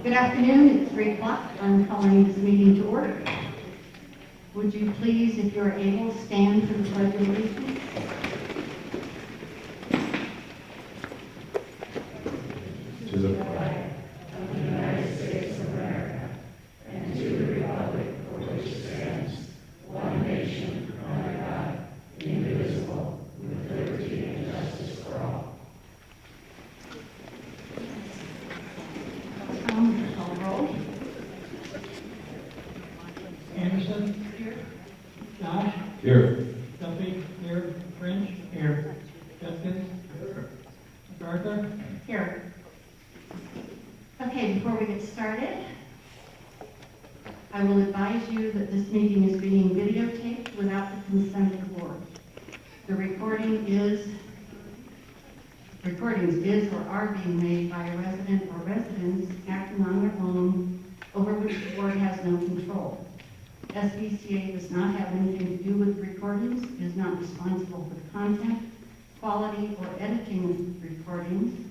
Good afternoon, it's 3 o'clock. I'm calling this meeting to order. Would you please, if you're able, stand for the Pledge of Allegiance? To the flag Call roll. Anderson? Here. Josh? here. Duffy? Here. French? Here. Judkins? MacArthur? Here. Okay, before we get started, I will advise you that this meeting is being videotaped without the consent of the board. The recordings is or are being made by a resident or residents acting on their own, over which the board has no control. SBCA does not have anything to do with recordings, is not responsible for the content, quality, or editing of the recordings,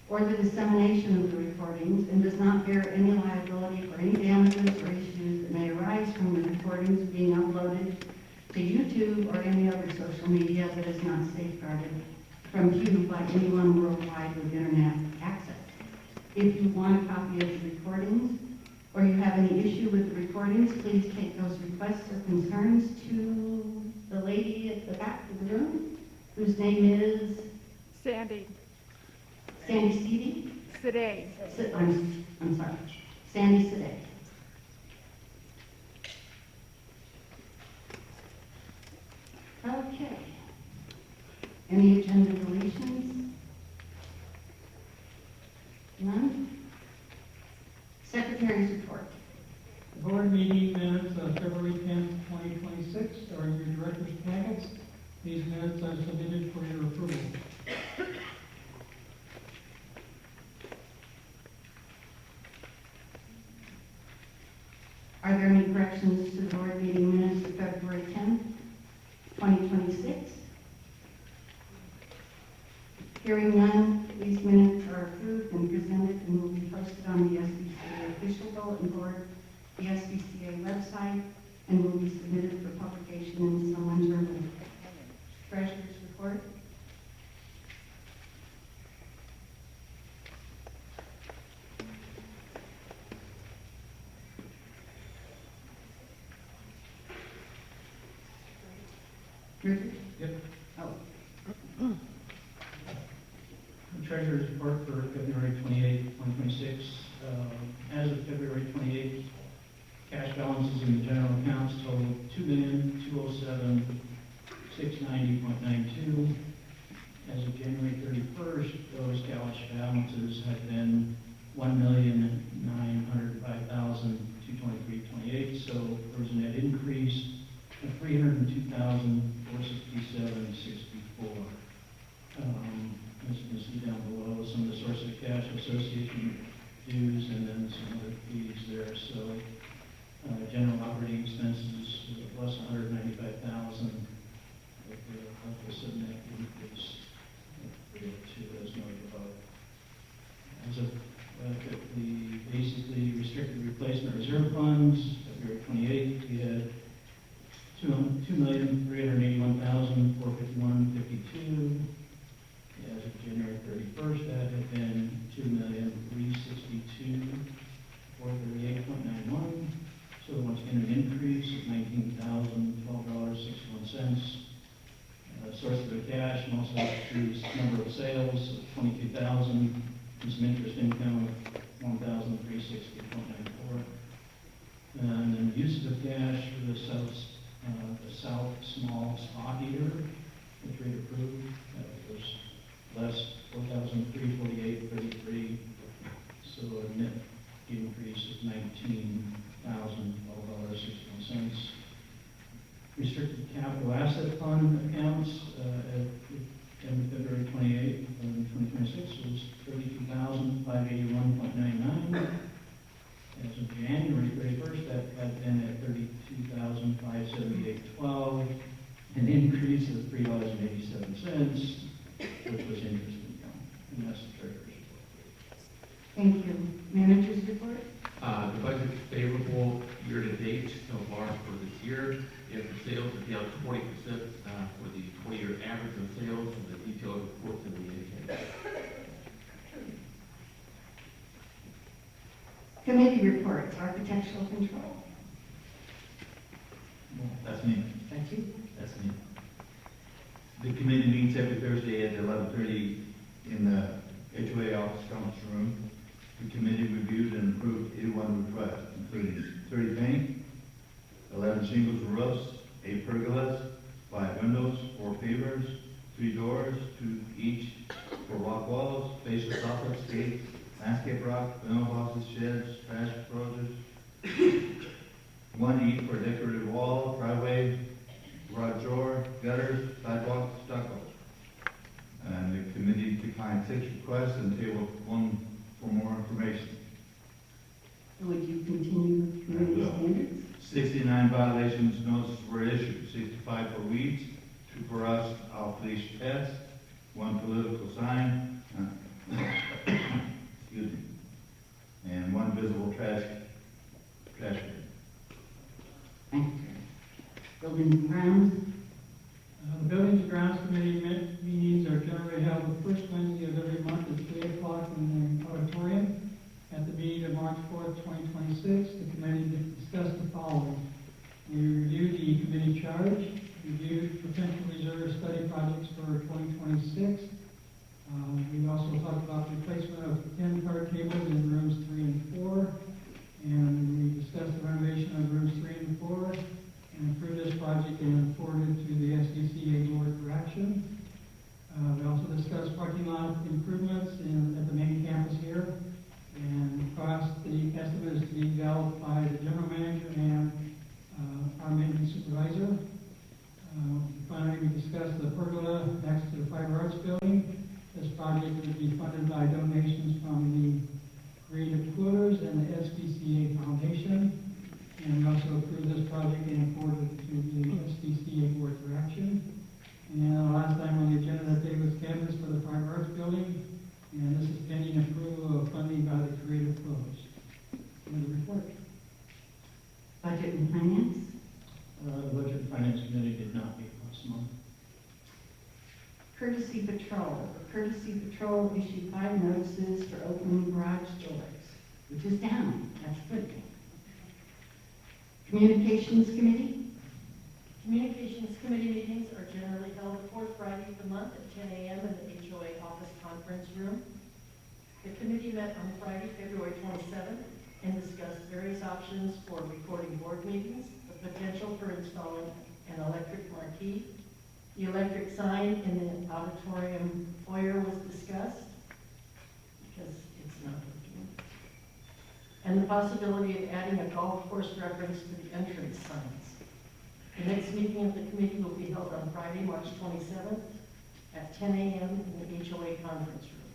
or the dissemination of the recordings, and does not bear any liability for any damages or issues that may arise from the recordings being uploaded to YouTube or any other social media that is not safeguarded from view by anyone worldwide with internet access. If you want a copy of the recordings, or you have any issue with the recordings, please take those requests or concerns to the lady at the back of the room, whose name is Sandy, Sandy Seedy. today. I'm sorry, Sandy Seday. Okay. Any agenda deletions? None? Secretary's report. The board meeting minutes of February 10th, 2026 are in your director's packets. These minutes are submitted for your approval. Are there any corrections to the board meeting minutes of February 10th, 2026? Hearing none, these minutes are approved and presented and will be posted on the SBCA official bulletin board, the SBCA website, and will be submitted for publication in the Summer Journal. Treasurer's report. Richard? Yep. Oh, The Treasurer's report for February 28, 2026. As of February 28th, cash balances in the general accounts total $2,207,690.92. As of January 31st, those cash balances had been $1,905,223.28. So there was a net increase of $302,467.64. As you can see down below, some of the sources of cash, association dues, and then some other fees there. So general operating expenses plus $195,000, with the net increase to as noted above. As of the basically restricted replacement reserve funds, February 28th, we had $2,381,451.52. As of January 31st, that had been $2,362,438.91. So once again, an increase of $19,012.61. Source of the cash, and also through number of sales of 22,000, and some interest income of 1,360.94. And then uses of cash for the South Small Spa Heater, which we approved. That was less 4,348.33, so a net increase of $19,012.61. Restricted capital asset fund accounts at end of February 28th, 2026 was $32,581.99. As of January 31st, that had been at $32,578.12, an increase of $3.87, which was interest income. And that's the treasurer's report. thank you. Manager's report. Committee reports, architectural control. That's me. That's you. That's me. The committee meets every Thursday at 11:30 in the HOA office conference room. The committee reviewed and approved 81 requests, including 30 paint, 11 shingles roofs, 8 pergolas, 5 windows, 4 pavers, 3 doors, 2 each for rock walls, facial soffits, gates, landscape rock, vanilla boxes, sheds, trash enclosures, 1 each for decorative wall, driveway, garage door, gutters, sidewalks, stucco. And the committee declined 6 requests and tabled 1 for more information. Would you continue with community I will. standards? 69 violations notices were issued, 65 for weeds, 2 for rust, off-leash pets, 1 political sign, excuse me, and 1 visible trash bin. Thank you. Buildings and grounds. The Buildings and Grounds Committee meetings are generally held the first Wednesday of every month at 3 o'clock in the auditorium. At the meeting of March 4th, 2026, the committee discussed the following. We reviewed the committee charge, reviewed potential reserve study projects for 2026. We also talked about the replacement of 10 card tables in rooms 3 and 4. And we discussed the renovation of rooms 3 and 4. And approved this project and forwarded to the SDCA board for action. We also discussed parking lot improvements at the main campus here. And cost, the estimate is to be developed by the general manager and our maintenance supervisor. Finally, we discussed the pergola next to the Fiber Arts Building. This project would be funded by donations from the Creative Coolers and the SPCA Foundation. And we also approved this project and forwarded it to the SPCA board for action. And the last time on the agenda that day was canvas for the Fiber Arts Building. And this is pending approval of funding by the Creative Coolers. And the report. Budget and finance. The Budget and Finance Committee did not meet last month. Courtesy Patrol. The Courtesy Patrol issued 5 notices for opening garage doors, which is down. That's good. Communications Committee. Communications Committee meetings are generally held the 4th Friday of the month at 10 a.m. in the HOA office conference room. The committee met on Friday, February 27th, and discussed various options for recording board meetings, the potential for installing an electric marquee. The electric sign in the auditorium foyer was discussed, because it's not working. And the possibility of adding a golf course reference to the entrance signs. The next meeting of the committee will be held on Friday, March 27th at 10 a.m. in the HOA conference room.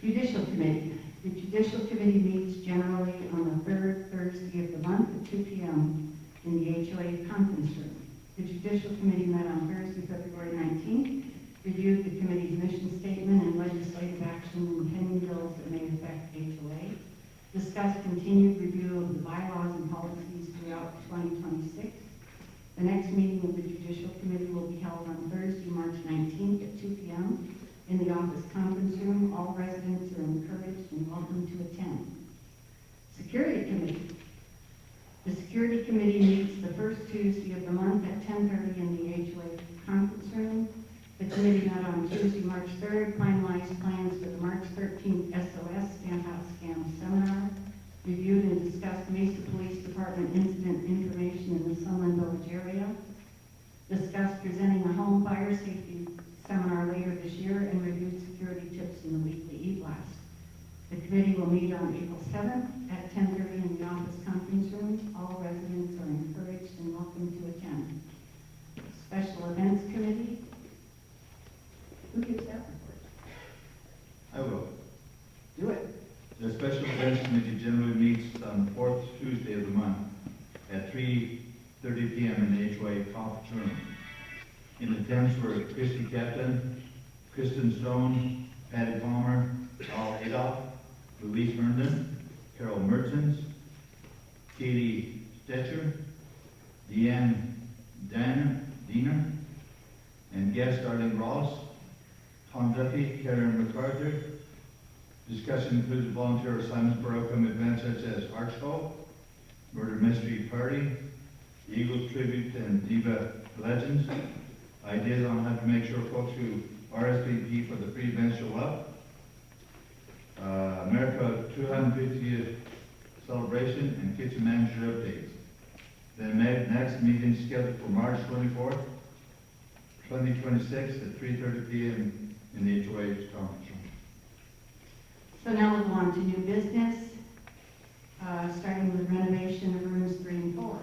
Judicial Committee. The Judicial Committee meets generally on the 3rd Thursday of the month at 2 p.m. in the HOA conference room. The Judicial Committee met on Thursday, February 19th, reviewed the committee's mission statement and legislative action and pending bills that may affect HOA, discussed continued review of the bylaws and policies throughout 2026. The next meeting of the Judicial Committee will be held on Thursday, March 19th at 2 p.m. in the office conference room. All residents are encouraged and welcome to attend. Security Committee. The Security Committee meets the first Tuesday of the month at 10:30 in the HOA conference room. The committee met on Tuesday, March 3rd, finalized plans for the March 13th SOS Stamp Out Scam Seminar, reviewed and discussed Mesa Police Department incident information in the Sunland Village area, discussed presenting a home fire safety seminar later this year, and reviewed security tips in the weekly e-blast. The committee will meet on April 7th at 10:30 in the office conference room. All residents are encouraged and welcome to attend. Special Events Committee. Who gives that report? I will. Do it. The Special Events Committee generally meets on the 4th Tuesday of the month at 3:30 p.m. in the HOA conference room. In attendance were Christy Captain, Kristen Stone, Patty Palmer, Al Adolph, Louise Herndon, Carol Mertens, Katie Stetcher, Deanne Diener, and guest Arlene Ross, Tom Duffy, Karen MacArthur, Discussion included volunteer assignments for upcoming events such as Art Show, Murder Mystery Party, Eagles Tribute, and Diva Legends. Ideas on how to make sure folks who RSVP for the free events show up. America 250th celebration and kitchen manager updates. Then next meeting scheduled for March 24th, 2026 at 3:30 p.m. in the HOH conference room. So now we'll go on to new business, starting with renovation of rooms 3 and 4.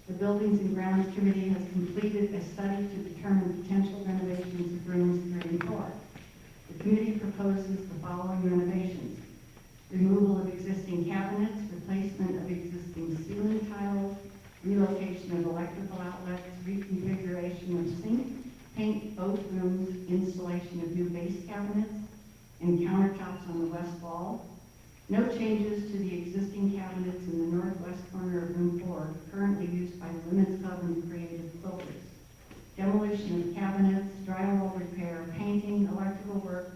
The Buildings and Grounds Committee has completed a study to determine potential renovations of rooms 3 and 4. The committee proposes the following renovations: removal of existing cabinets, replacement of existing ceiling tiles, relocation of electrical outlets, reconfiguration of sink, paint both rooms, installation of new base cabinets and countertops on the west wall. No changes to the existing cabinets in the northwest corner of room 4, currently used by the Women's Club and Creative Quilters. Demolition of cabinets, drywall repair, painting, electrical work,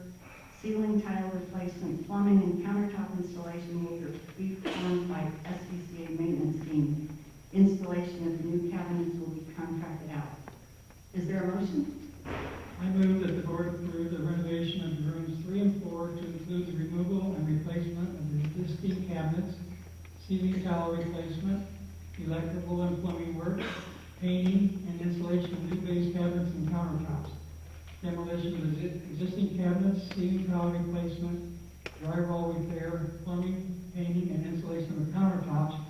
ceiling tile replacement, plumbing, and countertop installation will be performed by SBCA maintenance team. Installation of the new cabinets will be contracted out. Is there a motion? I move that the board approve the renovation of rooms 3 and 4 to include the removal and replacement of the existing cabinets, ceiling tile replacement, electrical and plumbing work, painting, and installation of new base cabinets and countertops. Demolition of the existing cabinets, ceiling tile replacement, drywall repair, plumbing, painting, and installation of countertops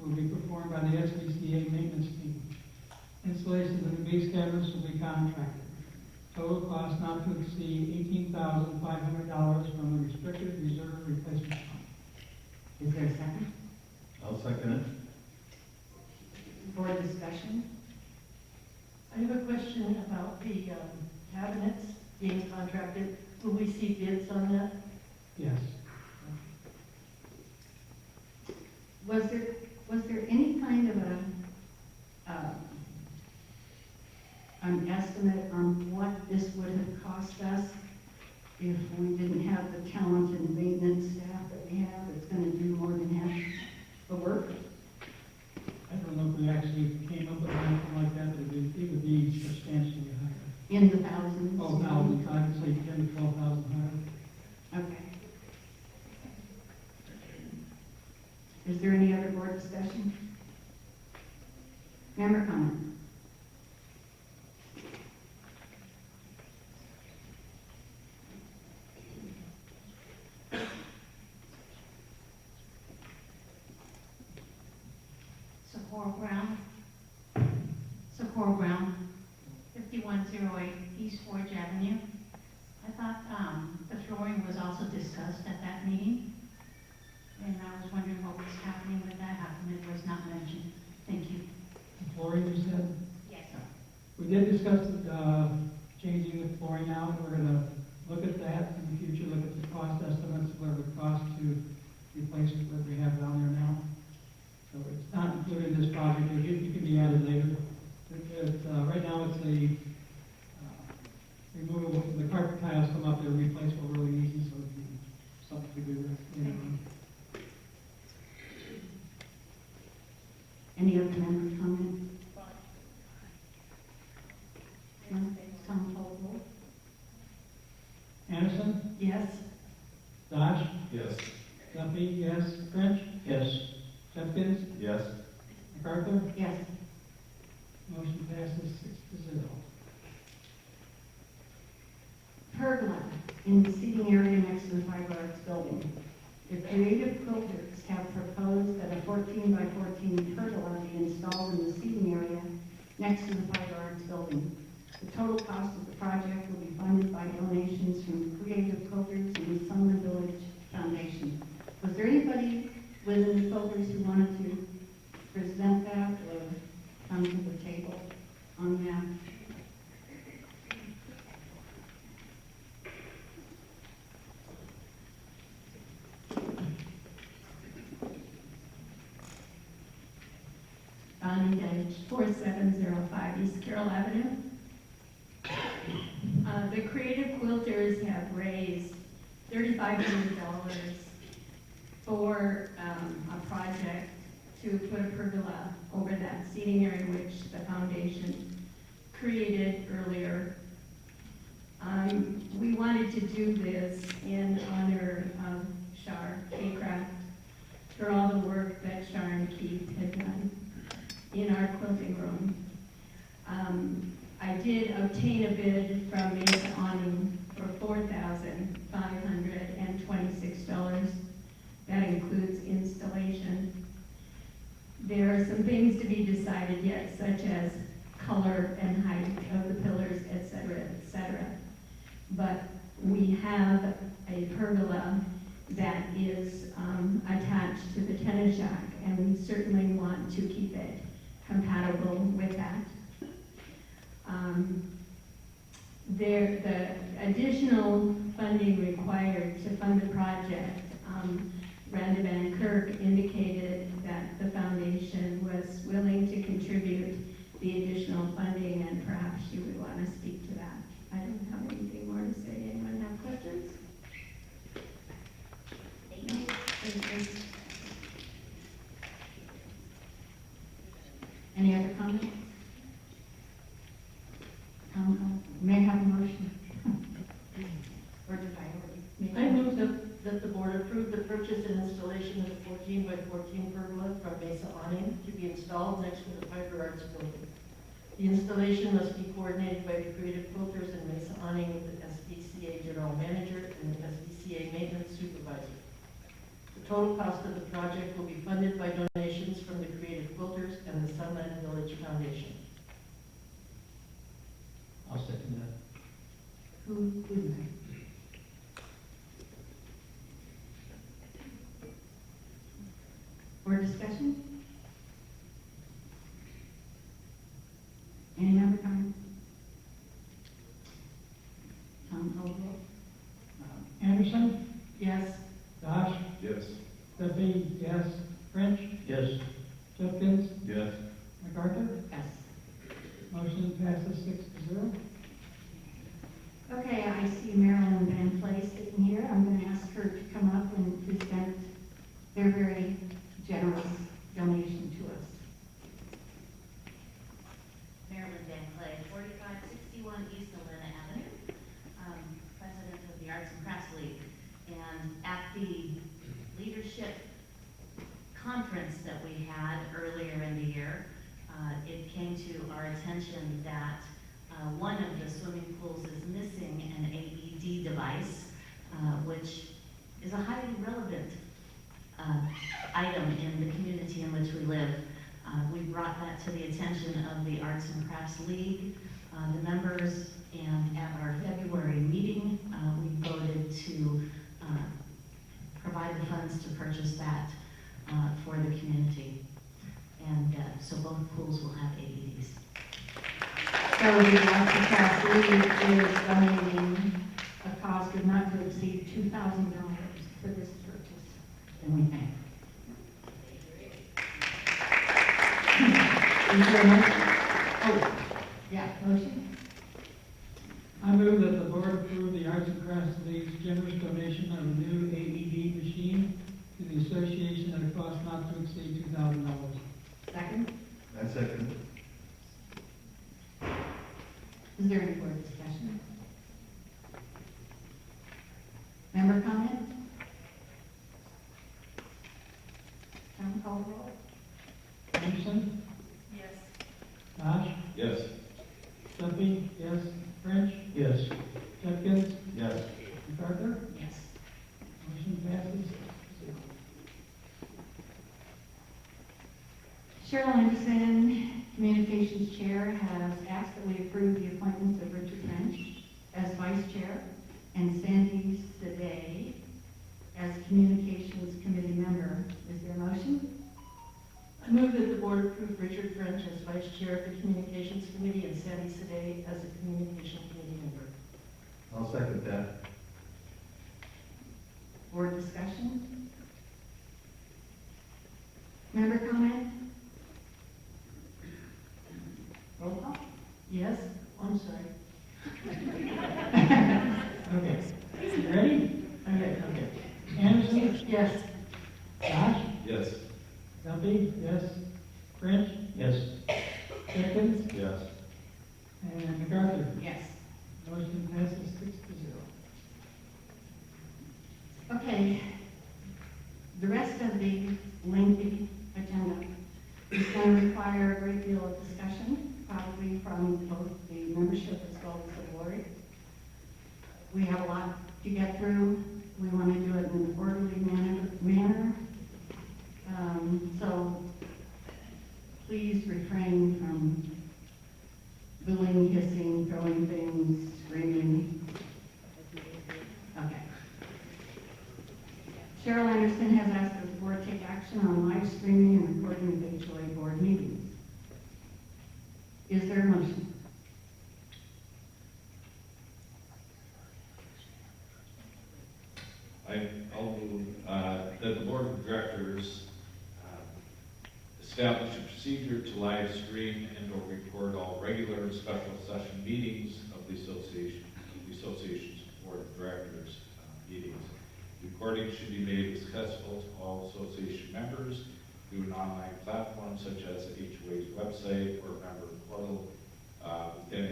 will be performed by the SBCA maintenance team. Installation of the base cabinets will be contracted. Total cost not to exceed $18,500 from the restricted reserve replacement fund. Is there a second? I'll second Board discussion? I have a question about the cabinets being contracted. Will we see bids on that? Yes. Was there any kind of an estimate on what this would have cost us if we didn't have the talent and maintenance staff that we have that's going to do more than half the work? I don't know if we actually came up with anything like that, but it would be substantially higher. In the thousands? Oh, thousands, I would say 10 to 12,000 higher. Okay. Is there any other board discussion? Member comment? Socorro Brown, 5108 East Forge Avenue. I thought the flooring was also discussed at that meeting, and I was wondering what was happening with that, how come it was not mentioned? Thank you. The flooring, you said? Yes. We did discuss changing the flooring out. We're going to look at that in the future, look at the cost estimates, what it would cost to replace what we have down there now. So it's not included in this project. It can be added later. Right now, it's a removal. The carpet tiles come up, they're replaceable really easy, so it'd be something to do with later on. Any other member comment? No? Tom Caldwell? Anderson? Yes. Dodge? Yes. Duffy, yes. French? Yes. Jeffkins? Yes. MacArthur? Yes. Motion passes 6-0. Pergola in the seating area next to the Fiber Arts Building. The Creative Quilters have proposed that a 14 by 14 pergola be installed in the seating area next to the Fiber Arts Building. The total cost of the project will be funded by donations from Creative Quilters and the Sumner Village Foundation. Was there anybody within the quilters who wanted to present that or come to the table on that? Bonnie Deitch, 4705 East Carroll Avenue. The Creative Quilters have raised $3,500 for a project to put a pergola over that seating area which the foundation created earlier. We wanted to do this in honor of Shar K-Craft for all the work that Shar and Keith had done in our quilting room. I did obtain a bid from Mesa Awning for $4,526. That includes installation. There are some things to be decided yet, such as color and height of the pillars, et cetera, et cetera. But we have a pergola that is attached to the tennis shack, and we certainly want to keep it compatible with that. The additional funding required to fund the project, Randa Van Kirk indicated that the foundation was willing to contribute the additional funding, and perhaps she would want to speak to that. I don't have anything more to say. Anyone have questions? No? Any other comments? May I have a motion? Or did I already? I move that the board approve the purchase and installation of the 14 by 14 pergola from Mesa Awning to be installed next to the Piper Arts building. The installation must be coordinated by the Creative Quilters and Mesa Awning with the SPCA General Manager and the SPCA Maintenance Supervisor. The total cost of the project will be funded by donations from the Creative Quilters and the Sunland Village Foundation. I'll second that. Who did that? For discussion? Any other comments? Tom, call the roll. Anderson, Yes. Dosh, Yes. Duffy, yes. French, Yes. Jeffkins, Yes. MacArthur. Yes. Motion passes 6-0. Okay, I see Marilyn Van Clay sitting here. I'm going to ask her to come up and present their very generous donation to us. Marilyn Van Clay, 4561 East Helena Avenue, president of the Arts and Crafts League. And at the leadership conference that we had earlier in the year, it came to our attention that one of the swimming pools is missing an AED device, which is a highly relevant item in the community in which we live. We brought that to the attention of the Arts and Crafts League, the members, and at our February meeting, we voted to provide the funds to purchase that for the community. And so both pools will have AEDs. So the Arts and Crafts League is donating a cost of not to exceed $2,000 for this purchase. And we thank you. Is there a motion? Oh, yeah, motion? I move that the board approve the Arts and Crafts League's generous donation of a new AED machine to the association at a cost not to exceed $2,000. Second? I second. Is there any more discussion? Member comment? Tom, call the roll. Anderson, Yes. Dosh, Yes. Duffy, yes. French, Yes. Jeffkins, Yes. MacArthur. Yes. Motion passes 6-0. Cheryl Anderson, Communications Chair, has asked that we approve the appointments of Richard French as Vice Chair and Sandy Sadeh as Communications Committee Member. Is there a motion? I move that the board approve Richard French as Vice Chair of the Communications Committee and Sandy Sadeh as a Communication Committee member. I'll second that. Board discussion? Member comment? Roll call? Yes? I'm sorry. Okay. You ready? Okay. Josh? Yes. Duffy? Yes. French? Yes. Jenkins? Yes. And MacArthur? Yes. Motion passes 6-0. Okay. The rest of the lengthy agenda is going to require a great deal of discussion, probably from both the membership as well as the board. We have a lot to get through. We want to do it in an orderly manner. So please refrain from booing, hissing, throwing things, screaming. Okay. Cheryl Anderson has asked that the board take action on live streaming and recording of HOA board meetings. Is there a motion? I'll move that the board of directors establish a procedure to live stream and or record all regular and special session meetings of the association's board of directors meetings. Recordings should be made accessible to all association members through an online platform such as the HOA's website or member portal within a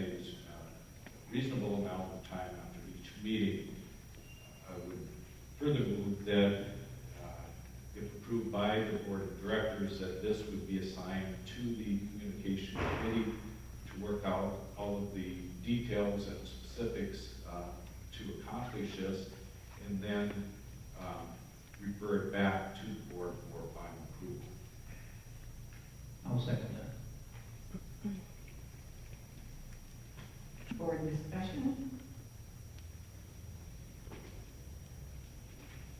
reasonable amount of time after each meeting. I would further move that if approved by the board of directors, that this would be assigned to the communication committee to work out all of the details and specifics to accomplish this, and then refer it back to the board for final approval. I'll second that. Board discussion?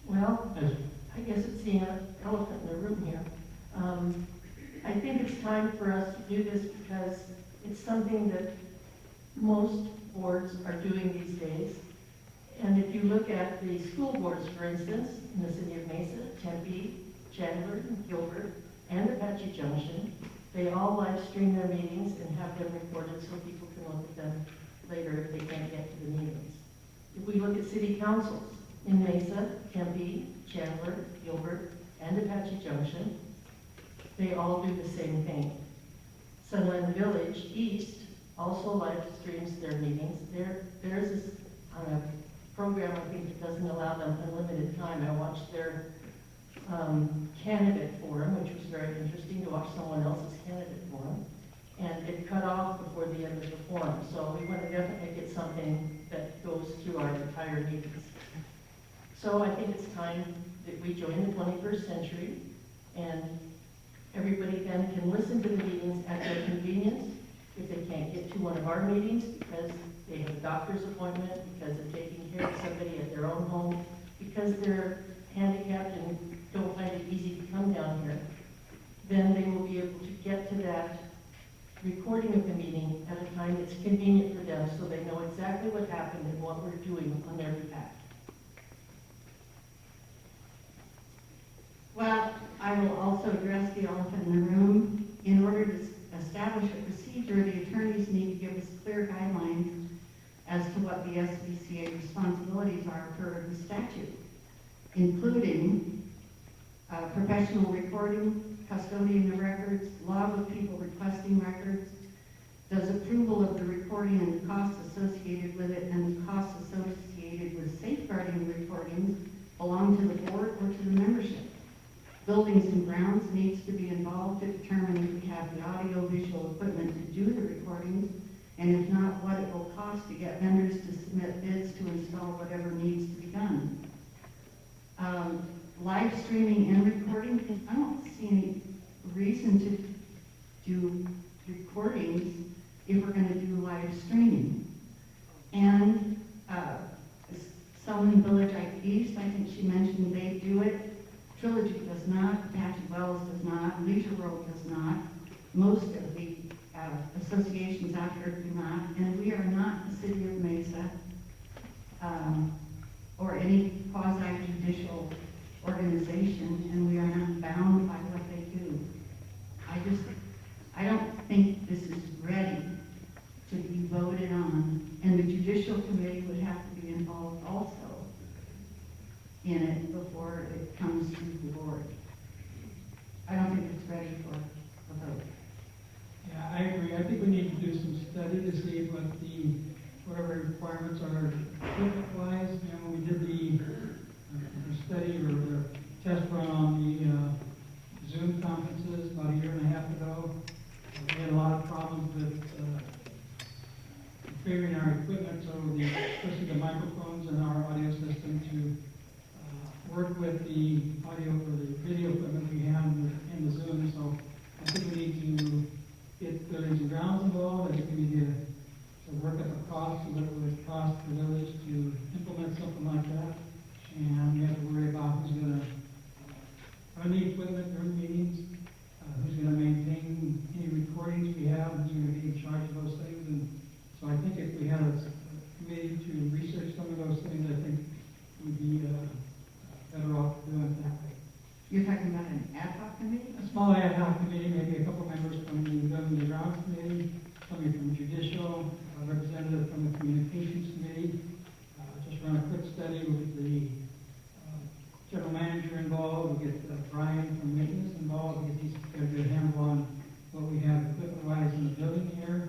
Well, As I guess it's the elephant in the room here. I think it's time for us to do this because it's something that most boards are doing these days. And if you look at the school boards, for instance, in the city of Mesa, Tempe, Chandler, Gilbert, and Apache Junction, they all live stream their meetings and have them recorded so people can look at them later if they can't get to the meetings. If we look at city councils, in Mesa, Tempe, Chandler, Gilbert, and Apache Junction, they all do the same thing. Sunland Village East also live streams their meetings. Theirs is on a program, I think, that doesn't allow them unlimited time. I watched their candidate forum, which was very interesting to watch someone else's candidate forum. And it cut off before the end of the forum. So we want to definitely get something that goes through our entire meetings. So I think it's time that we join the 21st century, and everybody then can listen to the meetings at their convenience. If they can't get to one of our meetings because they have a doctor's appointment, because they're taking care of somebody at their own home, because they're handicapped and don't find it easy to come down here, then they will be able to get to that recording of the meeting at a time that's convenient for them so they know exactly what happened and what we're doing on their behalf. Well, I will also address the elephant in the room. In order to establish a procedure, the attorneys need to give us clear guidelines as to what the SBCA responsibilities are per the statute, including professional recording, custodian of records, log of people requesting records, does approval of the recording and the costs associated with it and the costs associated with safeguarding the recordings belong to the board or to the membership. Buildings and Grounds needs to be involved to determine if we have the audio-visual equipment to do the recordings, and if not, what it will cost to get vendors to submit bids to install whatever needs to be done. Live streaming and recording, I don't see any reason to do recordings if we're going to do live streaming. And Sullivan Village East, I think she mentioned they do it. Trilogy does not, Apache Wells does not, Leisure World does not. Most of the associations out here do not, and we are not the city of Mesa or any quasi-judicial organization, and we are not bound by what they do. I don't think this is ready to be voted on, and the judicial committee would have to be involved also in it before it comes to the board. to see whatever requirements are equipment-wise. And when we did the study or the test run on the Zoom conferences about a year and a half ago, we had a lot of problems with configuring our equipment, so especially the microphones and our audio system to work with the audio or the video equipment we have in the Zoom. So I think we need to get buildings and grounds involved. I think we need to work at the cost, so what it would cost the village to implement something like that. And we have to worry about who's going to run the equipment during meetings, who's going to maintain any recordings we have, who's going to be in charge of those things. And so I think if we had a committee to research some of those things, I think we'd be better off doing it that way. You're talking about an ad hoc committee? A small ad hoc committee, maybe a couple members from the Building and Grounds Committee, somebody from Judicial, a representative from the Communications Committee, just run a quick study with the general manager involved, we get Brian from Maintenance involved, because he's got a good handle on what we have equipment-wise in the building here,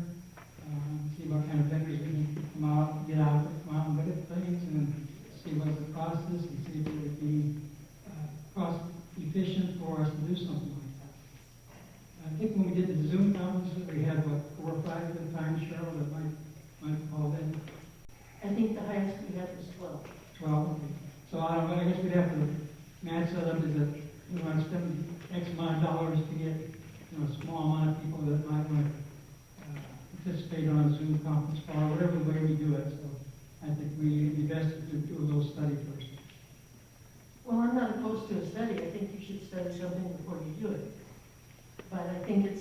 see what kind of vendors we can come out and look at things, and see what the cost is, and see if it would be cost efficient for us to do something like that. I think when we did the Zoom conferences, we had, 4 or 5 at the time, Cheryl, that might call in. I think the highest we had was 12. 12, okay. So I guess we'd have to match that up as we want to spend X amount of dollars to get, a small amount of people that might want to participate on a Zoom conference call, whatever way we do it. So I think it'd be best to do a little study first. Well, I'm not opposed to a study. I think you should study something before you do it. But I think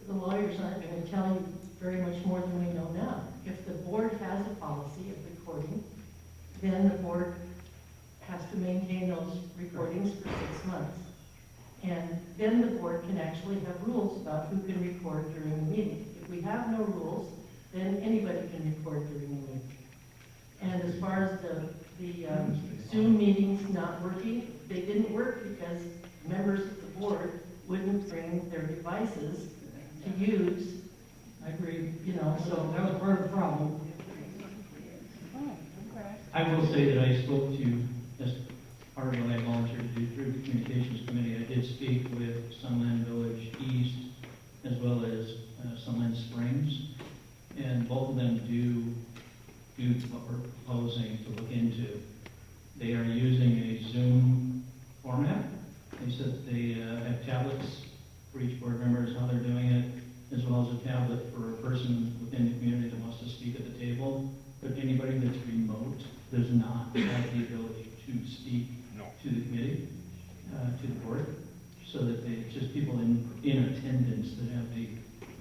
the lawyers aren't going to tell you very much more than we know now. If the board has a policy of recording, then the board has to maintain those recordings for 6 months. And then the board can actually have rules about who can record during the meeting. If we have no rules, then anybody can record during the meeting. And as far as the Zoom meetings not working, they didn't work because members of the board wouldn't bring their devices to use. I agree. So That was part of the problem. I will say that I spoke to, as part of what I volunteered to do through the Communications Committee, I did speak with Sunland Village East as well as Sunland Springs, and both of them do what we're proposing to look into. They are using a Zoom format. They said they have tablets for each board member is how they're doing it, as well as a tablet for a person within the community that wants to speak at the table. But anybody that's remote does not have the ability to speak to the committee, to the board, so that it's just people in attendance that have the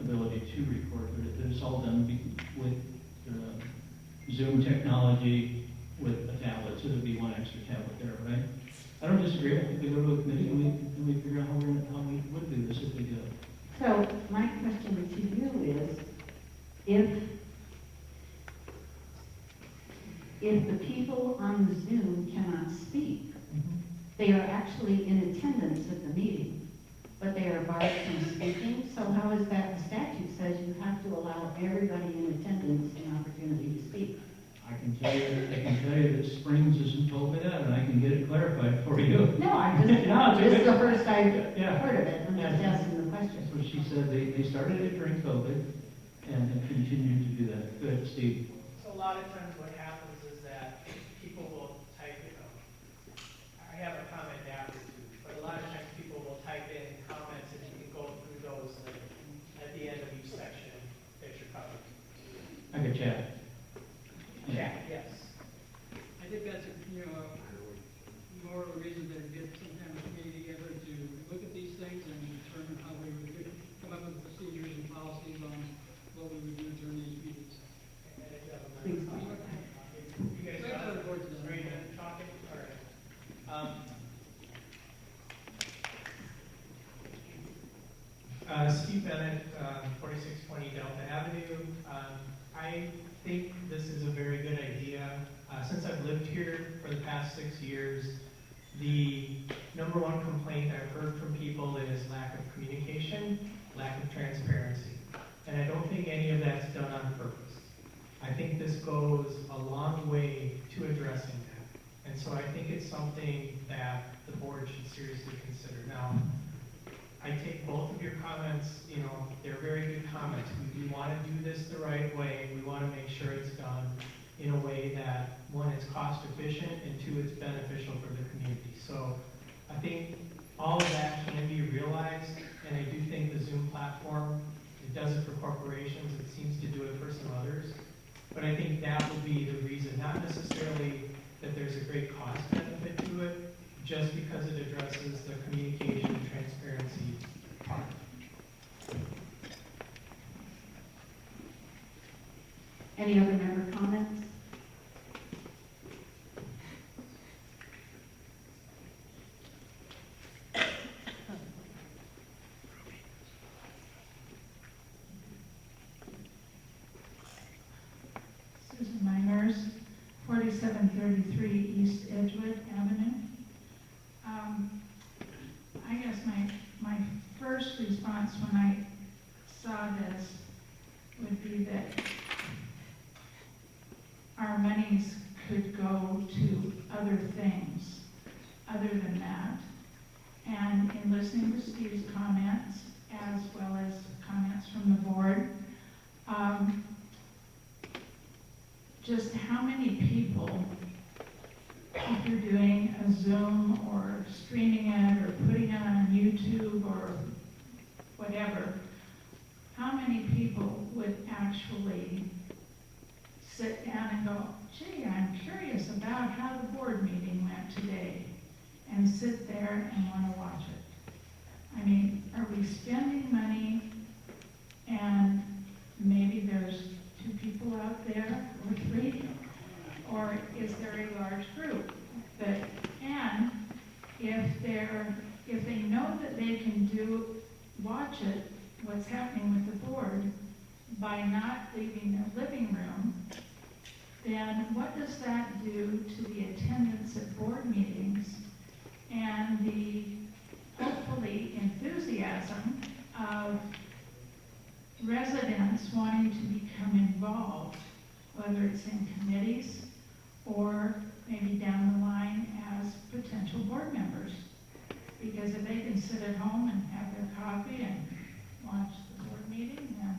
ability to record. But it's all done with Zoom technology with a tablet, so there'd be one extra tablet there, right? I don't disagree. I think we go to a committee and we figure out how we would do this if we do it. So my question to you is, if the people on the Zoom cannot speak, they are actually in attendance at the meeting, but they are barred from speaking, so how is that? The statute says you have to allow everybody in attendance an opportunity to speak. I can tell you that Springs hasn't told me that, and I can get it clarified for you. No, I'm just, No, it's this is okay. the first I've Yeah. heard of it, I'm just Yeah. asking the question. That's what she said. They started it during COVID and have continued to do that. Good, Steve. So a lot of times what happens is that people will type, I have a comment aptitude, but a lot of times people will type in comments and you can go through those at the end of each section that you're covering. I could chat. Yeah, yes. I think that's, more of a reason to get some kind of committee together to look at these things and determine how we would come up with procedures and policies on what we would do during these meetings. Please. You guys ready to talk it? All right. Steve Bennett, 4620 Delta Avenue. I think this is a very good idea. Since I've lived here for the past 6 years, the number one complaint I've heard from people is lack of communication, lack of transparency. And I don't think any of that's done on purpose. I think this goes a long way to addressing that. And so I think it's something that the board should seriously consider. Now, I take both of your comments, you know, they're very good comments. We want to do this the right way. We want to make sure it's done in a way that, one, it's cost efficient, and two, it's beneficial for the community. So I think all of that can be realized, and I do think the Zoom platform, it does it for corporations, it seems to do it for some others. But I think that would be the reason, not necessarily that there's a great cost benefit to it, just because it addresses the communication and transparency part. Any other member comments? Susan Miners, 4733 East Edgewood Avenue. I guess my first response when I saw this would be that our monies could go to other things other than that. And in listening to Steve's comments, as well as comments from the board, just how many people, if you're doing a Zoom or streaming it or putting it on YouTube or whatever, how many people would actually sit down and go, gee, I'm curious about how the board meeting went today, and sit there and want to watch it? I mean, are we spending money and maybe there's 2 people out there or 3, or is there a large group that, and if they know that they can watch it, what's happening with the board, by not leaving their living room, then what does that do to the attendance at board meetings and the hopefully enthusiasm of residents wanting to become involved, whether it's in committees or maybe down the line as potential board members? Because if they can sit at home and have their coffee and watch the board meeting, then.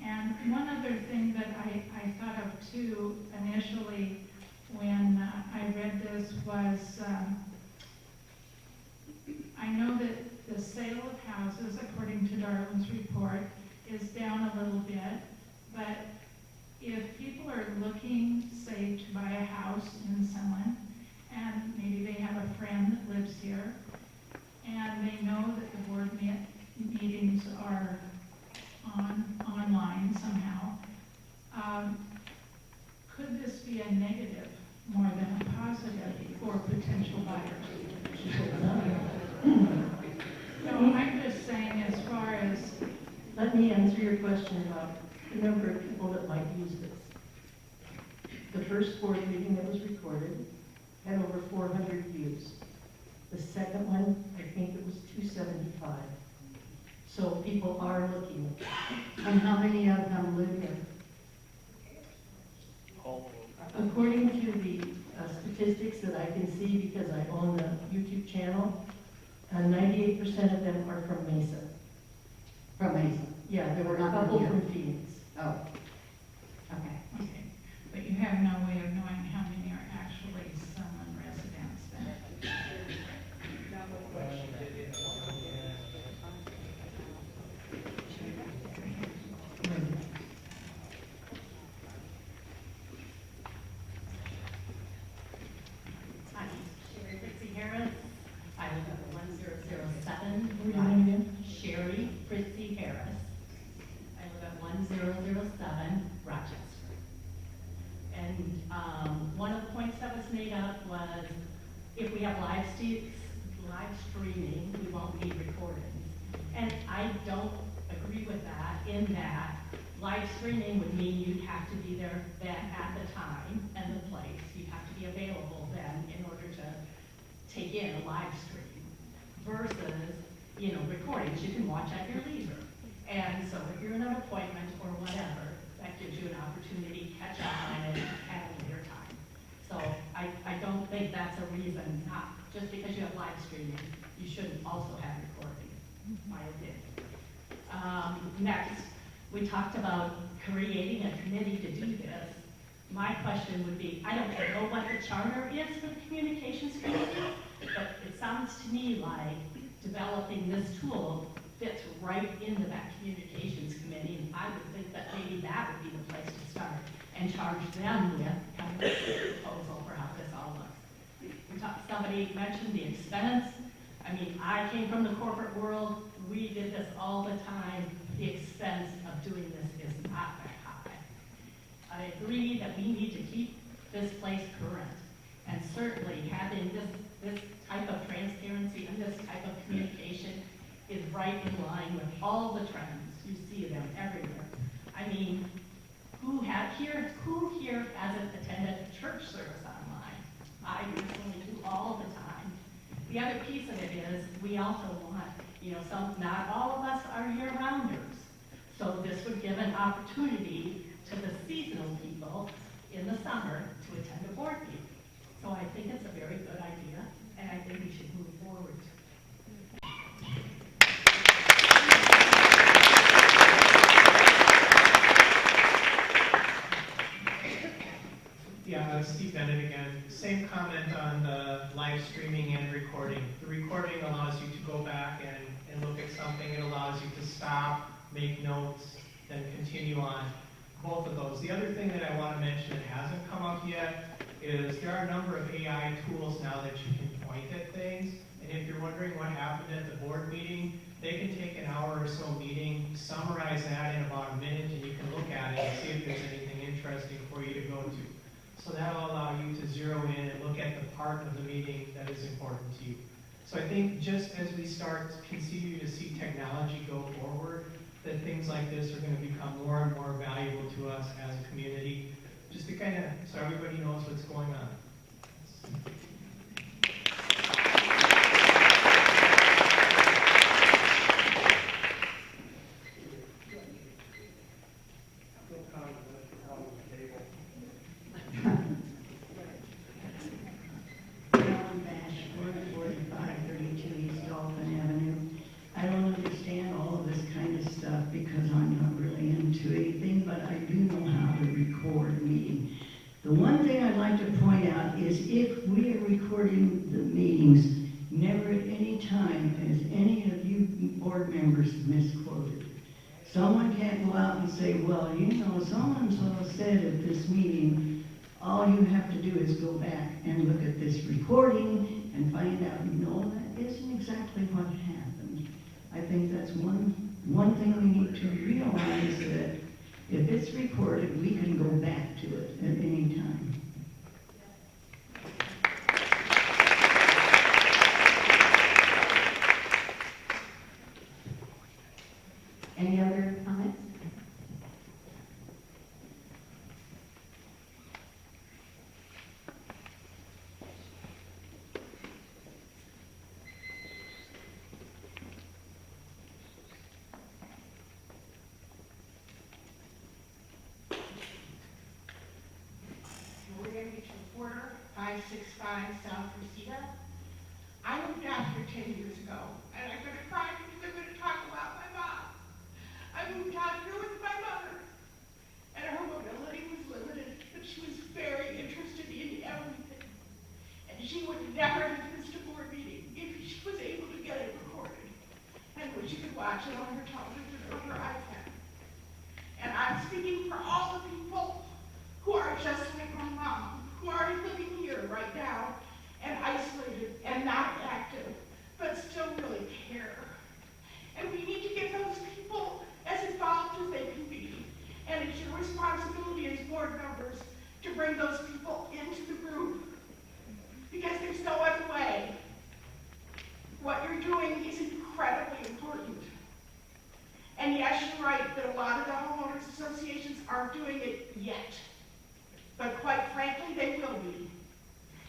And one other thing that I thought of too initially when I read this was, I know that the sale of houses, according to Darwin's report, is down a little bit, but if people are looking, say, to buy a house in Sunland, and maybe they have a friend that lives here, and they know that the board meetings are online somehow, could this be a negative more than a positive for potential buyers? No, I'm just saying as far as, Let me answer your question about the number of people that might use this. The first board meeting that was recorded had over 400 views. The second one, I think it was 275. So people are looking. And how many of them live here? According to the statistics that I can see, because I own the YouTube channel, 98% of them are from Mesa. From Mesa? Yeah, there were a Not from couple here. from Phoenix. Oh, okay. okay, but you have no way of knowing how many are actually Sunland residents then? Hi, Sherry Fritzy Harris. I live at 1007. Who are you name again? Sherry Fritzy Harris. I live at 1007 Rochester. And one of the points that was made up was if we have live streaming, we won't need recordings. And I don't agree with that in that live streaming would mean you'd have to be there then at the time and the place. You'd have to be available then in order to take in a live stream versus, recordings you can watch at your leisure. And so if you're in an appointment or whatever, that gives you an opportunity to catch up on it at a later time. So I don't think that's a reason, not just because you have live streaming, you shouldn't also have recording, my opinion. Next, we talked about creating a committee to do this. My question would be, I don't know what the charter is for the communications committee, but it sounds to me like developing this tool fits right into that communications committee, and I would think that maybe that would be the place to start and charge them with kind of a proposal for how this all looks. Somebody mentioned the expense. I mean, I came from the corporate world. We did this all the time. The expense of doing this is not that high. I agree that we need to keep this place current, and certainly having this type of transparency and this type of communication is right in line with all the trends. You see them everywhere. I mean, who here hasn't attended a church service online? I personally do all the time. The other piece of it is we also want, not all of us are year-rounders. So this would give an opportunity to the seasonal people in the summer to attend a board meeting. So I think it's a very good idea, and I think we should move forward. Yeah, Steve Bennett again. Same comment on the live streaming and recording. The recording allows you to go back and look at something. It allows you to stop, make notes, then continue on. Both of those. The other thing that I want to mention that hasn't come up yet is there are a number of AI tools now that you can point at things. And if you're wondering what happened at the board meeting, they can take an hour or so meeting, summarize that in about a minute, and you can look at it and see if there's anything interesting for you to go to. So that'll allow you to zero in and look at the part of the meeting that is important to you. So I think just as we start to continue to see technology go forward, that things like this are going to become more and more valuable to us as a community, just to kind of, so everybody knows what's going on. Alan Bash, 4532 East Dolphin Avenue. I don't understand all of this kind of stuff because I'm not really into anything, but I do know how to record a meeting. The one thing I'd like to point out is if we are recording the meetings, never at any time has any of you board members misquoted. Someone can't go out and say, well, so-and-so said at this meeting. All you have to do is go back and look at this recording and find out, no, that isn't exactly what happened. I think that's one thing we need to realize, that if it's recorded, we can go back to it at any time. Any other comments? Maria Beach Reporter, 565 South Reseda. I moved out here 10 years ago, and I'm going to cry because I'm going to talk about my mom. I moved out here with my mother, and her mobility was limited, but she was very interested in everything. And she would never have missed a board meeting if she was able to get it recorded, and when she could watch it on her television or her iPad. And I'm speaking for all the people who are just like my mom, who are living here right now and isolated and not active, but still really care. And we need to get those people as involved as they can be. And it's your responsibility as board members to bring those people into the group, because there's no other way. What you're doing is incredibly important. And yes, you're right that a lot of the homeowners associations aren't doing it yet. But quite frankly, they will be.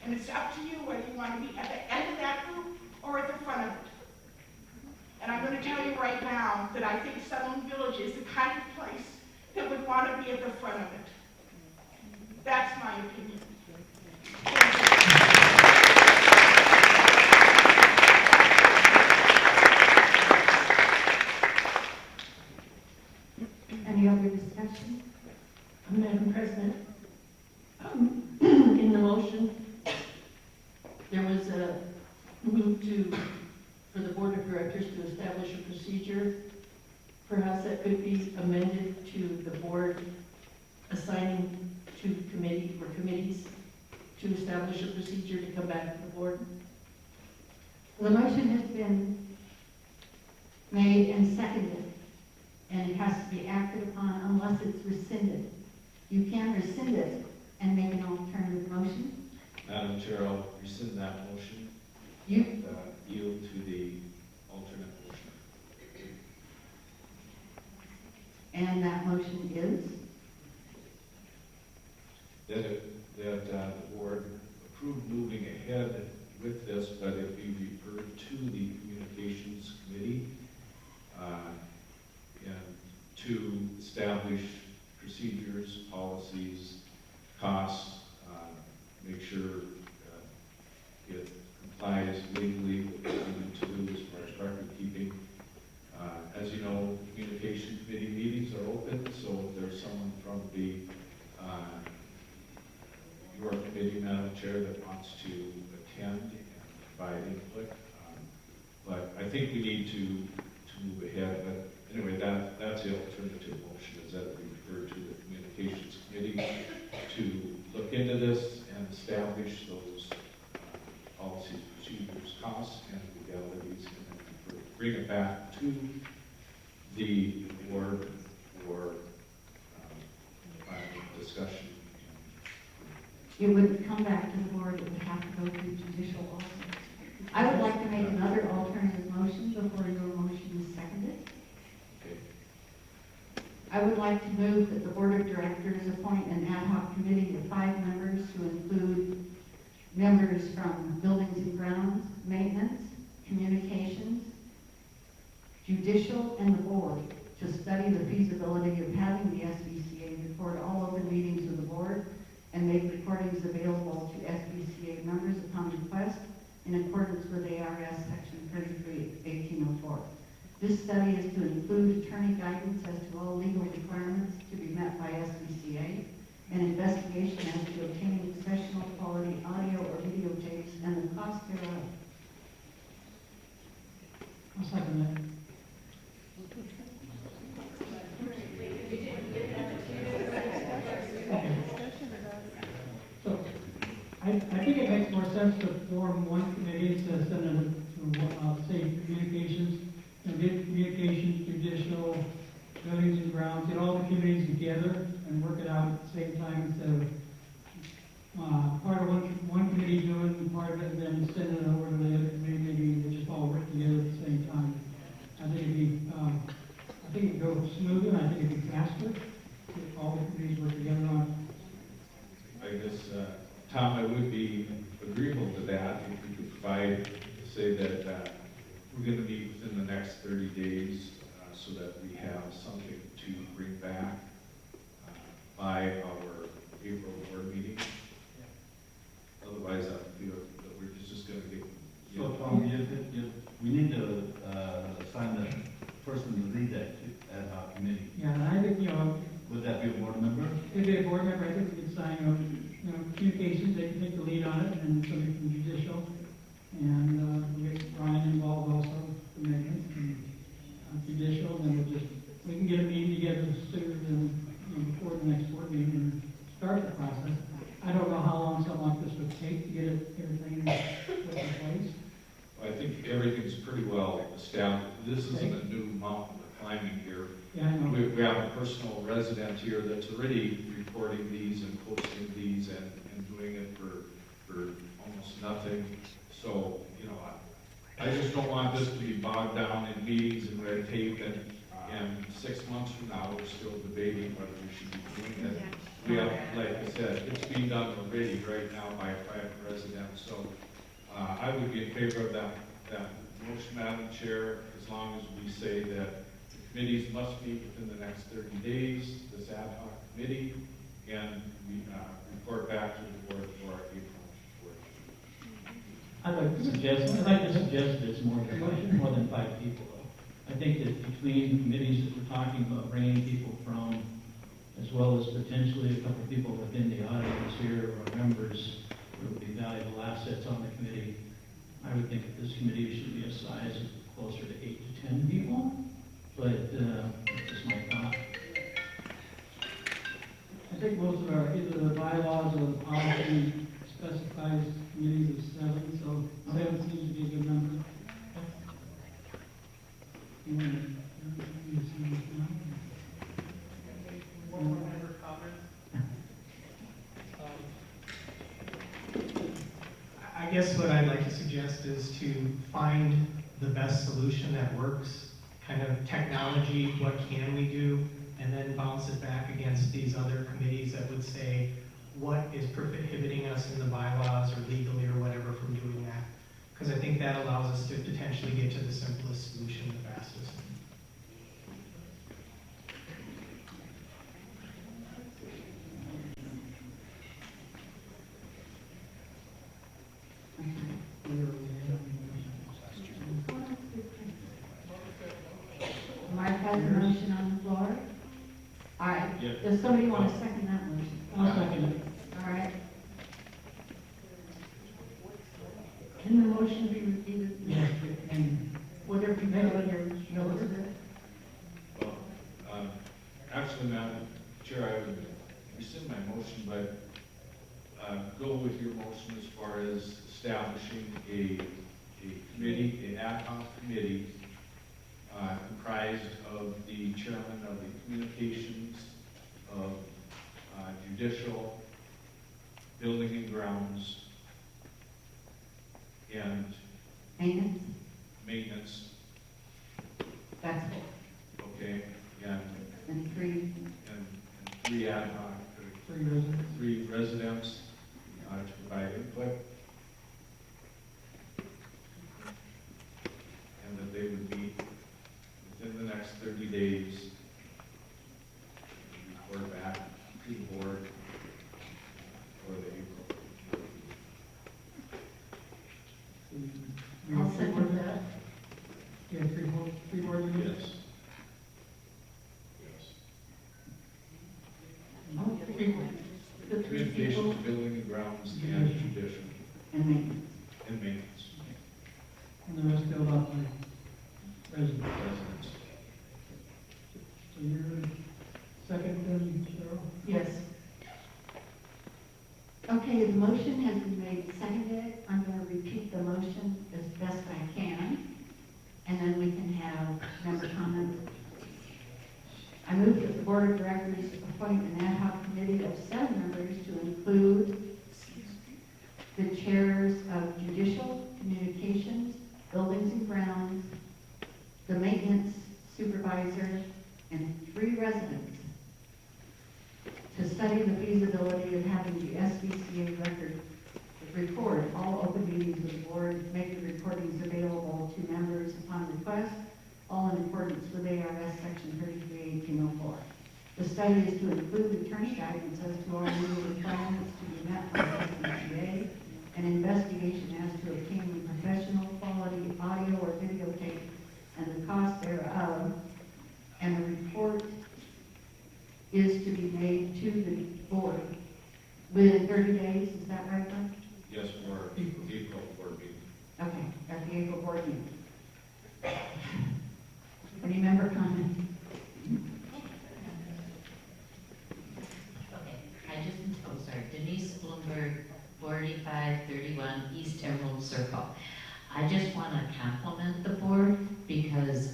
And it's up to you whether you want to be at the end of that right now that I think Sutherland Village is the kind of place that would want to be at the front of it. That's my opinion. Any other discussion? Madam President, in the motion, there was a move for the Board of Directors to establish a procedure. Perhaps that could be amended to the board assigning to committee or committees to establish a procedure to come back to the board. The motion has been made and seconded, and it has to be acted upon unless it's rescinded. You can rescind it and make an alternative motion. Madam Chair, I'll rescind that motion. You, And, yield to the alternate motion. and that motion is? That the board approved moving ahead with this, but it be referred to the Communications Committee and to establish procedures, policies, costs, make sure it complies legally with what we need to do as far as record keeping. As you know, Communication Committee meetings are open, so if there's someone from the your committee, Madam Chair, that wants to attend and provide input. But I think we need to move ahead. But anyway, that's the alternative motion, is that we refer to the Communications Committee to look into this and establish those policies, procedures, costs, and legalities, and then bring it back to the board for final discussion. It would come back to the board, it would have to go through judicial also. I would like to make another alternative motion before your motion is seconded. Okay. I would like to move that the Board of Directors appoint an ad hoc committee of 5 members to include members from Buildings and Grounds, Maintenance, Communications, Judicial, and the Board to study the feasibility of having the SBCA record all open meetings of the Board and make recordings available to SBCA members upon request in accordance with ARS Section 33-1804. This study is to include attorney guidance as to all legal requirements to be met by SBCA, an investigation as to obtaining professional quality audio or videotapes and the cost thereof. I'll second that. So, I think it makes more sense to form one committee instead of sending it to, say, communications, and get communications, judicial, buildings and grounds, get all the committees together and work it out at the same time instead of part of one committee doing part of it and then sending it over to the other committee, maybe they just all work together at the same time. I think it'd go smoother, I think it'd be faster if all the committees work together on it. I guess, Tom, I would be agreeable to that if we could provide, say that we're going to meet within the next 30 days so that we have something to bring back by our April board meeting. Otherwise, I feel that we're just going to get. So, Tom, we need to assign the person to lead that ad hoc committee. Yeah, and I think, Would that be a board member? if they're a board member, I think we could sign up, communications, they can take the lead on it, and somebody from judicial. And we get Ryan involved also, for maintenance and judicial, and we can get a meeting together sooner than, before the next board meeting and start the process. I don't know how long something like this would take to get everything put in place. I think everything's pretty well established. This isn't a new mountain we're climbing here. Yeah, I know. We have a personal resident here that's already recording these and posting these and doing it for almost nothing. So, I just don't want this to be bogged down in meetings and red tape and 6 months from now, we're still debating whether we should be doing it. We have, like I said, it's being done already right now by a private resident. So I would be in favor of that motion, Madam Chair, as long as we say that the committees must meet within the next 30 days, this ad hoc committee, and we report back to the board for our April board. I'd like to suggest that it's more than 5 people, though. I think that between the committees that we're talking about bringing people from, as well as potentially a couple of people within the audience here or members who would be valuable assets on the committee, I would think that this committee should be a size of closer to 8 to 10 people, but that's just my thought. I think most of our, either the bylaws or the policy specifies committees of 7, so 7 seems to be a good number. You want to see this now? One more member comment. I guess what I'd like to suggest is to find the best solution that works, kind of technology, what can we do, and then bounce it back against these other committees that would say, what is prohibiting us in the bylaws or legally or whatever from doing that? Because I think that allows us to potentially get to the simplest solution the fastest. Mark has a motion on the floor. All right, Yeah. does somebody want to second that motion? I'll second it. All right. Can the motion be repeated? Yes, and Would there be failure? Well, actually, Madam Chair, I would rescind my motion, but go with your motion as far as establishing a committee, an ad hoc committee comprised of the chairman of the communications, of judicial, building and grounds, and Maintenance, maintenance, that's it. okay, and And 3, 3 ad hoc, or 3 residents. 3 residents to provide input. And that they would meet within the next 30 days, report back to the board for the April. I'll second that. Yeah, 3 board members? Yes. Oh, 3. The 3 Communications, people building and grounds, and judicial, and maintenance. and maintenance, And the rest filled out by residents. residents. So you're second, then, Cheryl? Yes. Okay, the motion has been made and seconded. I'm going to repeat the motion as best I can, and then we can have member comments. I move that the board of directors appoint an ad hoc committee of 7 members to include the chairs of judicial, communications, buildings and grounds, the maintenance supervisor, and 3 residents to study the feasibility of having the SBCA record all open meetings of the board, make the recordings available to members upon request, all in accordance with ARS Section 33-1804. The study is to include attorney guidance as to all legal requirements to be met by the SBCA, an investigation as to obtaining professional quality audio or videotape and the cost thereof, and a report is to be made to the board within 30 days. Is that right, Mike? Yes, for April board meeting. Okay, at the April board meeting. Any member comment? Okay, Denise Bloomberg, 4531 East Emerald Circle. I just want to compliment the board because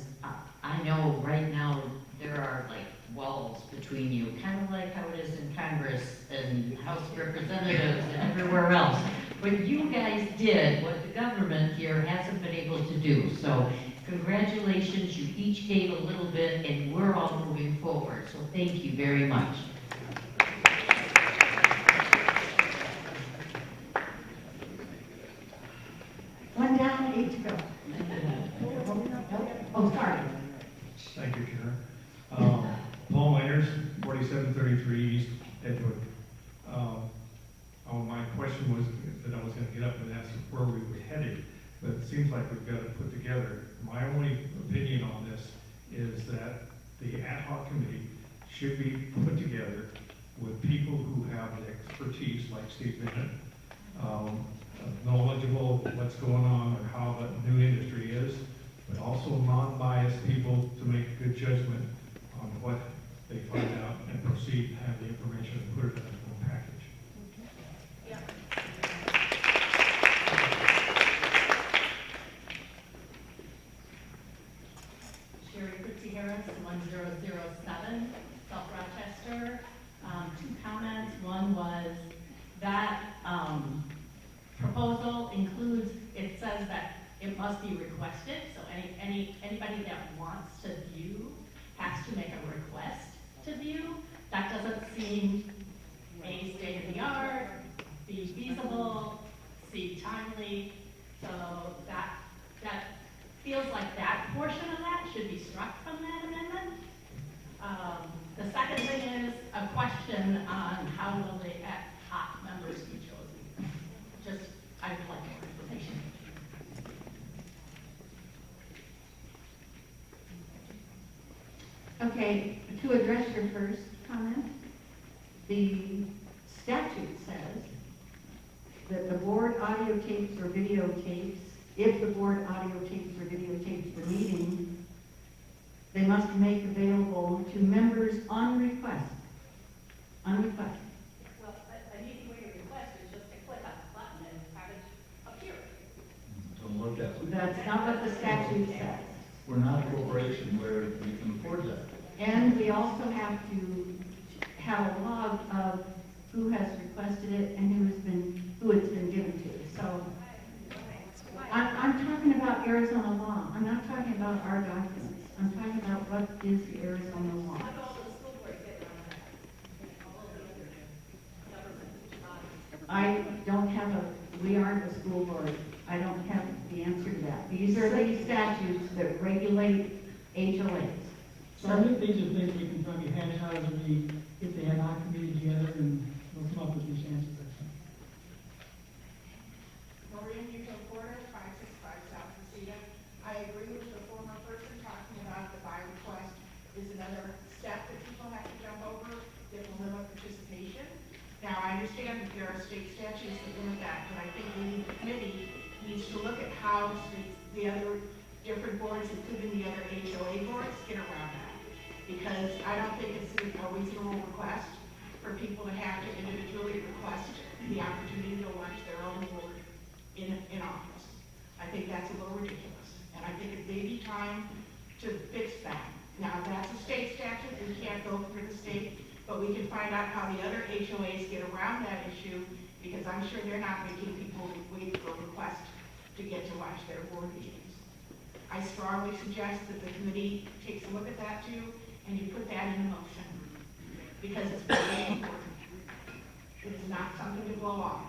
I know right now there are like walls between you, kind of like how it is in Congress and House of Representatives and everywhere else. But you guys did what the government here hasn't been able to do. So congratulations, you each gave a little bit and we're all moving forward. So thank you very much. One down, 8 to go. Oh, sorry. Thank you, Chair. Paul Miners, 4733 East Edgewood. My question was that I was going to get up and ask where we were headed, but it seems like we've got to put together. My only opinion on this is that the ad hoc committee should be put together with people who have the expertise, like Steve Bennett, knowledgeable what's going on or how the new industry is, but also non-biased people to make a good judgment on what they find out and proceed, have the information and put it in a package. Sherry Fritzie Harris, 1007, South Rochester. Two comments. One was that proposal includes, it says that it must be requested, so anybody that wants to view has to make a request to view. That doesn't seem A, state of the art, B, feasible, C, timely, so that feels like that portion of that should be struck from that amendment. The second thing is a question on how will the ad hoc members be chosen. Just, I would like more information. Okay, to address your first comment, the statute says that the board audio tapes or videotapes, if the board audio tapes or videotapes the meeting, they must make available to members on request. On request. Well, an easy way to request is just to click on the button and have it appear. Don't look that way. That's not what the statute says. We're not a corporation where we can afford that. And we also have to have a log of who has requested it and who it's been given to. So I'm talking about Arizona law. I'm not talking about our documents. I'm talking about what is the Arizona law. I don't have we aren't a school board. I don't have the answer to that. These are the statutes that regulate HOAs. So I think these are things we can probably hash out as we get the ad hoc committee together and we'll come up with these answers. Maureen Newton Porter, 565 South Reseda. I agree with the former person talking about the by request is another step that people have to jump over that will limit participation. Now, I understand that there are state statutes that limit that, but I think the committee needs to look at how the other different boards, including the other HOA boards, get around that. Because I don't think it's a reasonable request for people to have to individually request the opportunity to watch their own board in office. I think that's a little ridiculous, and I think it may be time to fix that. Now, that's a state statute, we can't go through the state, but we can find out how the other HOAs get around that issue, because I'm sure they're not making people wait for a request to get to watch their board meetings. I strongly suggest that the committee takes a look at that too, and you put that in motion, because it's very important. It is not something to blow off.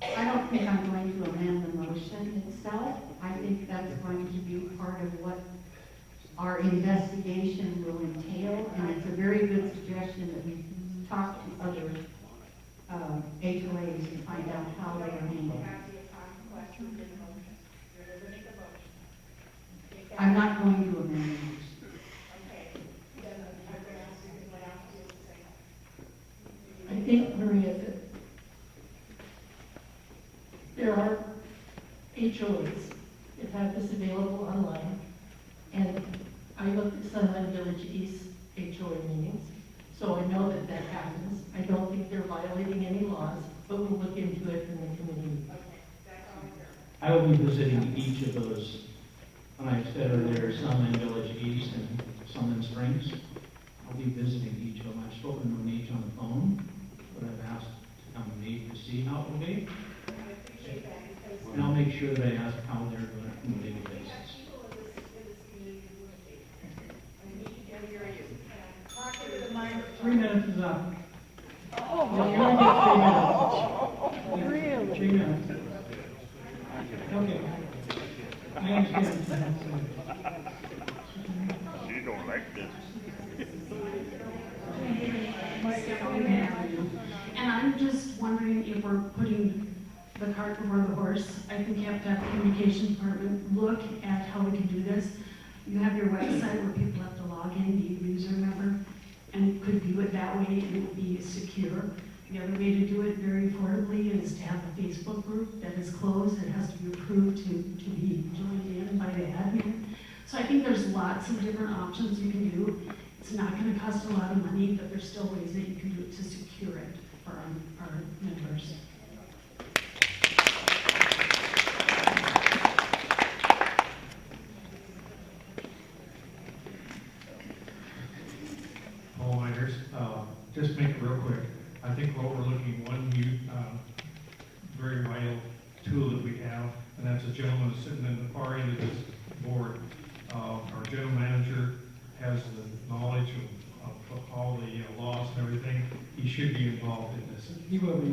I don't think I'm going to amend the motion itself. I think that's going to be part of what our investigation will entail, and it's a very good suggestion that we talk to other HOAs and find out how they are handled. I'm not going to amend the motion. I think, Maria, that there are HOAs that have this available online, and I looked at Sunland Village East HOA meetings, so I know that that happens. I don't think they're violating any laws, but we'll look into it in the committee. I will be visiting each of those nights that are there, some in Village East and some in Springs. I'll be visiting each of them. I've spoken to them each on the phone, but I've asked to come and meet to see how it will be. And I'll make sure that I ask how they're doing it on a daily basis. 3 minutes is up. Oh. You only get 3 minutes. Really? 3 minutes. Okay. I understand what she had to say. You don't like this. And I'm just wondering if we're putting the cart before the horse. I think you have to have the communications department look at how we can do this. You have your website where people have to log in, be a user member, and could view it that way, and it would be secure. The other way to do it very affordably is to have a Facebook group that is closed. It has to be approved to be joined in by the admin. So I think there's lots of different options you can do. It's not going to cost a lot of money, but there's still ways that you can do it to secure it for our members. Paul Miners, just make it real quick. I think what we're looking, one new, very vital tool that we have, and that's a gentleman sitting in the far end of this board. Our general manager has the knowledge of all the laws and everything. He should be involved in this. He will be.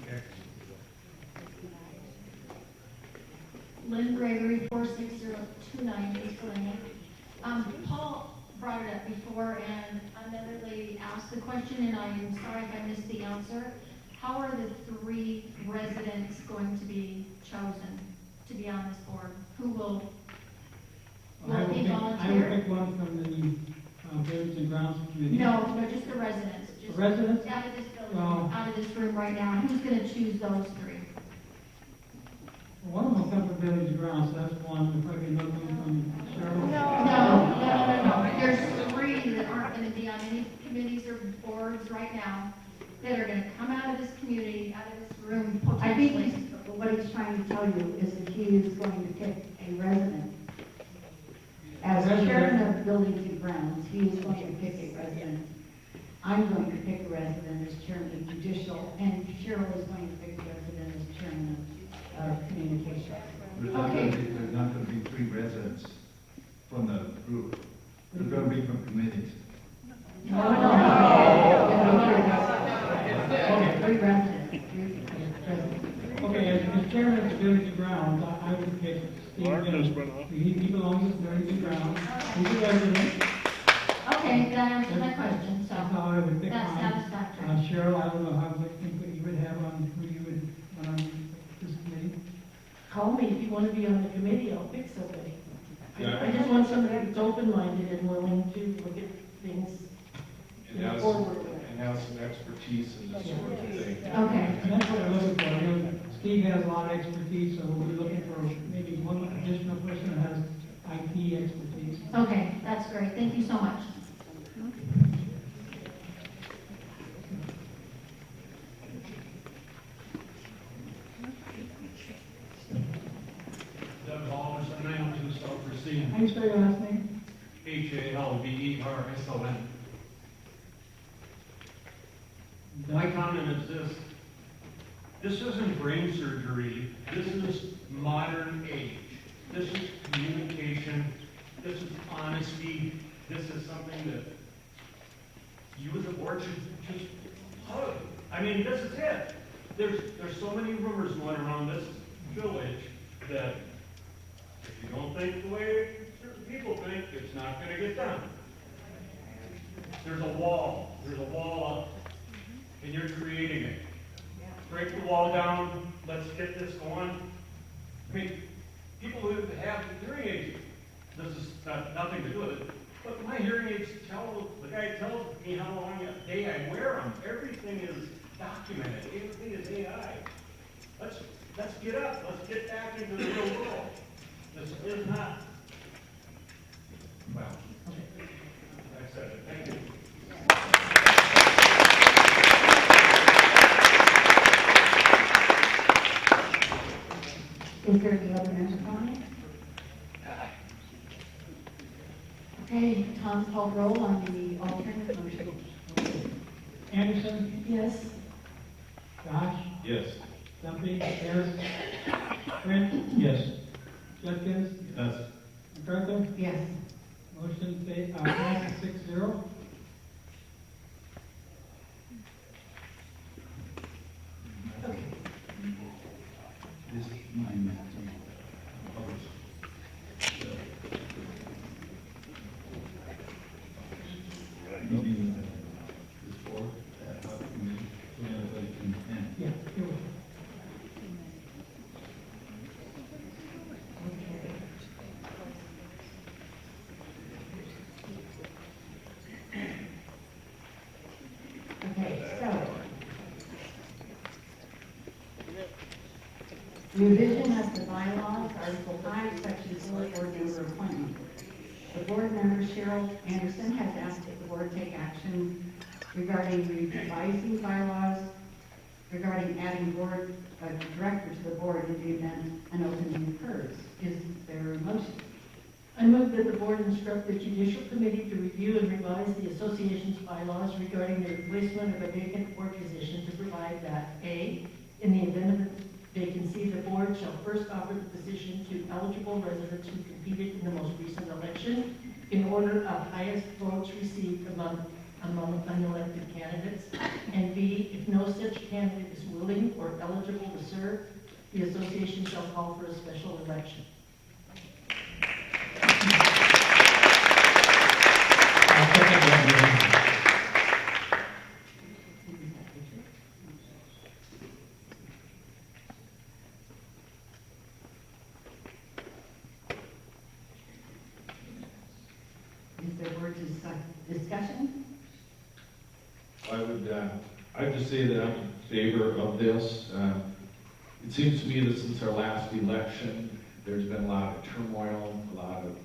Okay. Lynn Gregory, 46029 East Galena. Paul brought it up before, and another lady asked the question, and I'm sorry if I missed the answer. How are the 3 residents going to be chosen to be on this board? Who will it be I will volunteer? pick one from the Buildings and Grounds Committee. No, just the residents. The Just residents? out of this building, Well- out of this room right now. Who's going to choose those 3? One of them will come from Buildings and Grounds, so that's one. There'll probably be another one from Cheryl. No. There's 3 that aren't going to be on any committees or boards right now that are going to come out of this community, out of this room I potentially. think what he's trying to tell you is that he is going to pick a resident. As chairman of Buildings and Grounds, he is going to pick a resident. I'm going to pick a resident as chairman of Judicial, and Cheryl is going to pick a resident as chairman of Communications. There's not gonna be 3 residents from the group. They're gonna be from committees. No. Okay, 3 residents. 3 residents. Okay, as chairman of the Buildings and Grounds, I would pick Steve Miller. He belongs to Buildings and Grounds. He's a resident. Okay, that answers my question, so That's how I would pick that's mine. satisfactory. Cheryl, I don't know how much input you would have on who you would want on this committee. Call me if you want to be on the committee, I'll pick somebody. Yeah. I just want somebody that's open-minded and willing to look at things And has, forward. and has some expertise in this sort of thing. Okay. And that's what I'm looking for. You know, Steve has a lot of expertise, so we're looking for maybe one additional person that has IT expertise. Okay, that's great. Thank you so much. Doug Hall, 902 South Racine. How do you spell your last name? Halversson. My comment is this. This isn't brain surgery. This is modern age. This is communication. This is honesty. This is something that you as a board should just hug. I mean, this is it. There's so many rumors going around this village that if you don't think the way certain people think, it's not going to get done. There's a wall up, and you're creating it. Break the wall down, let's get this going. I mean, people who have hearing aids, this is nothing to do with it, but my hearing aids the guy tells me how long a day I wear them. Everything is documented, everything is AI. Let's get up, let's get back into the real world. This is not, well, I said it, thank you. Is there any other members on it? Okay, Tom, call roll on the alternate motion. Anderson? Yes. Josh? Yes. Duffy? Harris? Brent? Yes. Judkins? Yes. MacArthur? Yes. Motion passes 6-0. This is mine. New Vision has the bylaws, Article 5, Section 4, board member appointment. The board member, Cheryl Anderson, has asked that the board take action regarding revising bylaws, regarding adding board director to the board in the event an opening occurs. Is there a motion? I move that the board instruct the judicial committee to review and revise the association's bylaws regarding the replacement of a vacant board position to provide that, A, in the event of a vacancy, the board shall first offer the position to eligible residents who competed in the most recent election in order of highest votes received among unelected candidates, and B, if no such candidate is willing or eligible to serve, the association shall call for a special election. Is there board discussion? I would just say that I'm in favor of this. It seems to me that since our last election, there's been a lot of turmoil, a lot of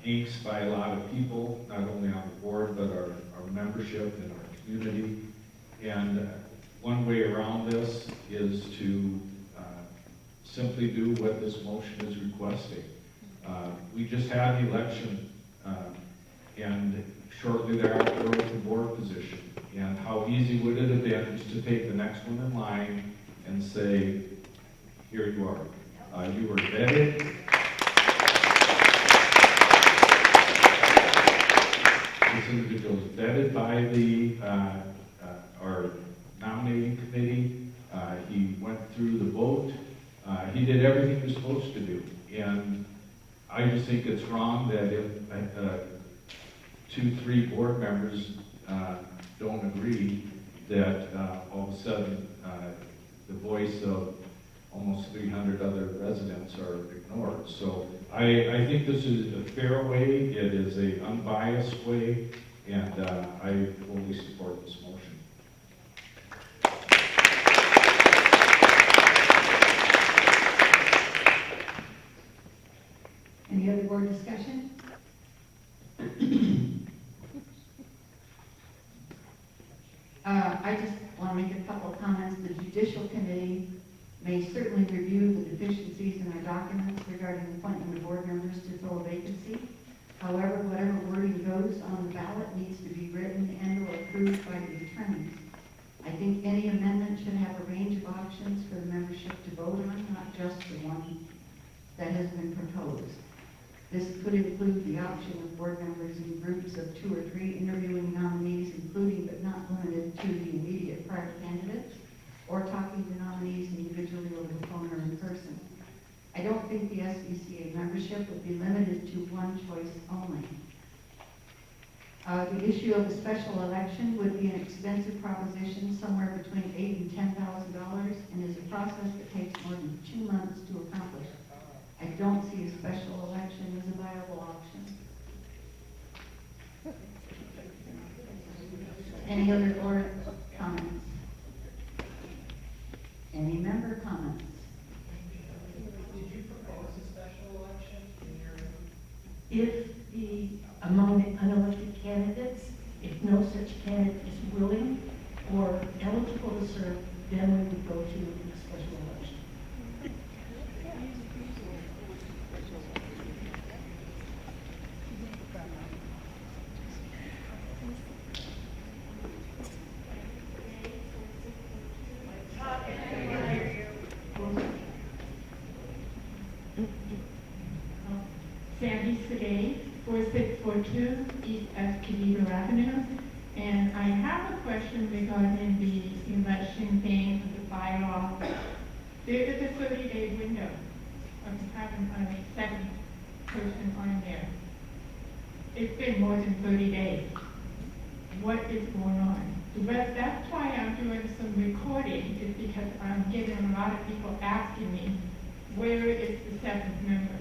angst by a lot of people, not only on the board, but our membership and our community. And one way around this is to simply do what this motion is requesting. We just had the election, and shortly thereafter was the board position. And how easy would it have been just to take the next one in line and say, here you are. You were vetted. This individual was vetted by our nominating committee. He went through the vote. He did everything he was supposed to do. And I just think it's wrong that if 2-3 board members don't agree, that all of a sudden the voice of almost 300 other residents are ignored. So I think this is a fair way, it is an unbiased way, and I fully support this motion. Any other board discussion? I just want to make a couple of comments. The judicial committee may certainly review the deficiencies in our documents regarding the appointment of board members to fill a vacancy. However, whatever wording goes on the ballot needs to be written and or approved by the attorneys. I think any amendment should have a range of options for the membership to vote on, not just the one that has been proposed. This could include the option of board members in groups of 2 or 3 interviewing nominees, including but not limited to the immediate prior candidates, or talking to nominees individually over the phone or in person. I don't think the SBCA membership would be limited to one choice only. The issue of a special election would be an expensive proposition, somewhere between $8,000 and $10,000, and is a process that takes more than 2 months to accomplish. I don't see a special election as a viable option. Any other board comments? Any member comments? Did you propose a special election in your? If among the unelected candidates, if no such candidate is willing or eligible to serve, then we would go to a special election. Sandy Segay, 4642 East Escondido Avenue. And I have a question regarding the election thing, the bylaw. There is a 30-day window of having only 7 person on there. It's been more than 30 days. What is going on? But that's why I'm doing some recording, is because I'm getting a lot of people asking me, where is the 7th member?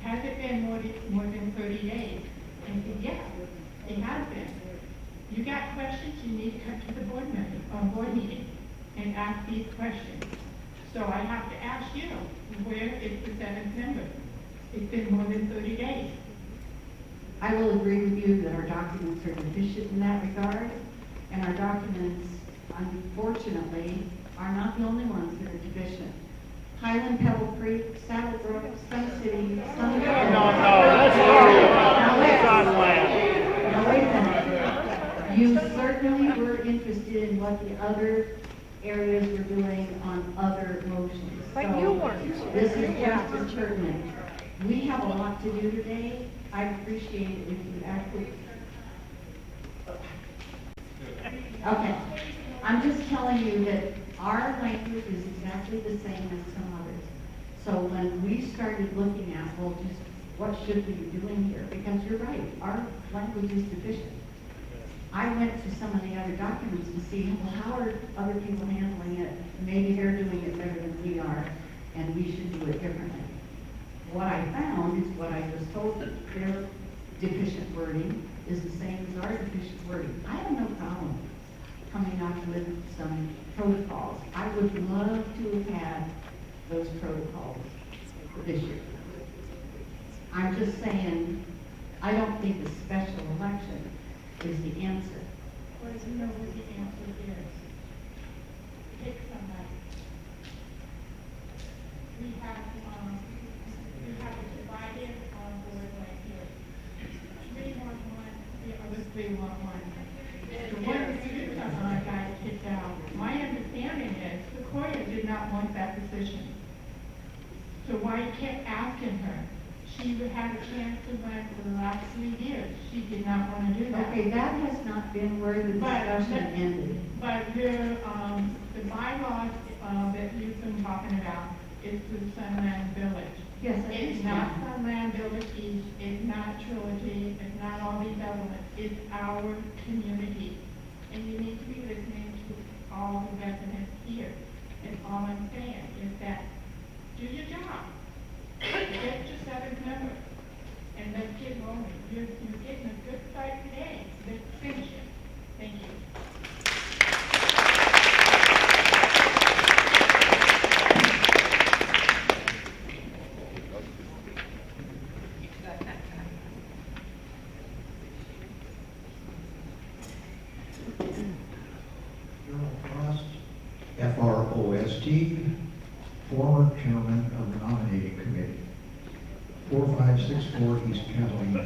Has it been more than 30 days? And I said, yes, it has been. You got questions, you need to come to the board meeting and ask these questions. So I have to ask you, where is the seventh member? It's been more than 30 days. I will agree with you that our documents are deficient in that regard, and our documents, unfortunately, are not the only ones that are deficient. Highland, Pebble Creek, Saddlebrook, Sun City, Sun. Now, wait a minute. You certainly were interested in what the other areas were doing on other motions. But you weren't. This is just as pertinent. We have a lot to do today. I appreciate it if you actually. Okay, I'm just telling you that our language is exactly the same as some others. So when we started looking at, well, just what should we be doing here? Because you're right, our language is deficient. I went to some of the other documents to see, well, how are other people handling it? Maybe they're doing it better than we are, and we should do it differently. What I found is what I was told, that their deficient wording is the same as our deficient wording. I have no problem coming up with some protocols. I would love to have had those protocols this year. I'm just saying, I don't think a special election is the answer. Well, you know what the answer is. Pick somebody. We have a divided board right here. 311, the other 311. The one that you got kicked out. My understanding is the court did not want that position. So why you kept asking her? She had a chance to run for the last 3 years. She did not want to do that. Okay, that has not been where the discussion ended. But the bylaws that you've been talking about is the Sunland Village. Yes, I It's understand. not Sunland Village East, it's not Trilogy, it's not all these elements, it's our community. And you need to be listening to all the residents here. And all I'm saying is that, do your job. Get your seventh member. And let's get rolling. You're getting a good start today. Let's finish it. Thank you. Gerald Frost, F-R-O-S-T, former chairman of the nominating committee, 4564 East Catalina.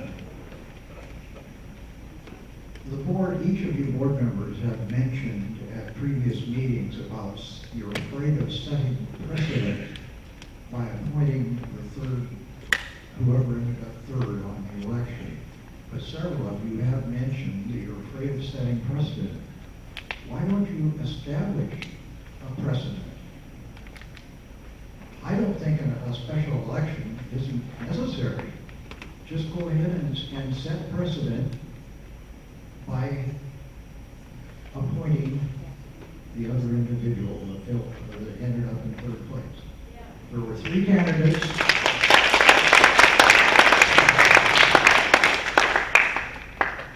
The board, each of you board members have mentioned at previous meetings about you're afraid of setting precedent by appointing the third, whoever ended up third on the election. But several of you have mentioned that you're afraid of setting precedent. Why don't you establish a precedent? I don't think a special election isn't necessary. Just go ahead and set precedent by appointing the other individual that ended up in third place. There were 3 candidates.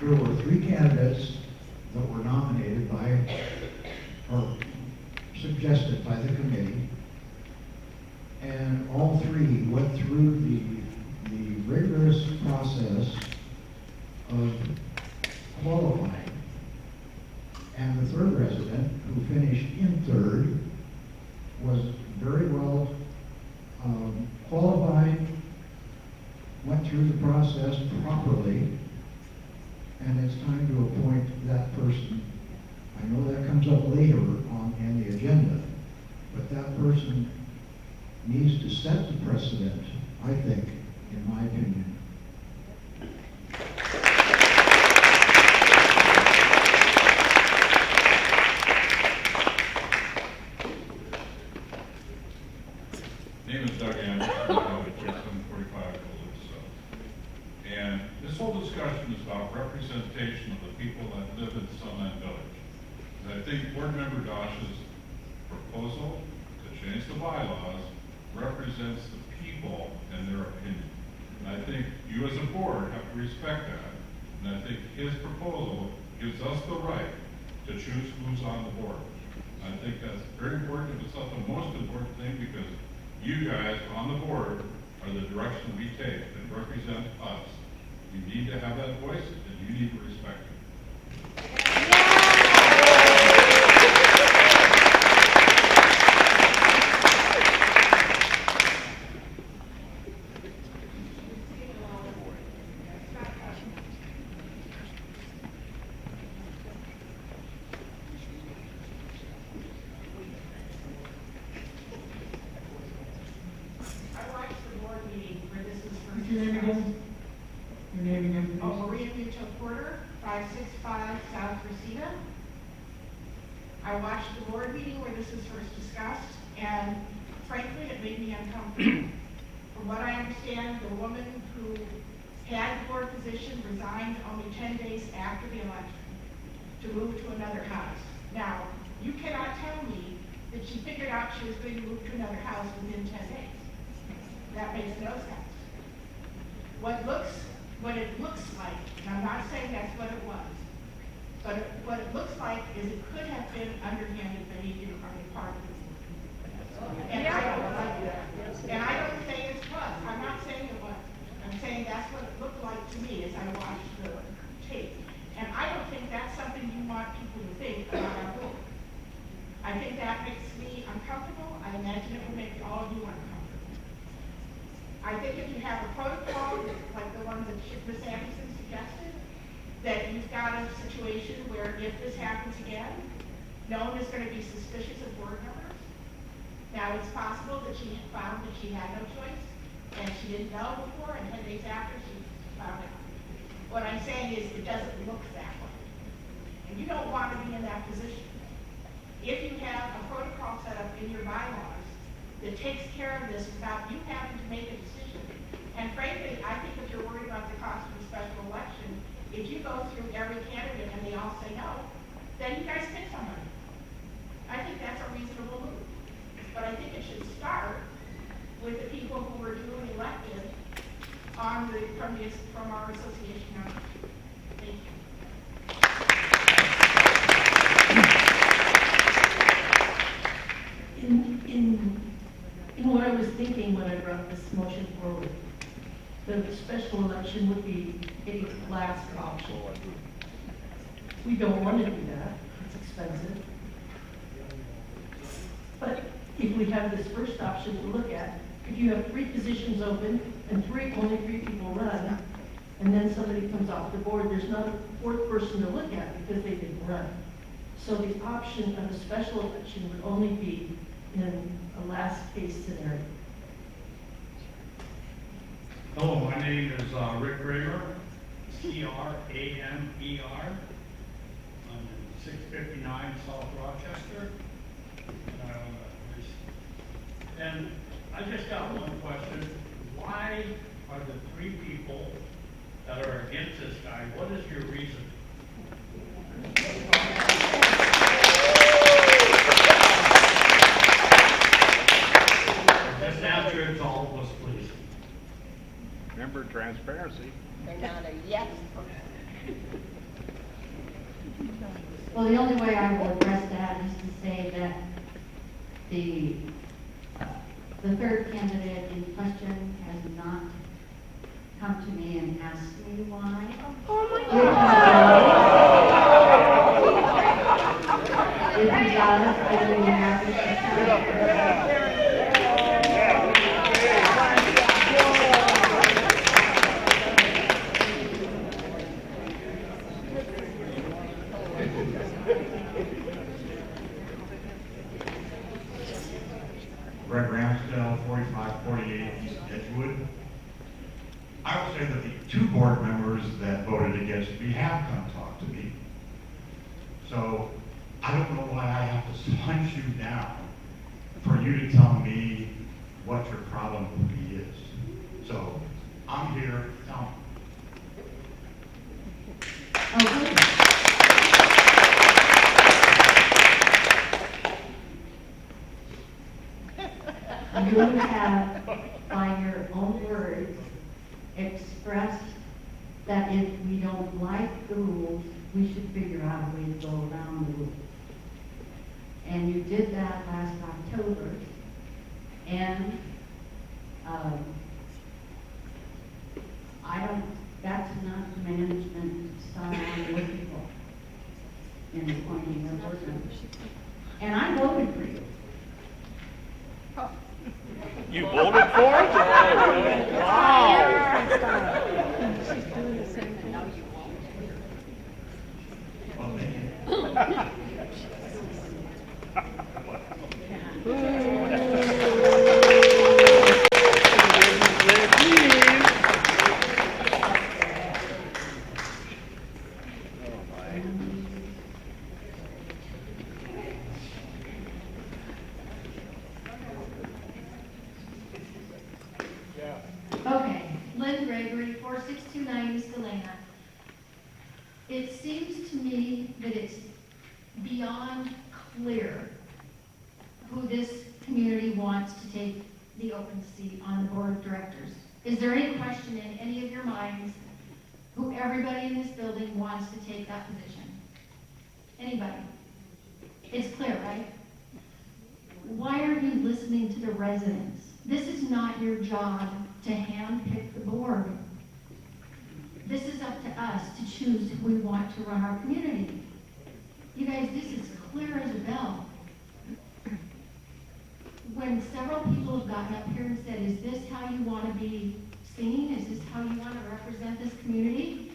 There were 3 candidates that were nominated by, or suggested by the committee, and all 3 went through the rigorous process of qualifying. And the third resident, who finished in third, was very well qualified, went through the process properly, and it's time to appoint that person. I know that comes up later on in the agenda, but that person needs to set the precedent, I think, in my opinion. Name is Doug Anderson, I'm with Jackson 45 Calypso. And this whole discussion is about representation of the people that live in Sunland Village. And I think Board Member Dosh's proposal to change the bylaws represents the people and their opinion. And I think you as a board have to respect that. And I think his proposal gives us the right to choose who's on the board. I think that's very important. It's not the most important thing because you guys on the board are the direction we take that represent us. You need to have that voice and you need to respect it. I watched the board meeting where this was first What's your name discussed. again? Your name again, Oh, please? Maria Muto Porter, 565 South Reseda. I watched the board meeting where this was first discussed, and frankly, it made me uncomfortable. From what I understand, the woman who had the board position resigned only 10 days after the election to move to another house. Now, you cannot tell me that she figured out she was going to move to another house within 10 days. That makes no sense. What it looks like, and I'm not saying that's what it was, but what it looks like is it could have been underhanded behavior on the part of the board. And I don't like that. And I don't say it was. I'm not saying it was. I'm saying that's what it looked like to me as I watched the tape. And I don't think that's something you want people to think about our board. I think that makes me uncomfortable. I imagine it will make all of you uncomfortable. I think if you have a protocol, like the one that Ms. Anderson suggested, that you've got a situation where if this happens again, no one is going to be suspicious of board members. Now, it's possible that she found that she had no choice, and she didn't know before, and 10 days after, she found out. What I'm saying is, it doesn't look that way. And you don't want to be in that position. If you have a protocol set up in your bylaws that takes care of this without you having to make a decision, and frankly, I think if you're worried about the cost of a special election, if you go through every candidate and they all say no, then you guys pick somebody. I think that's a reasonable move. But I think it should start with the people who were duly elected from our association members. Thank you. In what I was thinking when I brought this motion forward, the special election would be a last option. We don't want to do that, it's expensive. But if we have this first option to look at, if you have 3 positions open and only three people run, and then somebody comes off the board, there's not a 4th person to look at because they didn't run. So the option of a special election would only be in a last case scenario. Hello, my name is Rick Kramer, C-R-A-M-E-R. I'm in 659 South Rochester. And I just got one question. Why are the 3 people that are against this guy, what is your reason? Just answer it to all of us, please. Remember transparency. They're not a yes. Well, the only way I will address that is to say that the 3rd candidate in question has not come to me and asked me why. Oh my If he does, I will be happy to tell you. Greg Ramsdale, 4548 East Edgewood. I will say that the 2 board members that voted against me have come talk to me. So I don't know why I have to hunt you down for you to tell me what your problem with me is. So I'm here, tell me. Okay. You have, by your own words, expressed that if we don't like the rules, we should figure out a way to go around the rules. And you did that last October. And that's not the management style I'm looking for in appointing their board members. And I voted for you. You voted for it? Wow. Okay, Lynn Gregory, 4629 East Galena. It seems to me that it's beyond clear who this community wants to take the open seat on the board of directors. Is there any question in any of your minds who everybody in this building wants to take that position? Anybody? It's clear, right? Why aren't you listening to the residents? This is not your job to handpick the board. This is up to us to choose who we want to run our community. You guys, this is clear as a bell. When several people have gotten up here and said, is this how you want to be seen? Is this how you want to represent this community?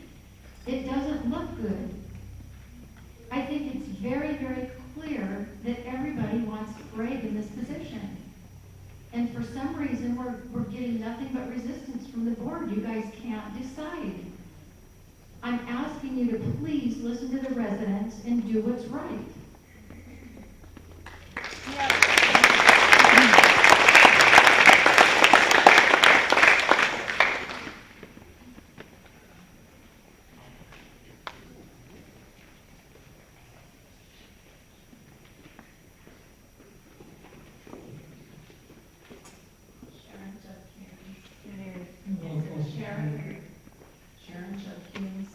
It doesn't look good. I think it's very, very clear that everybody wants Greg in this position. And for some reason, we're getting nothing but resistance from the board. You guys can't decide. I'm asking you to please listen to the residents and do what's right. Sharon Judkins,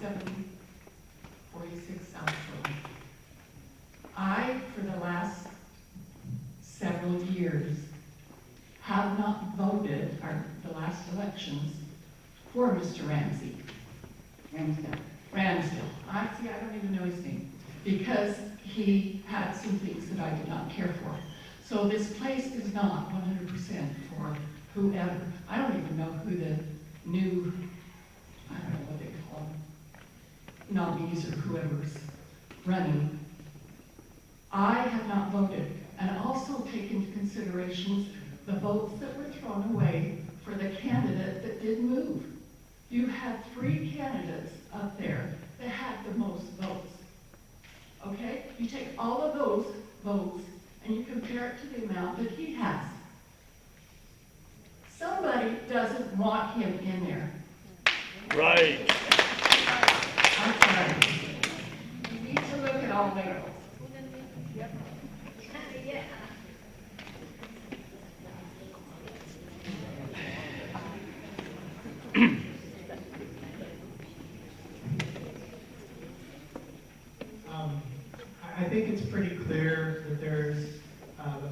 746 South Road. I, for the last several years, have not voted, or the last elections, for Mr. Ramsey. Ramsdale. I don't even know his name, because he had some things that I did not care for. So this place is not 100% for whoever. I don't even know who the new, I don't know what they call them, nominees or whoever's running. I have not voted, and also take into consideration the votes that were thrown away for the candidate that did move. You had 3 candidates up there that had the most votes. Okay? You take all of those votes and you compare it to the amount that he has. Somebody doesn't want him in there. Right. I'm sorry. You need to look at all labels. Yeah. I think it's pretty clear that there's a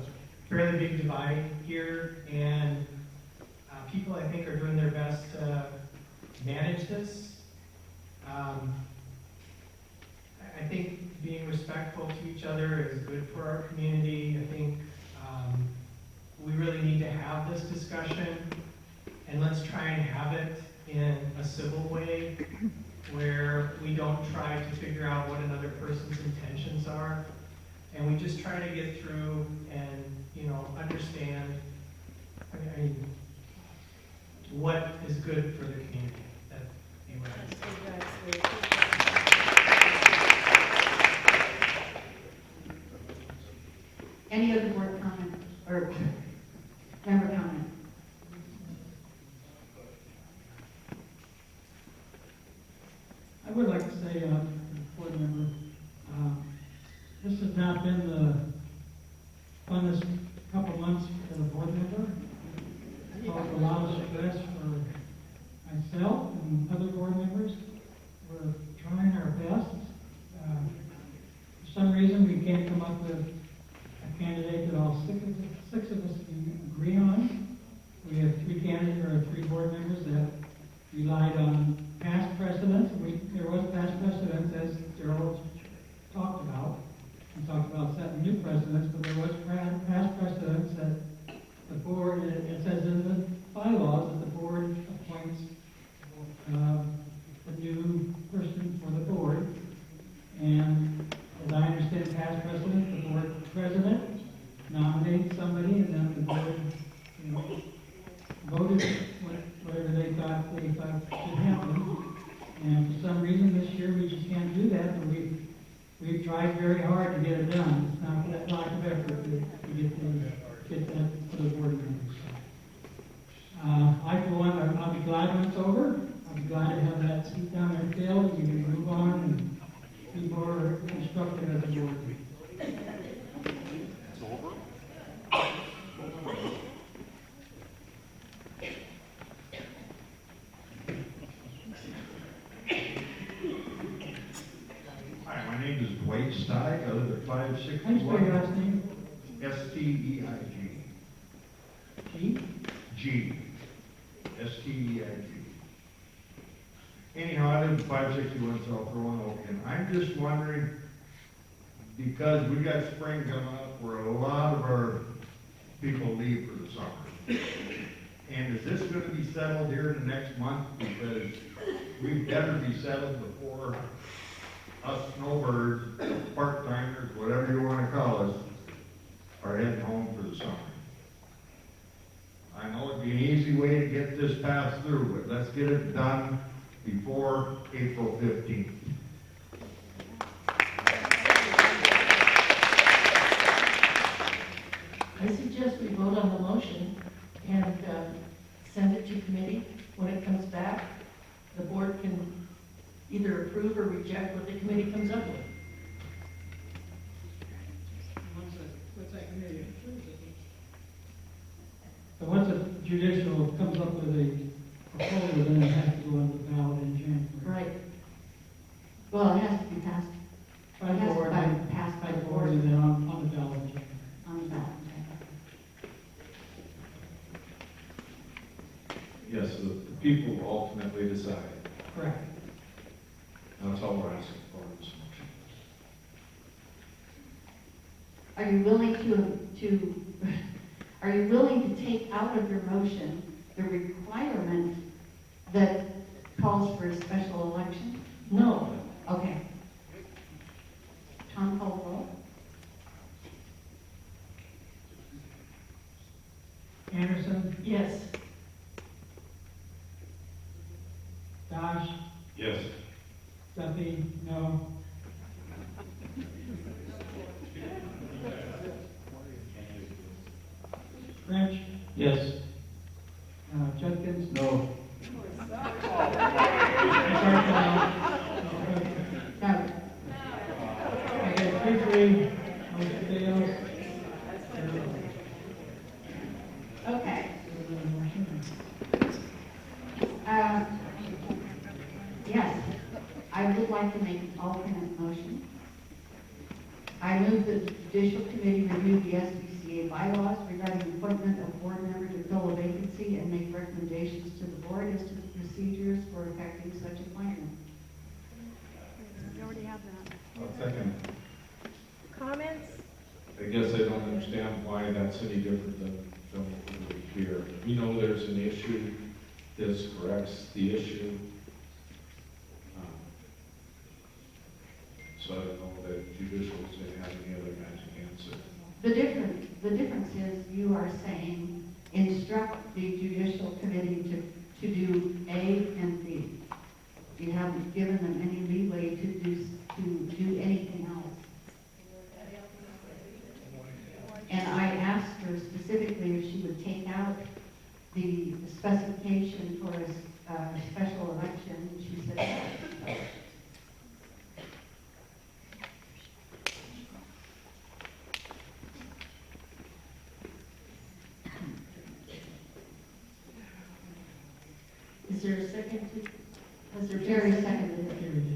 fairly big divide here, and people, I think, are doing their best to manage this. I think being respectful to each other is good for our community. I think we really need to have this discussion, and let's try and have it in a civil way where we don't try to figure out what another person's intentions are, and we just try to get through and, you know, understand what is good for the community. Any other board comment or member comment? I would like to say, board member, this has not been the funnest couple months for the board member. It's caused a lot of stress for myself and other board members. We're trying our best. For some reason, we can't come up with a candidate that all six of us can agree on. We have three candidates, or three board members that relied on past precedents. There was past precedents, as Gerald talked about. We talked about setting new precedents, but there was past precedents that the board, it says in the bylaws that the board appoints a new person for the board. And as I understand past precedent, the board president nominates somebody, and then the board, voted whatever they thought should happen. And for some reason this year we just can't do that, but we've tried very hard to get it done. It's not that lack of effort to get that for the board members. I, for one, I'll be glad when it's over. I'll be glad to have that seat down there filled, and we can move on and be more constructive as a board. It's over? Hi, my name is Dwight Steig. I live at How do you spell your 561 last name? Steig. G? G. Steig. Anyhow, I live at 561 South Roanoke, and I'm just wondering, because we got spring coming up where a lot of our people leave for the summer. And is this going to be settled here in the next month? Because we better be settled before us snowbirds, part-timers, whatever you want to call us, are heading home for the summer. I know it'd be an easy way to get this passed through, but let's get it done before April 15th. I suggest we vote on the motion and send it to committee. When it comes back, the board can either approve or reject what the committee comes up with. What's that committee? So once the judicial comes up with a proposal, then it has to go on the ballot in January. Right. Well, it has to be passed, By it the has to board, be then passed by by the the board, board and then on the ballot in January. on the ballot. Yes, the people will ultimately decide. Correct. That's all we're asking for in this motion. Are you willing are you willing to take out of your motion the requirement that calls for a special election? No. Okay. Tom, call the roll. Anderson, Yes. Dodge, Yes. Duffy, no. French, Yes. Judkins, No. Okay, 3-3, motion fails. Okay. Yes, I would like to make an alternate motion. I move that the Judicial Committee review the SBCA bylaws regarding appointment of board member to fill a vacancy and make recommendations to the board as to the procedures for effecting such appointment. We already have that. I'll second. Comments? I guess I don't understand why that's any different than what we hear. We know there's an issue, this corrects the issue. So I don't know that judicial is going to have any other magic answer. The difference is you are saying instruct the Judicial Committee to do A and B. You haven't given them any leeway to do anything else. And I asked her specifically if she would take out the specification for a special election, and she said no. Is there a second to, has there been Jerry a second? seconded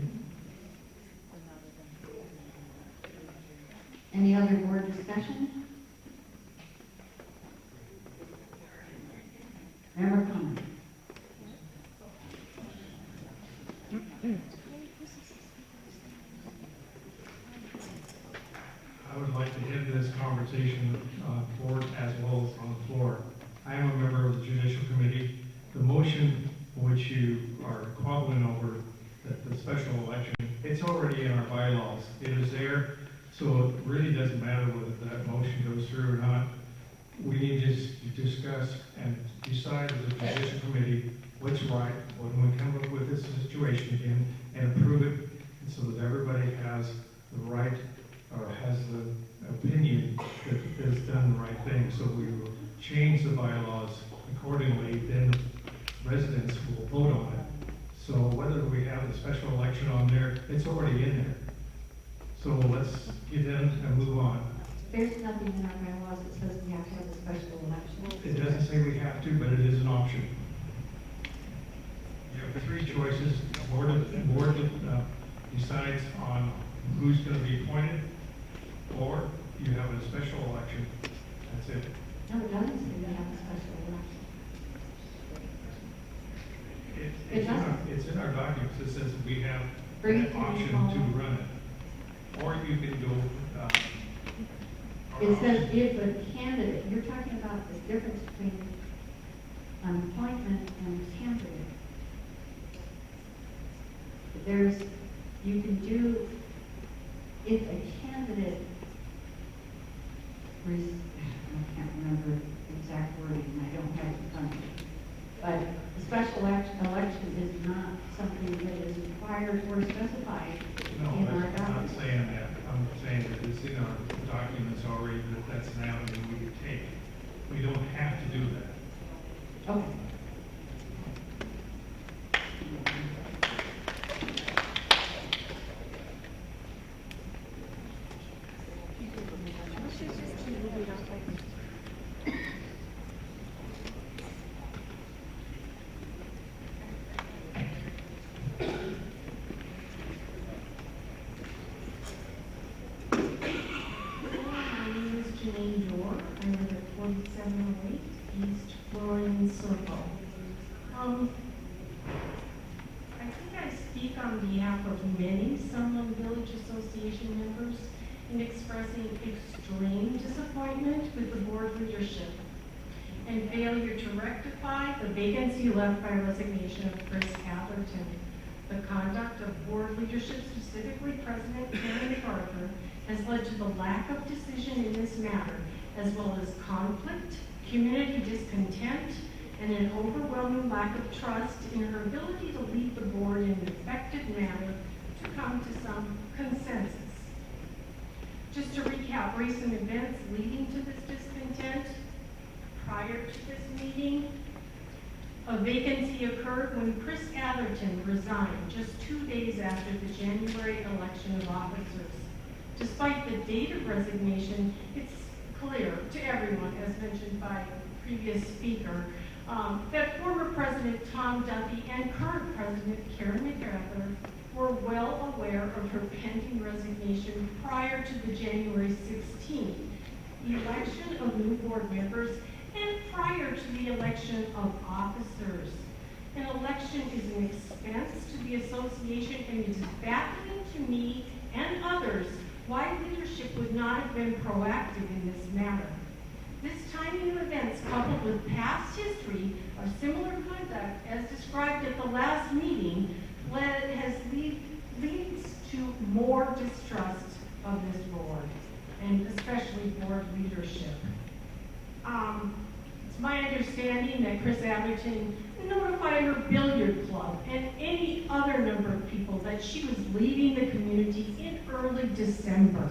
it. Any other board discussion? Member comment? I would like to end this conversation board as well as on the floor. I am a member of the Judicial Committee. The motion which you are quabbling over, the special election, it's already in our bylaws. It is there, so it really doesn't matter whether that motion goes through or not. We need to discuss and decide as a Judicial Committee what's right when we come up with this situation again and approve it so that everybody has the right or has the opinion that has done the right thing. So we will change the bylaws accordingly, then residents will vote on it. So whether we have a special election on there, it's already in there. So let's get in and move on. There's nothing in our bylaws that says we have to have a special election. It doesn't say we have to, but it is an option. You have three choices. Board decides on who's going to be appointed, or you have a special election. That's it. No, it doesn't say we have a special election. It's in our documents. It says we have Bring an it to option me, to run it. Or you can go. It says if a candidate, you're talking about the difference between an appointment and a candidate. You can do, if a candidate, I can't remember the exact wording, I don't have it in front of me. But the special election is not something that is required or specified No, in our I'm not documents. saying that. I'm saying that it's in our documents already that that's an avenue we could take. We don't have to do that. Okay. My name is Janine Dorr. I live at 4708 East Florian Circle. I think I speak on behalf of many Sunland Village Association members in expressing extreme disappointment with the board leadership and failure to rectify the vacancy left by resignation of Chris Atherton. The conduct of board leadership, specifically President Karen MacArthur, has led to the lack of decision in this matter, as well as conflict, community discontent, and an overwhelming lack of trust in her ability to lead the board in an effective manner to come to some consensus. Just to recap recent events leading to this discontent, prior to this meeting, a vacancy occurred when Chris Atherton resigned just 2 days after the January election of officers. Despite the date of resignation, it's clear to everyone, as mentioned by the previous speaker, that former President Tom Duffy and current President Karen MacArthur were well aware of her pending resignation prior to the January 16th election of new board members and prior to the election of officers. An election is an expense to the association, and it is baffling to me and others why leadership would not have been proactive in this matter. This timing of events, coupled with past history of similar conduct as described at the last meeting, leads to more distrust of this board, and especially board leadership. It's my understanding that Chris Atherton notified her billiard club and any other number of people that she was leaving the community in early December.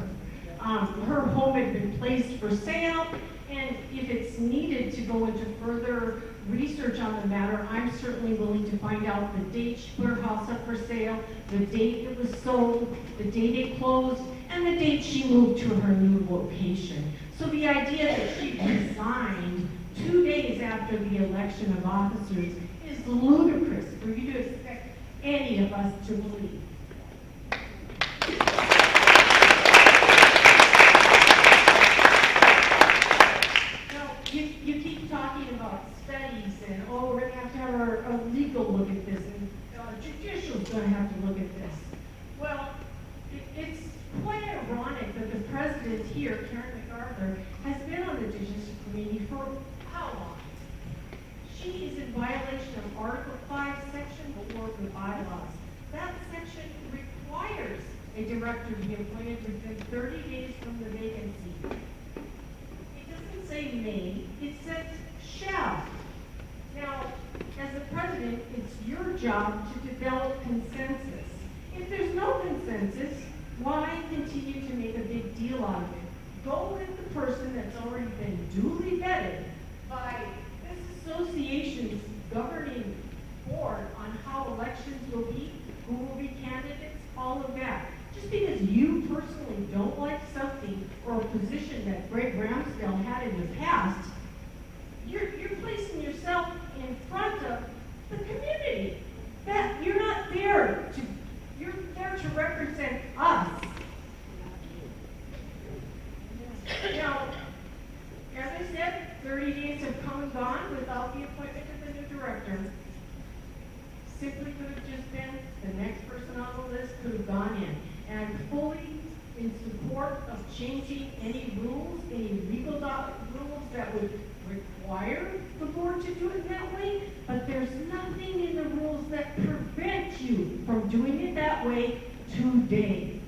Her home had been placed for sale, and if it's needed to go into further research on the matter, I'm certainly willing to find out the date she put her house up for sale, the date it was sold, the date it closed, and the date she moved to her new location. So the idea that she resigned 2 days after the election of officers is ludicrous for you to expect any of us to believe. look at this, and judicial's gonna have to look at this. Well, it's quite ironic that the president here, Karen MacArthur, has been on the judicial committee for how long? She is in violation of Article 5, Section 4 of the bylaws. That section requires a director to be appointed within 30 days from the vacancy. It doesn't say may, it says shall. Now, as the president, it's your job to develop consensus. If there's no consensus, why continue to make a big deal out of it? Go with the person that's already been duly vetted by this association's governing board on how elections will be, who will be candidates, all of that. Just because you personally don't like something or a position that Greg Ramsdale had in the past, you're placing yourself in front of the community. That you're not there to, you're there to represent us. Now, as I said, 30 days have come and gone without the appointment of the new director. Simply could have just been the next person on the list could have gone in. And I'm fully in support of changing any rules, any legal rules that would require the board to do it that way, but there's nothing in the rules that prevent you from doing it that way today.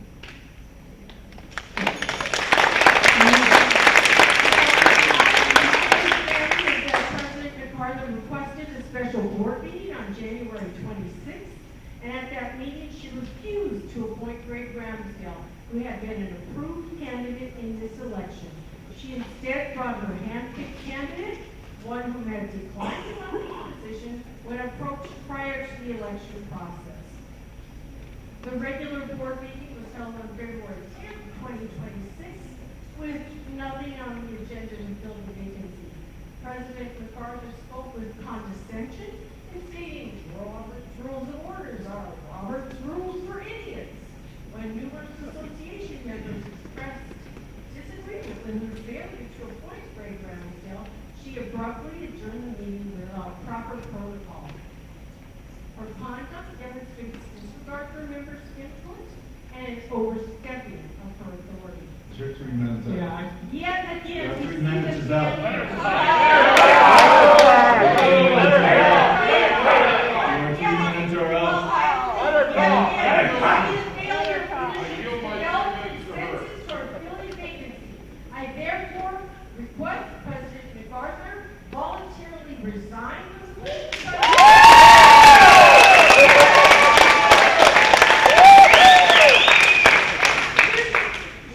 President MacArthur requested a special board meeting on January 26th, and at that meeting she refused to appoint Greg Ramsdale, who had been an approved candidate in this election. She instead brought her hand-picked candidate, one who had declined to run the position when approached prior to the election process. The regular board meeting was held on February 10th, 2026, with nothing on the agenda to fill the vacancy. President MacArthur spoke with condescension and stating, Robert's rules of orders are Robert's rules for idiots. When numerous association members expressed disagreement with her failure to appoint Greg Ramsdale, she abruptly adjourned the meeting without proper protocol. Her conduct demonstrates disregard for members' input and is overstepping of her authority. Is your 3 minutes up? Yeah, Yet again, Your we 3 see minutes this is up. failure. Your 3 minutes are up. I therefore request President MacArthur voluntarily resign from the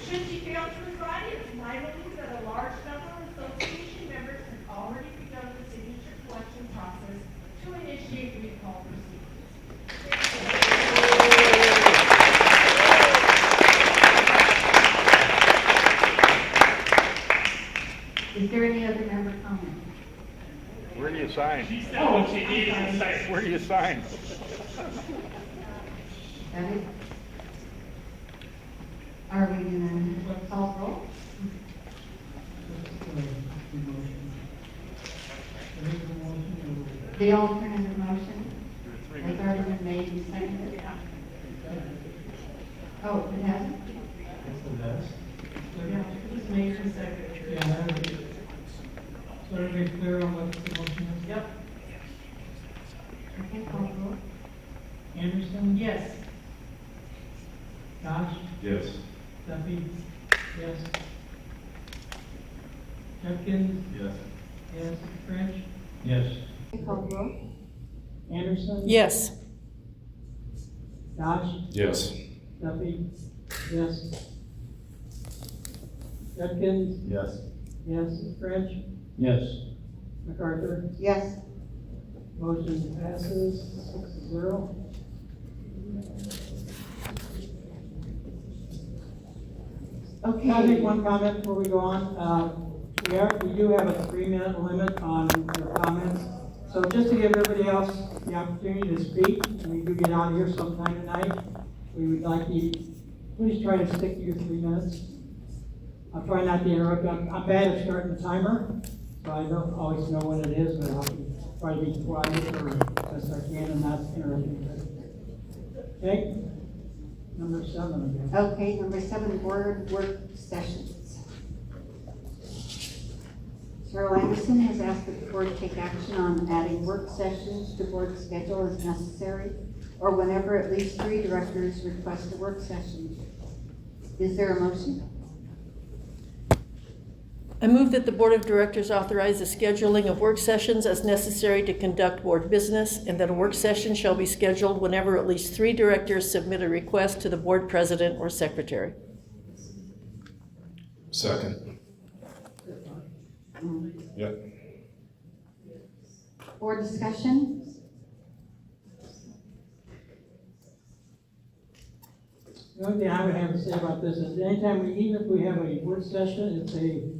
Should she fail to resign, it's my belief that a large number of association members have already begun the signature collection process to initiate recall proceedings. Is there any other member comment? Where do you sign? She said what she needed to say. Where do you sign? That it? Are we gonna call roll? The alternative motion has already been made and seconded. Oh, it hasn't? Yeah, it's made and seconded. yeah, so everybody clear on what the motion is? Yep. Okay, call roll. Anderson? Yes. Josh? Yes. Duffy? Yes. Judkins? Yes. Yes. French? Yes. Okay, call roll. Anderson? Yes. Josh? Yes. Duffy? Yes. Judkins? Yes. Yes. French? Yes. MacArthur? Yes. Motion passes 6-0. Okay. I'll make one comment before we go on. We do have a 3-minute limit on your comments. So just to give everybody else the opportunity to speak, when we do get out of here sometime tonight, we would like you, please try to stick to your 3 minutes. I'll try not to interrupt. I'm bad at starting the timer, so I don't always know when it is, but I'll be try to be quiet or best I can and not interrupt anybody. Okay? Number 7 again. Okay, number 7, board work sessions. Cheryl Anderson has asked that the board take action on adding work sessions to board schedule as necessary, or whenever at least 3 directors request a work session. Is there a motion? I move that the Board of Directors authorize the scheduling of work sessions as necessary to conduct board business, and that a work session shall be scheduled whenever at least 3 directors submit a request to the board president or secretary. Second. Yep. Board discussion? The only thing I would have to say about this is anytime even if we have a work session, it's a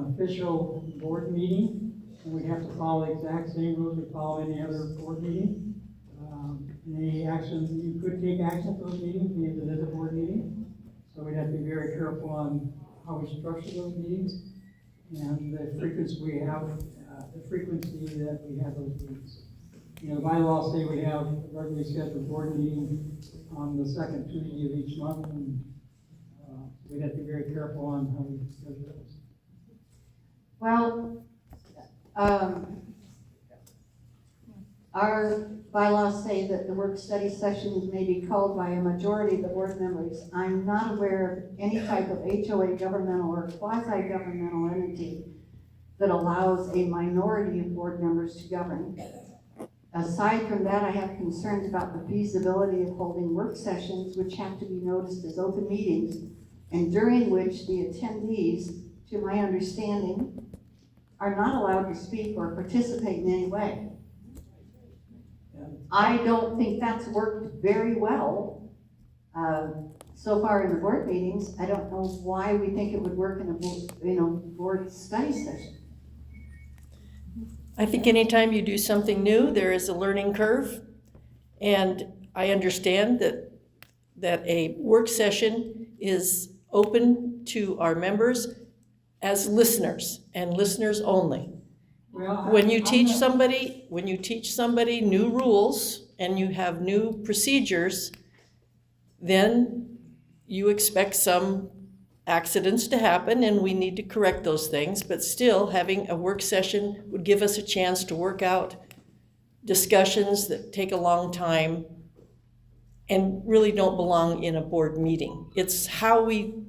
official board meeting, and we have to follow the exact same rules we follow any other board meeting. Any action, you could take action at those meetings because it is a board meeting, so we'd have to be very careful on how we structure those meetings and the frequency we have, the frequency that we have those meetings. You know, the bylaws say we have a regularly scheduled board meeting on the second Tuesday of each month, and we'd have to be very careful on how we schedule those. Well, our bylaws say that the work study sessions may be called by a majority of the board members. I'm not aware of any type of HOA governmental or quasi-governmental entity that allows a minority of board members to govern. Aside from that, I have concerns about the feasibility of holding work sessions, which have to be noticed as open meetings, and during which the attendees, to my understanding, are not allowed to speak or participate in any way. I don't think that's worked very well so far in the board meetings. I don't know why we think it would work in a board study session. I think anytime you do something new, there is a learning curve, and I understand that a work session is open to our members as listeners and listeners only. Well, When you teach somebody new rules and you have new procedures, then you expect some accidents to happen and we need to correct those things, but still having a work session would give us a chance to work out discussions that take a long time and really don't belong in a board meeting. It's how we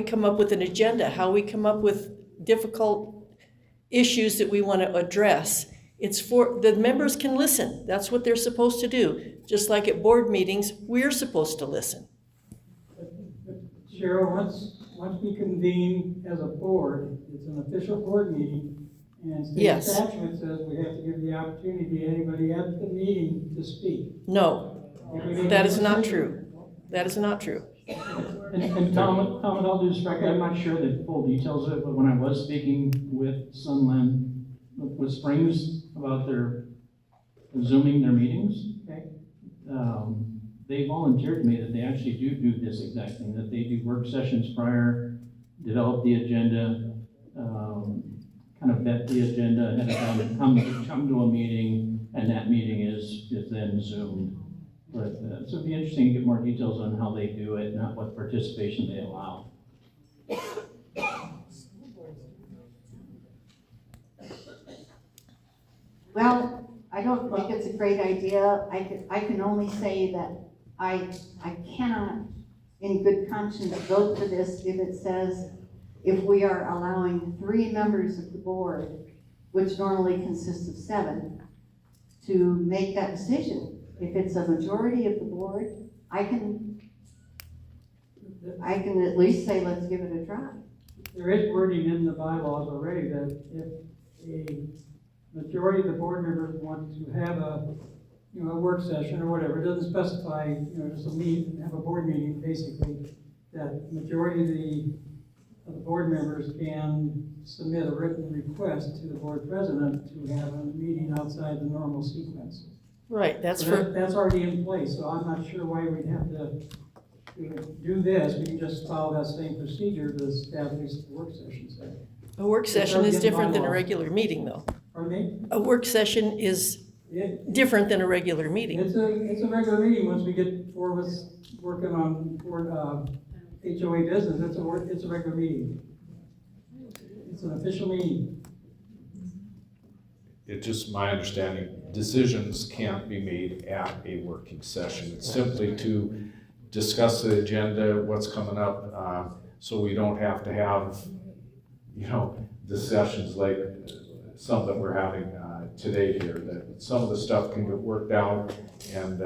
come up with an agenda, how we come up with difficult issues that we want to address. It's for, the members can listen. That's what they're supposed to do. Just like at board meetings, we're supposed to listen. Cheryl, once we convene as a board, it's an official board meeting, and state Yes. statute says we have to give the opportunity to anybody at the meeting to speak. No, that is not true. That is not true. And Tom, with all due respect, I'm not sure the full details of it, but when I was speaking with Sunland, with Springs about their Zooming their meetings, they volunteered to me that they actually do this exact thing, that they do work sessions prior, develop the agenda, kind of vet the agenda ahead of time, come to a meeting, and that meeting is then Zoomed. But so it'd be interesting to get more details on how they do it, not what participation they allow. Well, I don't think it's a great idea. I can only say that I cannot, in good conscience, vote for this if it says, if we are allowing 3 members of the board, which normally consists of 7, to make that decision. If it's a majority of the board, I can at least say, let's give it a try. There is wording in the bylaws already that if a majority of the board members want to have a work session or whatever, it doesn't specify, just have a board meeting, basically, that majority of the board members can submit a written request to the board president to have a meeting outside the normal sequence. Right, that's that's already in place, so I'm not sure why we'd have to do this. We can just follow that same procedure to establish the work sessions. A work session is different than a regular meeting, though. Pardon me? A work session is different than a regular meeting. It's a regular meeting, once we get four of us working on, HOA business, it's a regular meeting. It's an official meeting. It's just my understanding, decisions can't be made at a working session. It's simply to discuss the agenda, what's coming up, so we don't have to have, discussions like some that we're having today here, that some of the stuff can get worked out and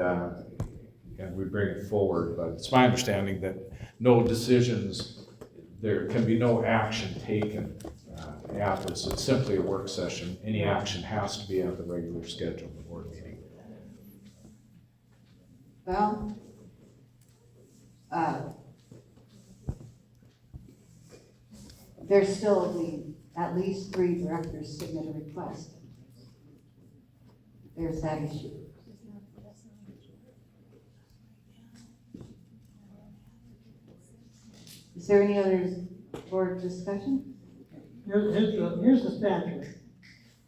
we bring it forward. But it's my understanding that no decisions, there can be no action taken afterwards. It's simply a work session. Any action has to be at the regular scheduled board meeting. Well, there's still at least 3 directors submit a request. There's that issue. Is there any other board discussion? Here's the statute.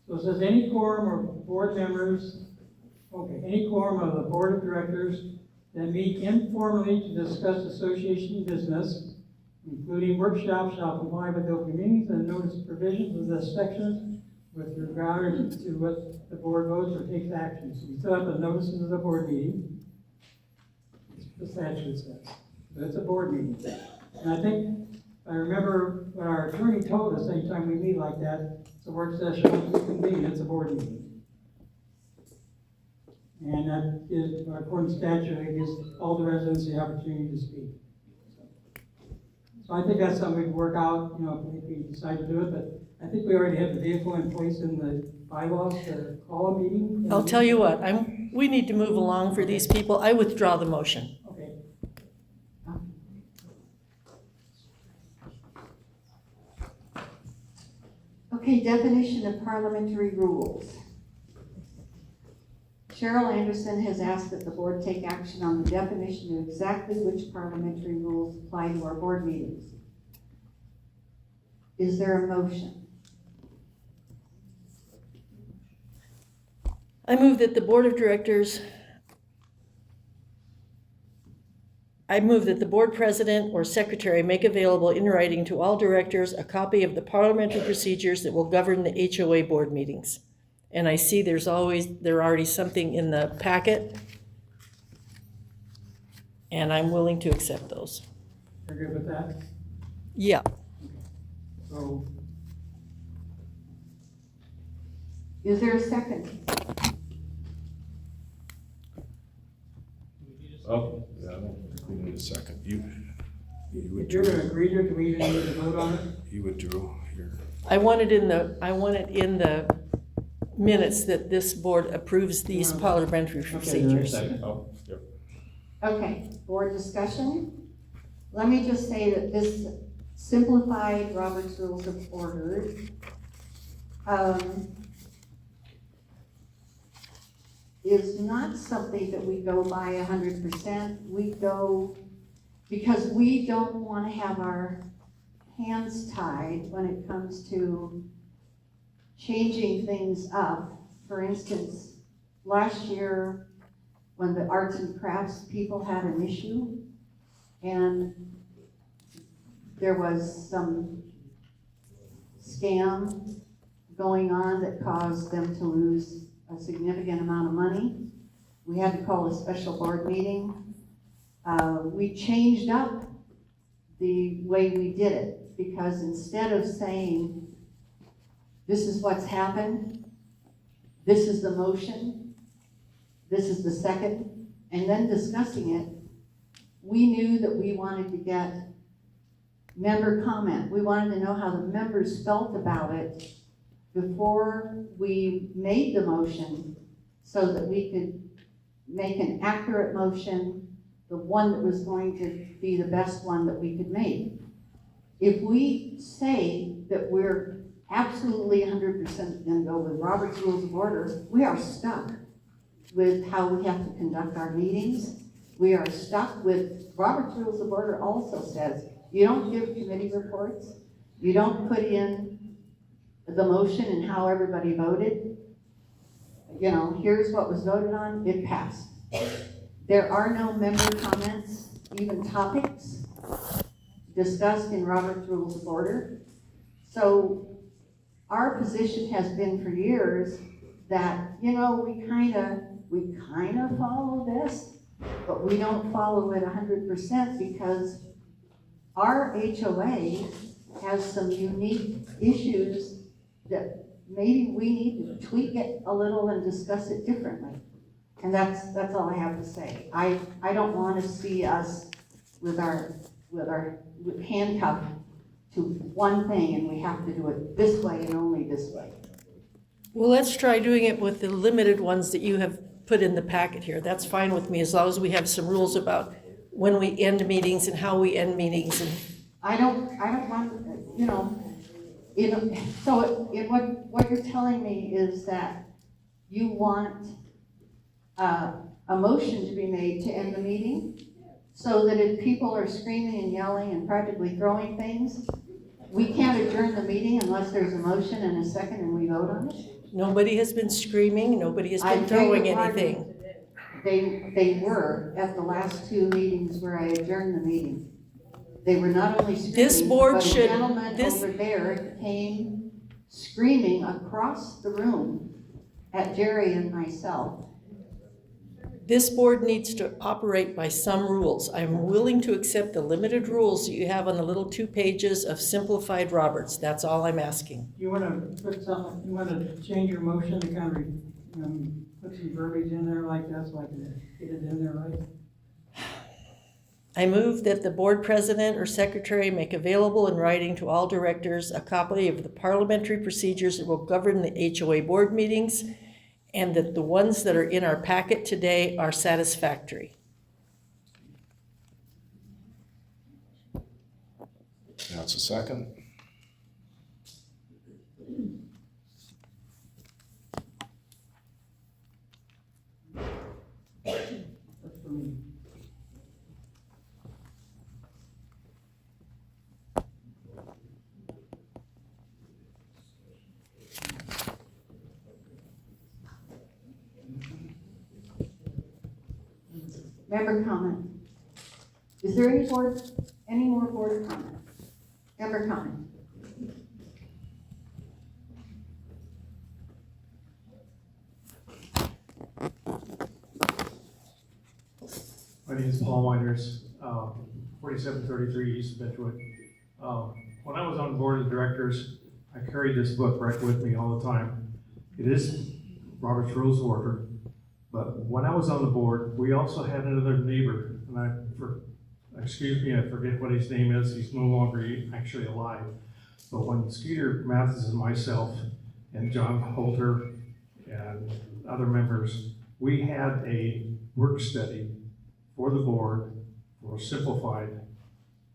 So it says any quorum of board members, any quorum of the board of directors that meet informally to discuss association business, including workshops, shall comply with open meetings and notice provisions of this section with regard to what the board votes or takes action. So we still have the notices of the board meeting. The statute says. But it's a board meeting. And I think, I remember what our attorney told us, anytime we meet like that, it's a work session, we convene, it's a board meeting. And that is, according to statute, it gives all the residents the opportunity to speak. So I think that's something we can work out, if we decide to do it, but I think we already have the vehicle in place in the bylaws to call a meeting. I'll tell you what, we need to move along for these people. I withdraw the motion. Okay. Okay, definition of parliamentary rules. Cheryl Anderson has asked that the board take action on the definition of exactly which parliamentary rules apply to our board meetings. Is there a motion? I move that the board of directors, I move that the board president or secretary make available in writing to all directors a copy of the parliamentary procedures that will govern the HOA board meetings. And I see there's already something in the packet, and I'm willing to accept those. You're good with that? Yeah. So, Is there a second? Oh, yeah, I don't think we need a second. if you're gonna agree to it, do we even need to vote on it? You withdrew your. I want it in the minutes that this board approves these parliamentary procedures. Oh, yep. Okay, board discussion. Let me just say that this simplified Robert's Rules of Order is not something that we go by 100%. We go because we don't want to have our hands tied when it comes to changing things up. For instance, last year when the arts and crafts people had an issue and there was some scam going on that caused them to lose a significant amount of money. We had to call a special board meeting. We changed up the way we did it because instead of saying, this is what's happened, this is the motion, this is the second, and then discussing it, we knew that we wanted to get member comment. We wanted to know how the members felt about it before we made the motion so that we could make an accurate motion, the one that was going to be the best one that we could make. If we say that we're absolutely 100% going to go with Robert's Rules of Order, we are stuck with how we have to conduct our meetings. We are stuck with, Robert's Rules of Order also says, you don't give committee reports, you don't put in the motion and how everybody voted. You know, here's what was voted on, it passed. There are no member comments, even topics discussed in Robert's Rules of Order. So our position has been for years that, you know, we kind of follow this, but we don't follow it 100% because our HOA has some unique issues that maybe we need to tweak it a little and discuss it differently. And that's all I have to say. I don't want to see us with our handcuffed to one thing and we have to do it this way and only this way. Well, let's try doing it with the limited ones that you have put in the packet here. That's fine with me, as long as we have some rules about when we end meetings and how we end meetings. And I don't want, what you're telling me is that you want a motion to be made to end the meeting, so that if people are screaming and yelling and practically throwing things, we can't adjourn the meeting unless there's a motion and a second and we vote on it? nobody has been screaming, nobody has been throwing anything. They were at the last two meetings where I adjourned the meeting. They were not only screaming, but a gentleman over there came screaming across the room at Jerry and myself. This board needs to operate by some rules. I'm willing to accept the limited rules that you have on the little 2 pages of simplified Roberts. That's all I'm asking. You want to put something, you want to change your motion to kind of put some verbiage in there like that so I can get it in there right? I move that the board president or secretary make available in writing to all directors a copy of the parliamentary procedures that will govern the HOA board meetings, and that the ones that are in our packet today are satisfactory. That's a second. That's for me. Member comment. Is there any more board comment? Member comment. My name is Paul Winders, 4733 East Benchwood. When I was on the board of directors, I carried this book right with me all the time. It is Robert's Rules of Order. But when I was on the board, we also had another neighbor, and excuse me, I forget what his name is. He's no longer actually alive. But when Skeeter Mathis and myself and John Holter and other members, we had a work study for the board for simplified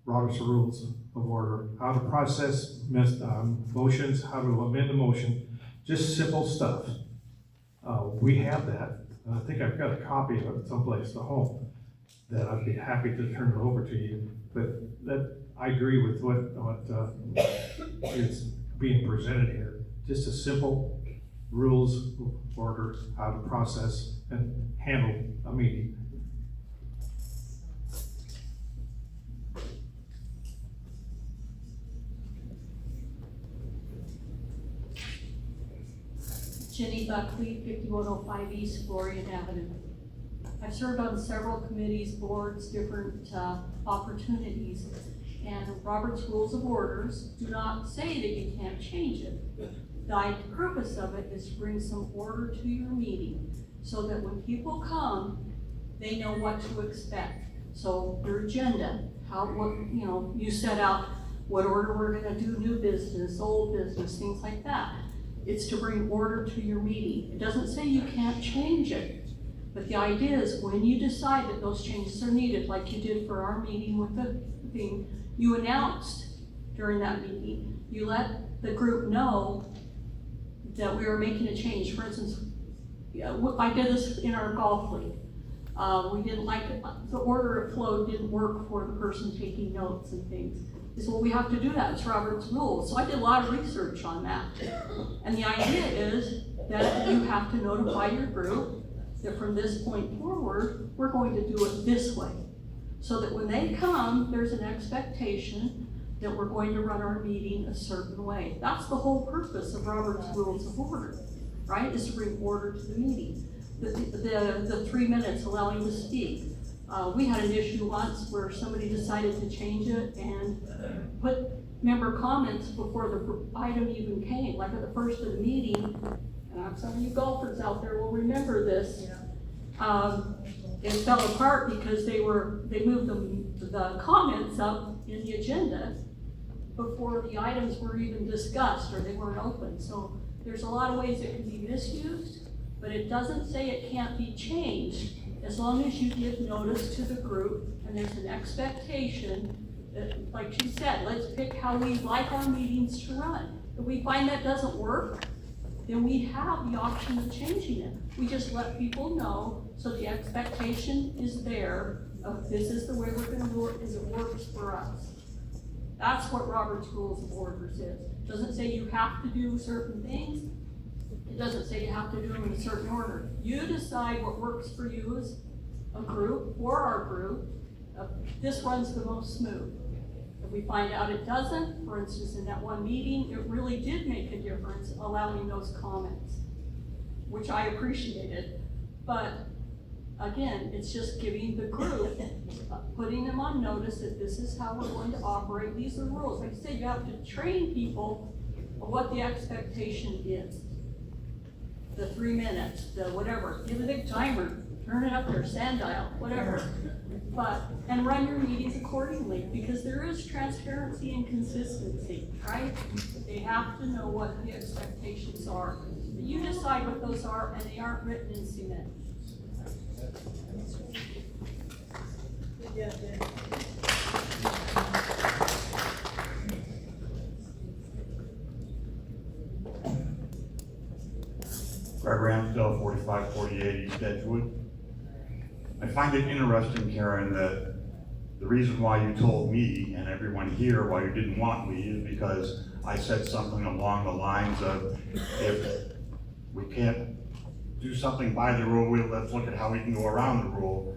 Robert's Rules of Order, how to process motions, how to amend a motion, just simple stuff. We have that. I think I've got a copy of it someplace at home that I'd be happy to turn it over to you. But that I agree with what is being presented here. Just a simple rules of order, how to process and handle a meeting. Jenny Buckley, 5105 East Florian Avenue. I've served on several committees, boards, different opportunities, and Robert's Rules of Orders do not say that you can't change it. The purpose of it is to bring some order to your meeting so that when people come, they know what to expect. So your agenda, you set out what order we're gonna do, new business, old business, things like that. It's to bring order to your meeting. It doesn't say you can't change it, but the idea is when you decide that those changes are needed, like you did for our meeting with the thing, you announced during that meeting, you let the group know that we were making a change. For instance, I did this in our golf league. We didn't like it. The order it flowed didn't work for the person taking notes and things. He said, well, we have to do that, it's Robert's rules. So I did a lot of research on that. And the idea is that you have to notify your group that from this point forward, we're going to do it this way. So that when they come, there's an expectation that we're going to run our meeting a certain way. That's the whole purpose of Robert's Rules of Order, right? Is to bring order to the meeting. The 3 minutes allowing to speak. We had an issue once where somebody decided to change it and put member comments before the item even came, like at the first of the meeting. And some of you golfers out there will remember this. It fell apart because they moved the comments up in the agenda before the items were even discussed or they weren't open. So there's a lot of ways it can be misused, but it doesn't say it can't be changed as long as you give notice to the group and there's an expectation that, like she said, let's pick how we like our meetings to run. If we find that doesn't work, then we have the option of changing it. We just let people know so the expectation is there of this is the way we're gonna do it as it works for us. That's what Robert's Rules of Orders is. It doesn't say you have to do certain things. It doesn't say you have to do them in a certain order. You decide what works for you as a group or our group. This runs the most smooth. If we find out it doesn't, for instance, in that one meeting, it really did make a difference allowing those comments, which I appreciated. But again, it's just giving the group, putting them on notice that this is how we're going to operate. These are rules. Like I said, you have to train people of what the expectation is. The 3 minutes, the whatever, give it a timer, turn it up there, sand dial, whatever. And run your meetings accordingly, because there is transparency and consistency, right? They have to know what the expectations are. You decide what those are, and they aren't written in cement. Greg Ramsdale, 4548 East Edgewood. I find it interesting, Karen, that the reason why you told me and everyone here why you didn't want me is because I said something along the lines of, if we can't do something by the rule, let's look at how we can go around the rule.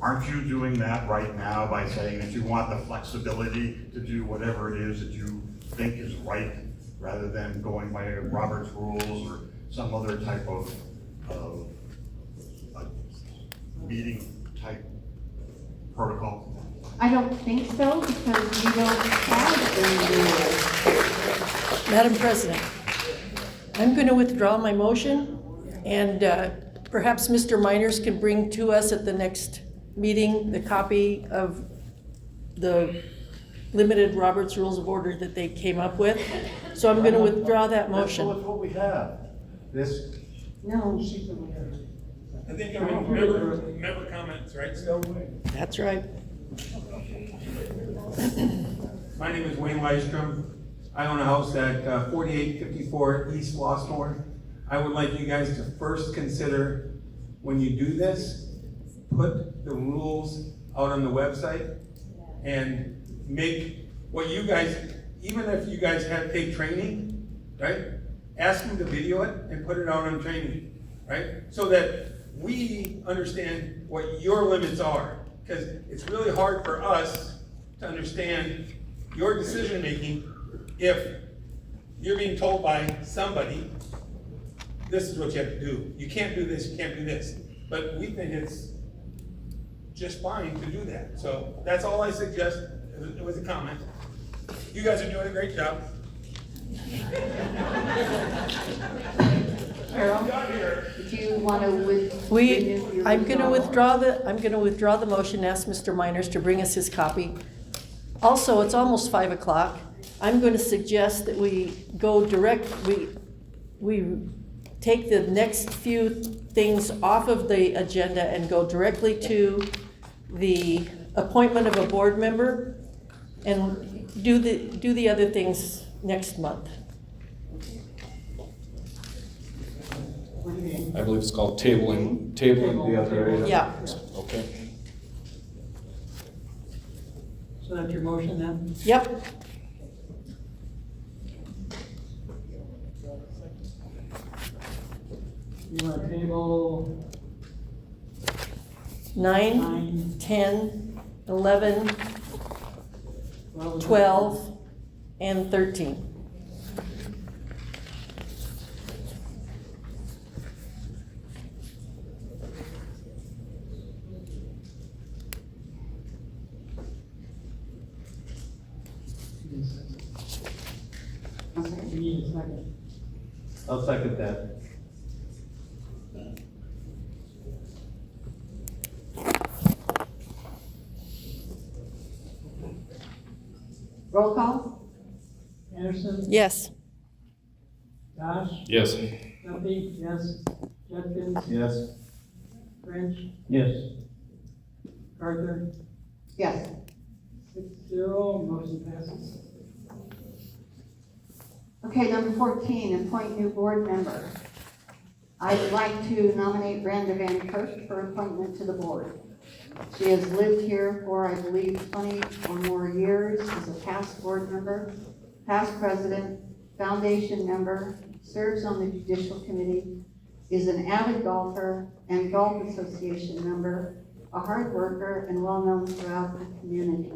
Aren't you doing that right now by saying that you want the flexibility to do whatever it is that you think is right, rather than going by Robert's rules or some other type of meeting type protocol? I don't think so, because we don't have any rules. Madam President, I'm going to withdraw my motion, and perhaps Mr. Miners can bring to us at the next meeting the copy of the limited Robert's Rules of Order that they came up with. So I'm going to withdraw that motion. That's what we have. This. No. I think I remember member comments, right, still? That's right. My name is Wayne Weistrom. I own a house at 4854 East Losthorn. I would like you guys to first consider, when you do this, put the rules out on the website and make what you guys, even if you guys have take training, right? Ask them to video it and put it out on training, right? So that we understand what your limits are. Because it's really hard for us to understand your decision-making if you're being told by somebody, this is what you have to do. You can't do this, you can't do this. But we think it's just fine to do that. So that's all I suggest. It was a comment. You guys are doing a great job. Carol, do you want to I'm going to withdraw the motion, ask Mr. Miners to bring us his copy. Also, it's almost 5 o'clock. I'm going to suggest that we go we take the next few things off of the agenda and go directly to the appointment of a board member and do the other things next month. I believe it's called tabling the other area. Yeah. Okay. So that's your motion then? Yep. You want to table 9, 10, 11, 12, and 13. We need a second. I'll second that. Roll call? Anderson? Yes. Josh? Yes. Duffy? Yes. Judkins? Yes. French? Yes. Carter? Yes. 6-0, motion passes. Okay, number 14, appoint new board member. I would like to nominate Brenda Van Kirk for appointment to the board. She has lived here for, I believe, 20 or more years, is a past board member, past president, foundation member, serves on the judicial committee, is an avid golfer and golf association member, a hard worker, and well-known throughout the community.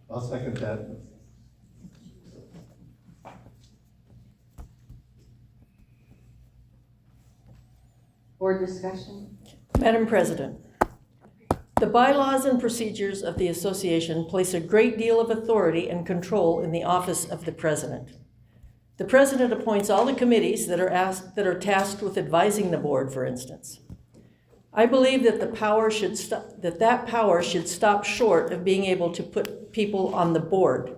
I'll second that. Board discussion? Madam President, the bylaws and procedures of the association place a great deal of authority and control in the office of the president. The president appoints all the committees that are tasked with advising the board, for instance. I believe that that power should stop short of being able to put people on the board.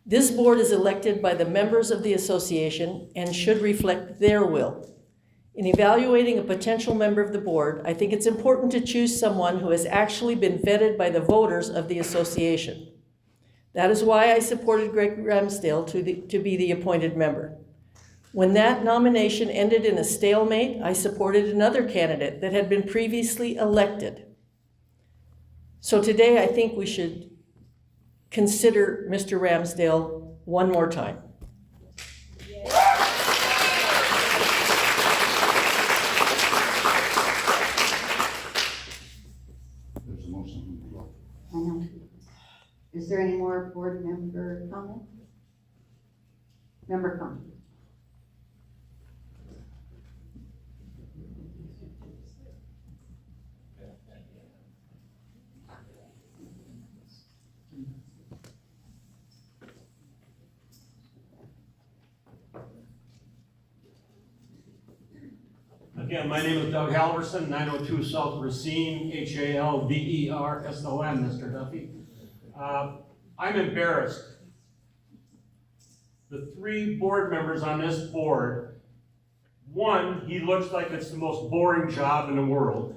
This board is elected by the members of the association and should reflect their will. In evaluating a potential member of the board, I think it's important to choose someone who has actually been vetted by the voters of the association. That is why I supported Greg Ramsdale to be the appointed member. When that nomination ended in a stalemate, I supported another candidate that had been previously elected. So today, I think we should consider Mr. Ramsdale one more time. There's a motion on the floor. I know. Is there any more board member comment? Member comment? Again, my name is Doug Halverson, 902 South Racine, Halverson, Mr. Duffy. I'm embarrassed. The 3 board members on this board, one, he looks like it's the most boring job in the world.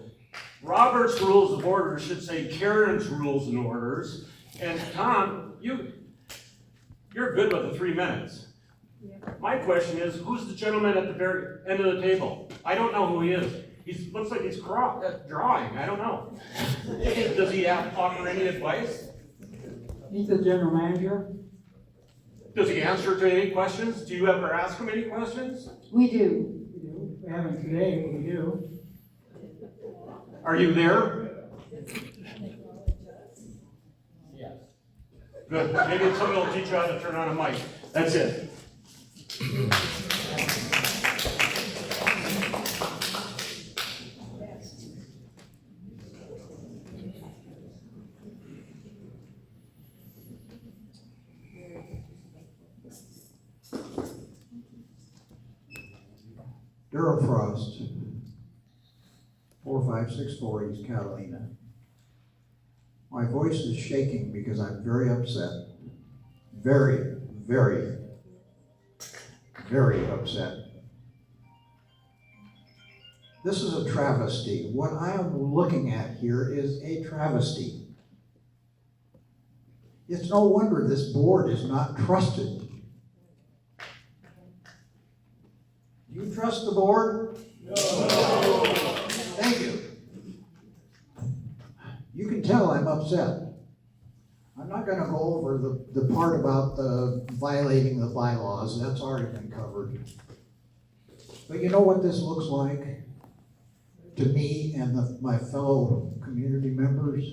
Robert's Rules of Order should say Karen's Rules and Orders. And Tom, you're good with the 3 minutes. My question is, who's the gentleman at the very end of the table? I don't know who he is. He looks like he's drawing. I don't know. Does he offer any advice? He's the general manager. Does he answer to any questions? Do you ever ask him any questions? We do. We do. We haven't today, but we do. Are you there? Yes. Good. Maybe somebody will teach you how to turn on a mic. That's it. Darrell Frost, 4564 East Catalina. My voice is shaking because I'm very upset. Very, very, very upset. This is a travesty. What I am looking at here is a travesty. It's no wonder this board is not trusted. Do you trust the board? No. Thank you. upset. I'm not gonna go over the part about the violating the bylaws, that's already been covered. But you know what this looks like to me and my fellow community members?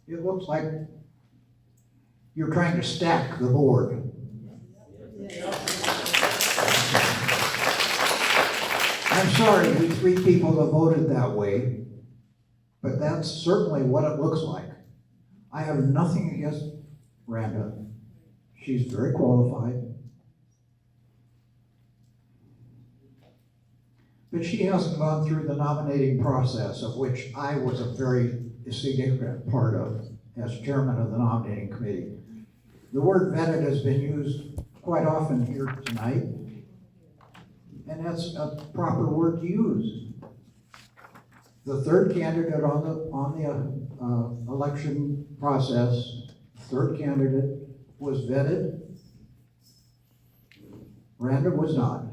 It looks like you're trying to stack the board. I'm sorry, we 3 people that voted that way, but that's certainly what it looks like. I have nothing against Rhonda. She's very qualified. But she hasn't gone through the nominating process, of which I was a very significant part of as chairman of the nominating committee. The word vetted has been used quite often here tonight, and that's a proper word to use. The third candidate on the election process, third candidate was vetted. Rhonda was not.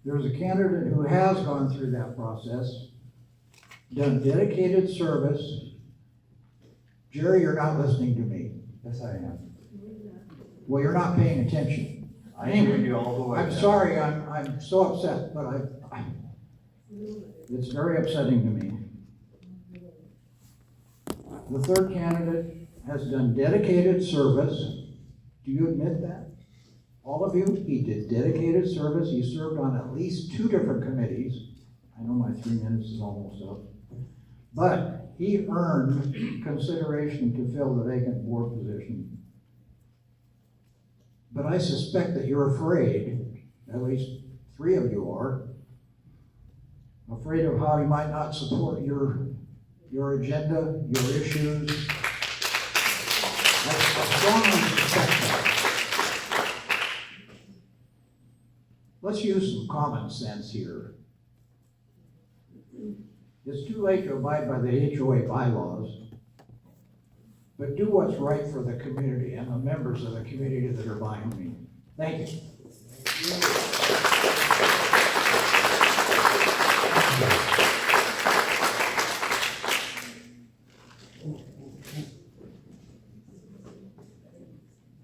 There's a candidate who has gone through that process, done dedicated service. Jerry, you're not listening to me. Yes, I am. Well, you're not paying attention. I hear you all the way. I'm sorry, I'm so upset, but it's very upsetting to me. The third candidate has done dedicated service. Do you admit that? All of you, he did dedicated service. He served on at least 2 different committees. I know my 3 minutes is almost up. But he earned consideration to fill the vacant board position. But I suspect that you're afraid, at least 3 of you are, afraid of how he might not support your agenda, your issues. I strongly suspect that. Let's use some common sense here. It's too late to abide by the HOA bylaws, but do what's right for the community and the members of the community that are behind me. Thank you.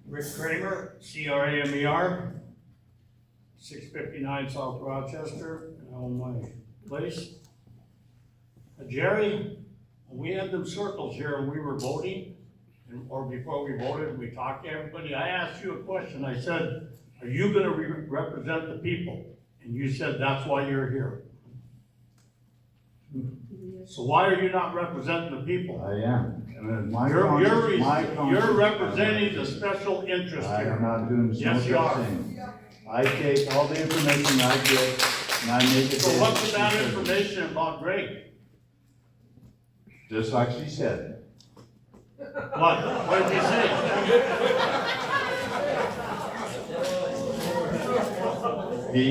Rick Kramer, C-R-A-M-E-R, 659 South Rochester, and I own my place. Jerry, when we had them circles here and we were voting, or before we voted, we talked to everybody, I asked you a question. I said, are you gonna represent the people? And you said, that's why you're here. So why are you not representing the people? I am. And my You're representing the special interest I here. am not doing no Yes, you such are. thing. I take all the information I get and I make it. So what's the bad information about Greg? Just like she said. What did he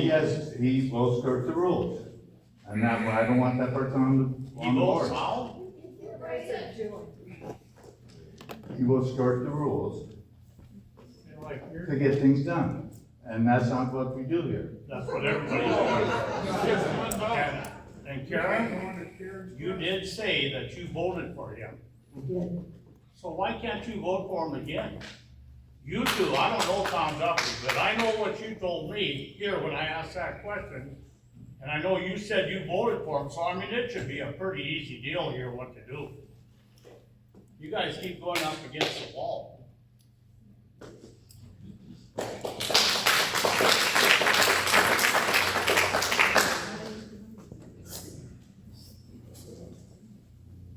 say? He will skirt the rules. And that, I don't want that person on the board. How? He will skirt the rules to get things done. And that's not what we do here. That's what everybody's doing. And Karen, you did say that you voted for him. So why can't you vote for him again? You two, I don't know Tom Duffy, but I know what you told me here when I asked that question. And I know you said you voted for him, so I mean, it should be a pretty easy deal here what to do. You guys keep going up against the wall.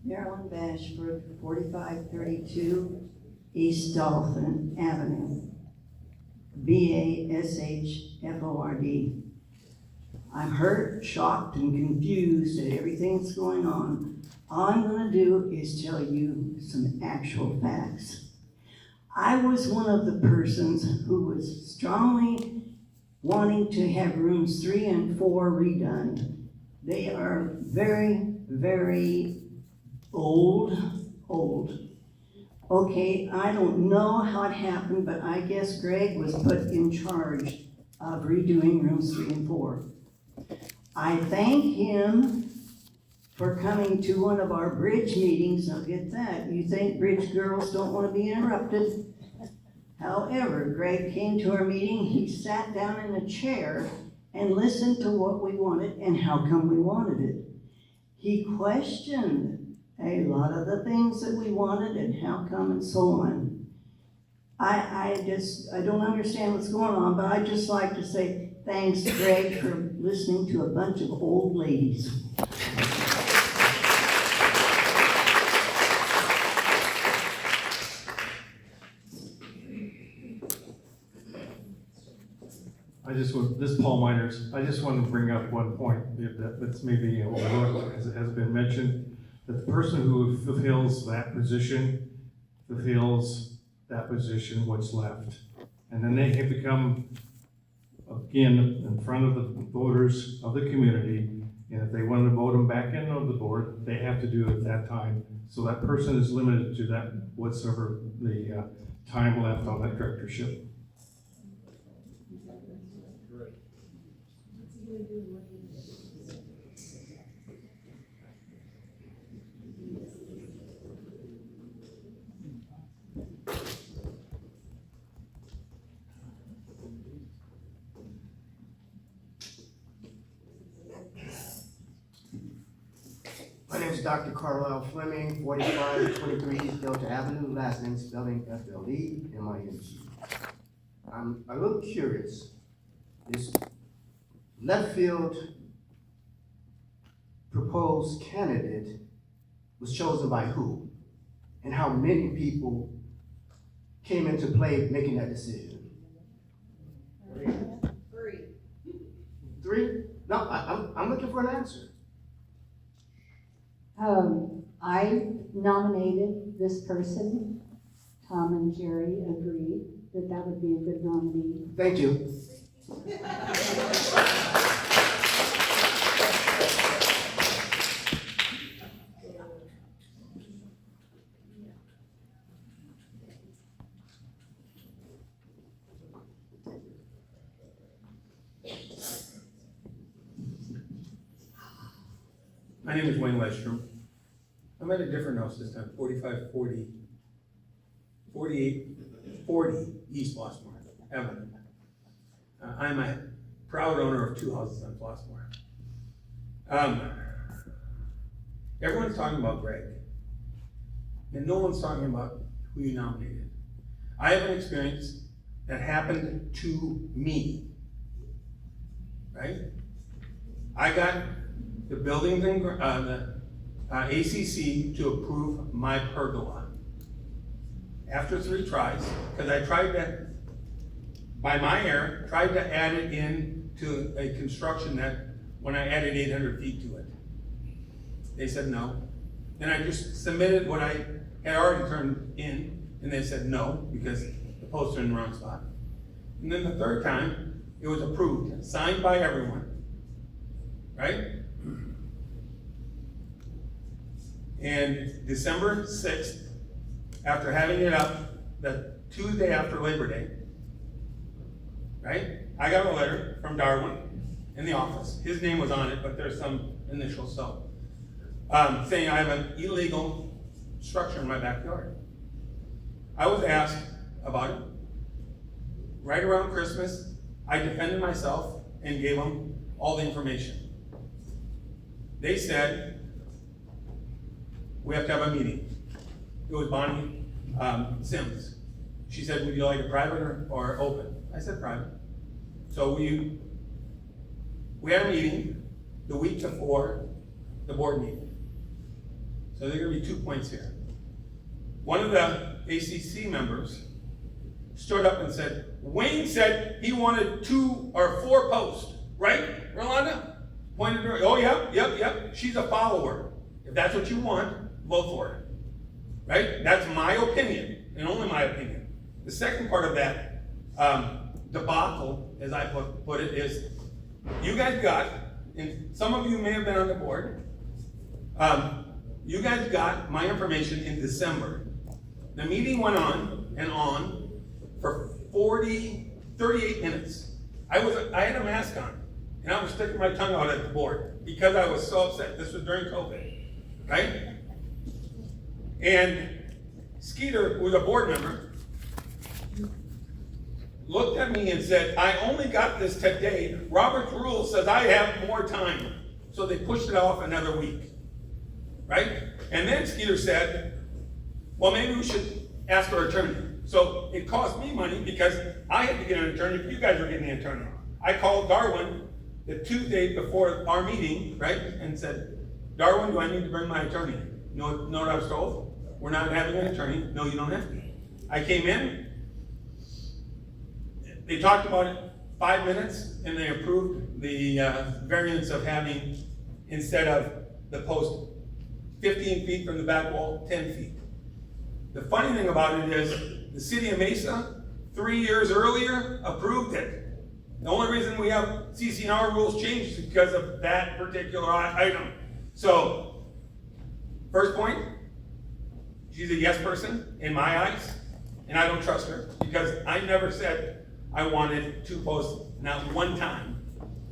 Marilyn Bashford, 4532 East Dolphin Avenue, BASHFORD. I'm hurt, shocked, and confused at everything that's going on. All I'm going to do is tell you some actual facts. I was one of the persons who was strongly wanting to have rooms 3 and 4 redone. They are very, very old. Okay, I don't know how it happened, but I guess Greg was put in charge of redoing rooms 3 and 4. I thank him for coming to one of our bridge meetings. Now get that. You think bridge girls don't want to be interrupted? However, Greg came to our meeting, he sat down in a chair and listened to what we wanted and how come we wanted it. He questioned a lot of the things that we wanted and how come and so on. I don't understand what's going on, but I'd just like to say thanks, Greg, for listening to a bunch of old ladies. This is Paul Miners. I just want to bring up one point that's maybe overlooked, as it has been mentioned, that the person who fulfills that position, what's left. And then they have become, again, in front of the voters of the community, and if they want to vote them back in on the board, they have to do it at that time. So that person is limited to that, whatsoever the time left on that directorship. My name is Dr. Carlisle Fleming, 4523 East Delta Avenue, last name spelling F-L-E-M-I-N-G. I'm a little curious. This left field proposed candidate was chosen by who? And how many people came into play making that decision? Three? No, I'm looking for an answer. I nominated this person. Tom and Jerry agreed that that would be a good nominee. Thank you. My name is Wayne Westrom. I'm at a different house this time, 4540 East Flossmoor Avenue. I'm a proud owner of 2 houses on Flossmoor. Everyone's talking about Greg, and no one's talking about who you nominated. I have an experience that happened to me, right? I got the buildings and the ACC to approve my pergola. After 3 tries, because I tried to, by my error, tried to add it in to a construction that, when I added 800 feet to it. They said no. Then I just submitted what I had already turned in, and they said no, because the posts are in the wrong spot. And then the 3rd time, it was approved, signed by everyone, right? And December 6th, after having it up the Tuesday after Labor Day, right? I got a letter from Darwin in the office. His name was on it, but there's some initials, so. Saying I have an illegal structure in my backyard. I was asked about it. Right around Christmas, I defended myself and gave them all the information. They said, we have to have a meeting. It was Bonnie Sims. She said, would you like it private or open? I said private. So we had a meeting the week before the board meeting. So there are gonna be 2 points here. One of the ACC members stood up and said, Wayne said he wanted 2 or 4 posts, right, Rolanda? Pointed to her, oh, yep, she's a follower. If that's what you want, vote for it, right? That's my opinion, and only my opinion. The second part of that debacle, as I put it, is you guys got, and some of you may have been on the board, you guys got my information in December. The meeting went on and on for 38 minutes. I had a mask on, and I was sticking my tongue out at the board because I was so upset. This was during COVID, right? And Skeeter, who was a board member, looked at me and said, I only got this today. Robert's rule says I have more time. So they pushed it off another week, right? And then Skeeter said, well, maybe we should ask our attorney. So it cost me money because I had to get an attorney, but you guys were getting an attorney. I called Darwin the Tuesday before our meeting, right? And said, Darwin, do I need to bring my attorney? Know what I was told? We're not having an attorney. No, you don't have to. I came in. They talked about it 5 minutes and they approved the variance of having, instead of the post 15 feet from the back wall, 10 feet. The funny thing about it is the city of Mesa, 3 years earlier, approved it. The only reason we have CC&R rules changed is because of that particular item. So, first point, she's a yes person in my eyes, and I don't trust her because I never said I wanted 2 posts, not one time.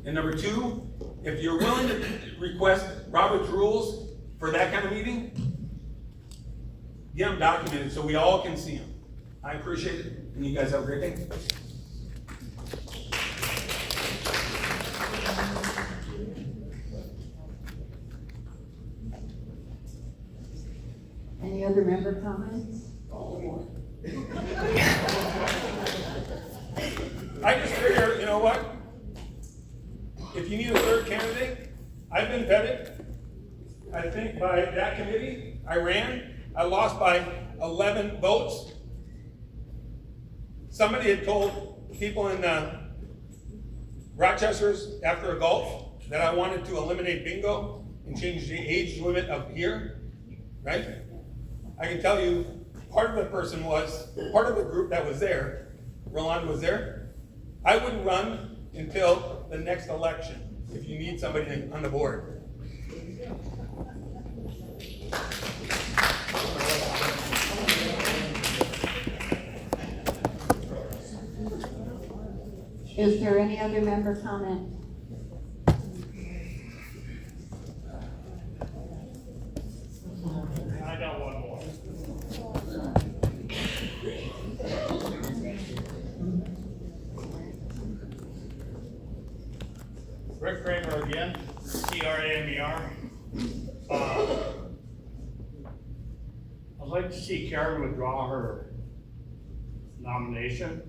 And number 2, if you're willing to request Robert's rules for that kind of meeting, get them documented so we all can see them. I appreciate it, and you guys have a great day. Any other member comments? I just figure, you know what? If you need a third candidate, I've been vetted. I think by that committee, I ran. I lost by 11 votes. Somebody had told people in Rochester's after a golf that I wanted to eliminate bingo and change the age limit up here, right? I can tell you, part of the group that was there, Roland was there. I wouldn't run until the next election if you need somebody on the board. Is there any other member comment? I got one more. Rick Kramer again, CRAMER. I'd like to see Karen withdraw her nomination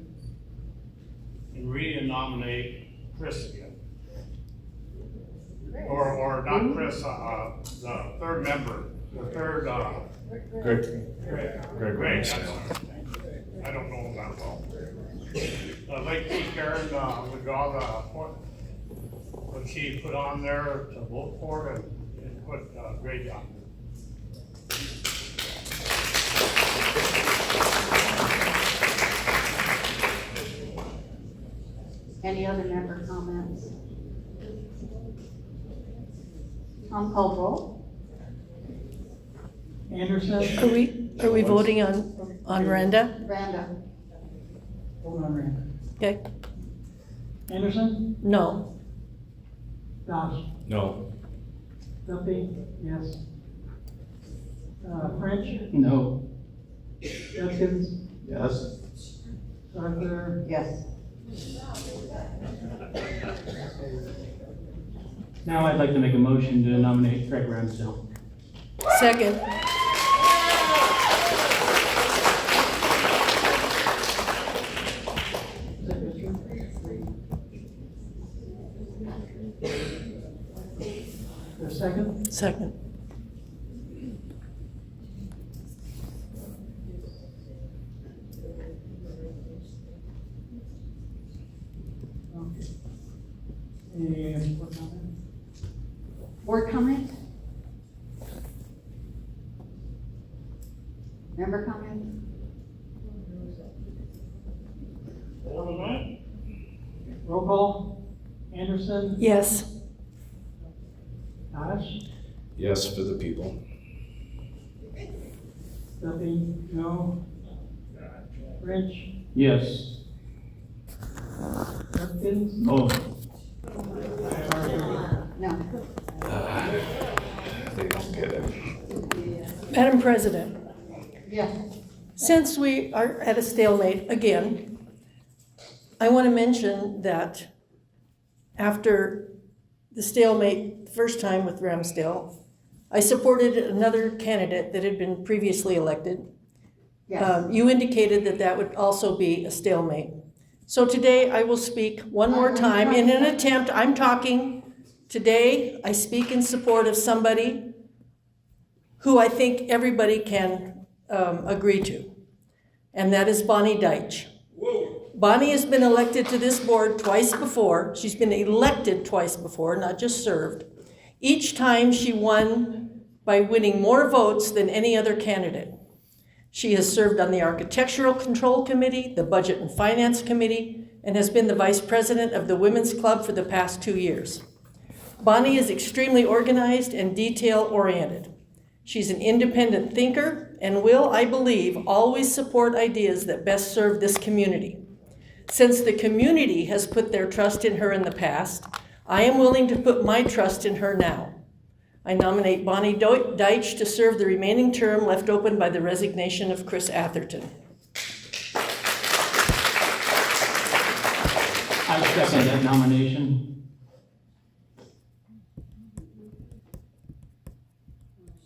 and re-nominate Chris again. Or not Chris, the third member, the third, Greg. I don't know him that well. I'd like to see Karen withdraw what she put on there to vote for and put Greg on. Any other member comments? Tom Caldwell? Anderson? Are we voting on Randa? Randa? Hold on, Rand. Okay. Anderson? No. Doss? No. Duffy? Yes. French? No. Judkins? Yes. Arthur? Yes. Now I'd like to make a motion to nominate Craig Ramsdale. Second. A second? Second. And what comment? Board comment? Member comment? Roll call? Anderson? Yes. Doss? Yes for the people. Duffy? No. French? Yes. Judkins? No. Madam President, Yes. since we are at a stalemate again, I want to mention that after the stalemate the first time with Ramsdale, I supported another candidate that had been previously elected. Yes. You indicated that that would also be a stalemate. So today I will speak one more time in an attempt, today I speak in support of somebody who I think everybody can agree to, and that is Bonnie Deitch. Bonnie has been elected to this board twice before. She's been elected twice before, not just served. Each time she won by winning more votes than any other candidate. She has served on the Architectural Control Committee, the Budget and Finance Committee, and has been the vice president of the Women's Club for the past 2 years. Bonnie is extremely organized and detail-oriented. She's an independent thinker and will, I believe, always support ideas that best serve this community. Since the community has put their trust in her in the past, I am willing to put my trust in her now. I nominate Bonnie Deitch to serve the remaining term left open by the resignation of Chris Atherton. I second that nomination.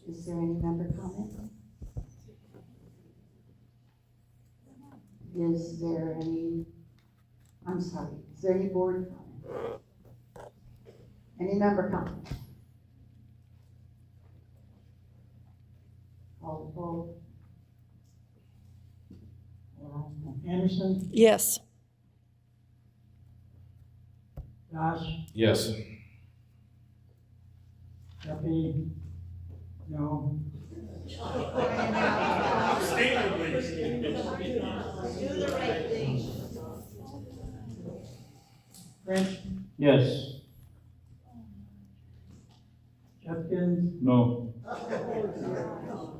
Is there any member comment? Is there any board comment? Any member comment? Call the vote. Anderson, Yes. Josh, Yes. Duffy, no. French, Yes. Judkins, No.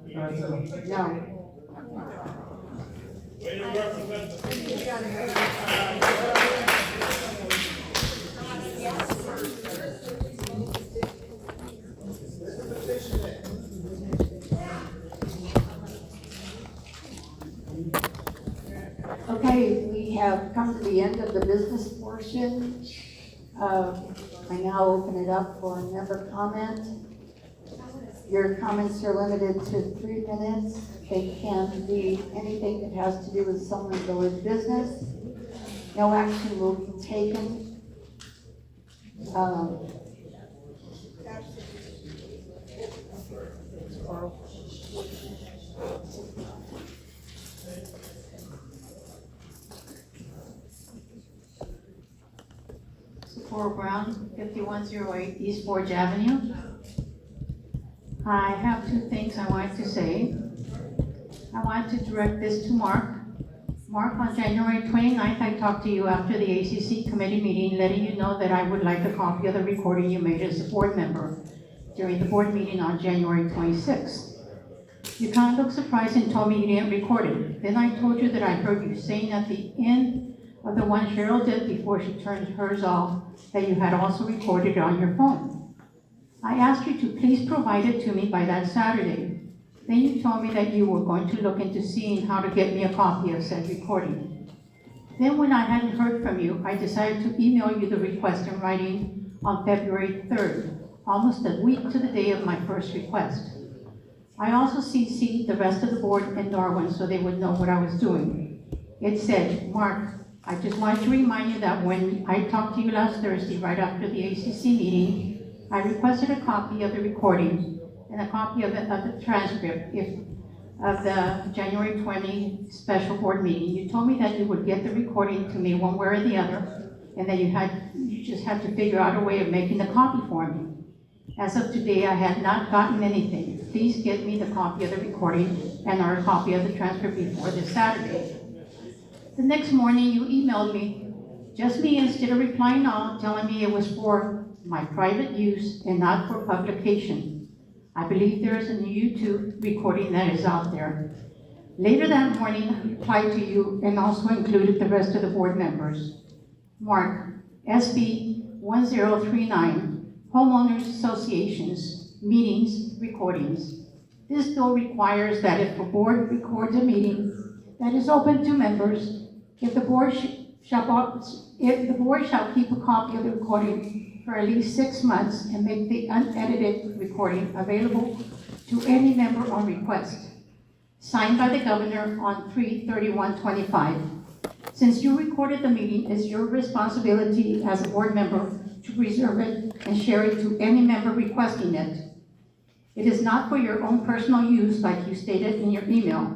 Johnson, No. Okay, we have come to the end of the business portion. I now open it up for member comment. Your comments are limited to 3 minutes. They can be anything that has to do with someone's village business. No action will be taken. Sephora Brown, 5108 East Forge Avenue. I have 2 things I wanted to say. I want to direct this to Mark. Mark, on January 29th, I talked to you after the ACC committee meeting, letting you know that I would like a copy of the recording you made as a board member during the board meeting on January 26th. You kind of looked surprised and told me you didn't record it. Then I told you that I heard you saying at the end of the one Cheryl did before she turned hers off, that you had also recorded it on your phone. I asked you to please provide it to me by that Saturday. Then you told me that you were going to look into seeing how to get me a copy of said recording. Then when I hadn't heard from you, I decided to email you the request in writing on February 3rd, almost a week to the day of my first request. I also CC'd the rest of the board in Darwin so they would know what I was doing. It said, Mark, I just wanted to remind you that when I talked to you last Thursday, right after the ACC meeting, I requested a copy of the recording and a copy of the transcript of the January 20 special board meeting. You told me that you would get the recording to me one way or the other, and that you just had to figure out a way of making the copy for me. As of today, I had not gotten anything. Please get me the copy of the recording and our copy of the transcript before this Saturday. The next morning, you emailed me, just me, instead of replying all, telling me it was for my private use and not for publication. I believe there is a YouTube recording that is out there. Later that morning, I replied to you and also included the rest of the board members. Mark, SB 1039, Homeowners Associations, meetings recordings. This bill requires that if a board records a meeting that is open to members, if the board shall keep a copy of the recording for at least 6 months and make the unedited recording available to any member on request. Signed by the governor on 3/31/25. Since you recorded the meeting, it's your responsibility as a board member to preserve it and share it to any member requesting it. It is not for your own personal use like you stated in your email.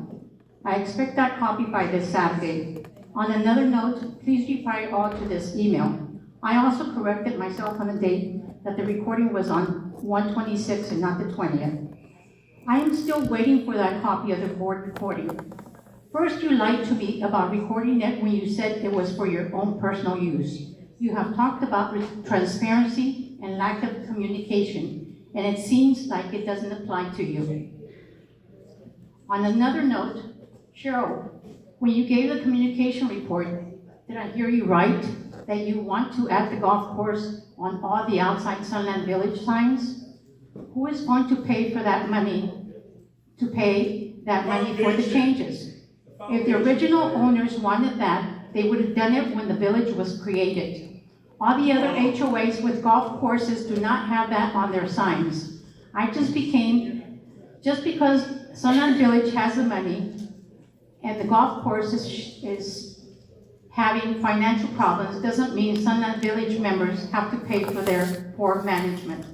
I expect that copy by this Saturday. On another note, please reply all to this email. I also corrected myself on the date that the recording was on 1/26 and not the 20th. I am still waiting for that copy of the board recording. First, you lied to me about recording it when you said it was for your own personal use. You have talked about transparency and lack of communication, and it seems like it doesn't apply to you. On another note, Cheryl, when you gave the communication report, did I hear you right that you want to add the golf course on all the outside Sunland Village signs? Who is going to pay for that money, for the changes? If the original owners wanted that, they would have done it when the village was created. All the other HOAs with golf courses do not have that on their signs. Just because Sunland Village has the money and the golf course is having financial problems, doesn't mean Sunland Village members have to pay for their poor management.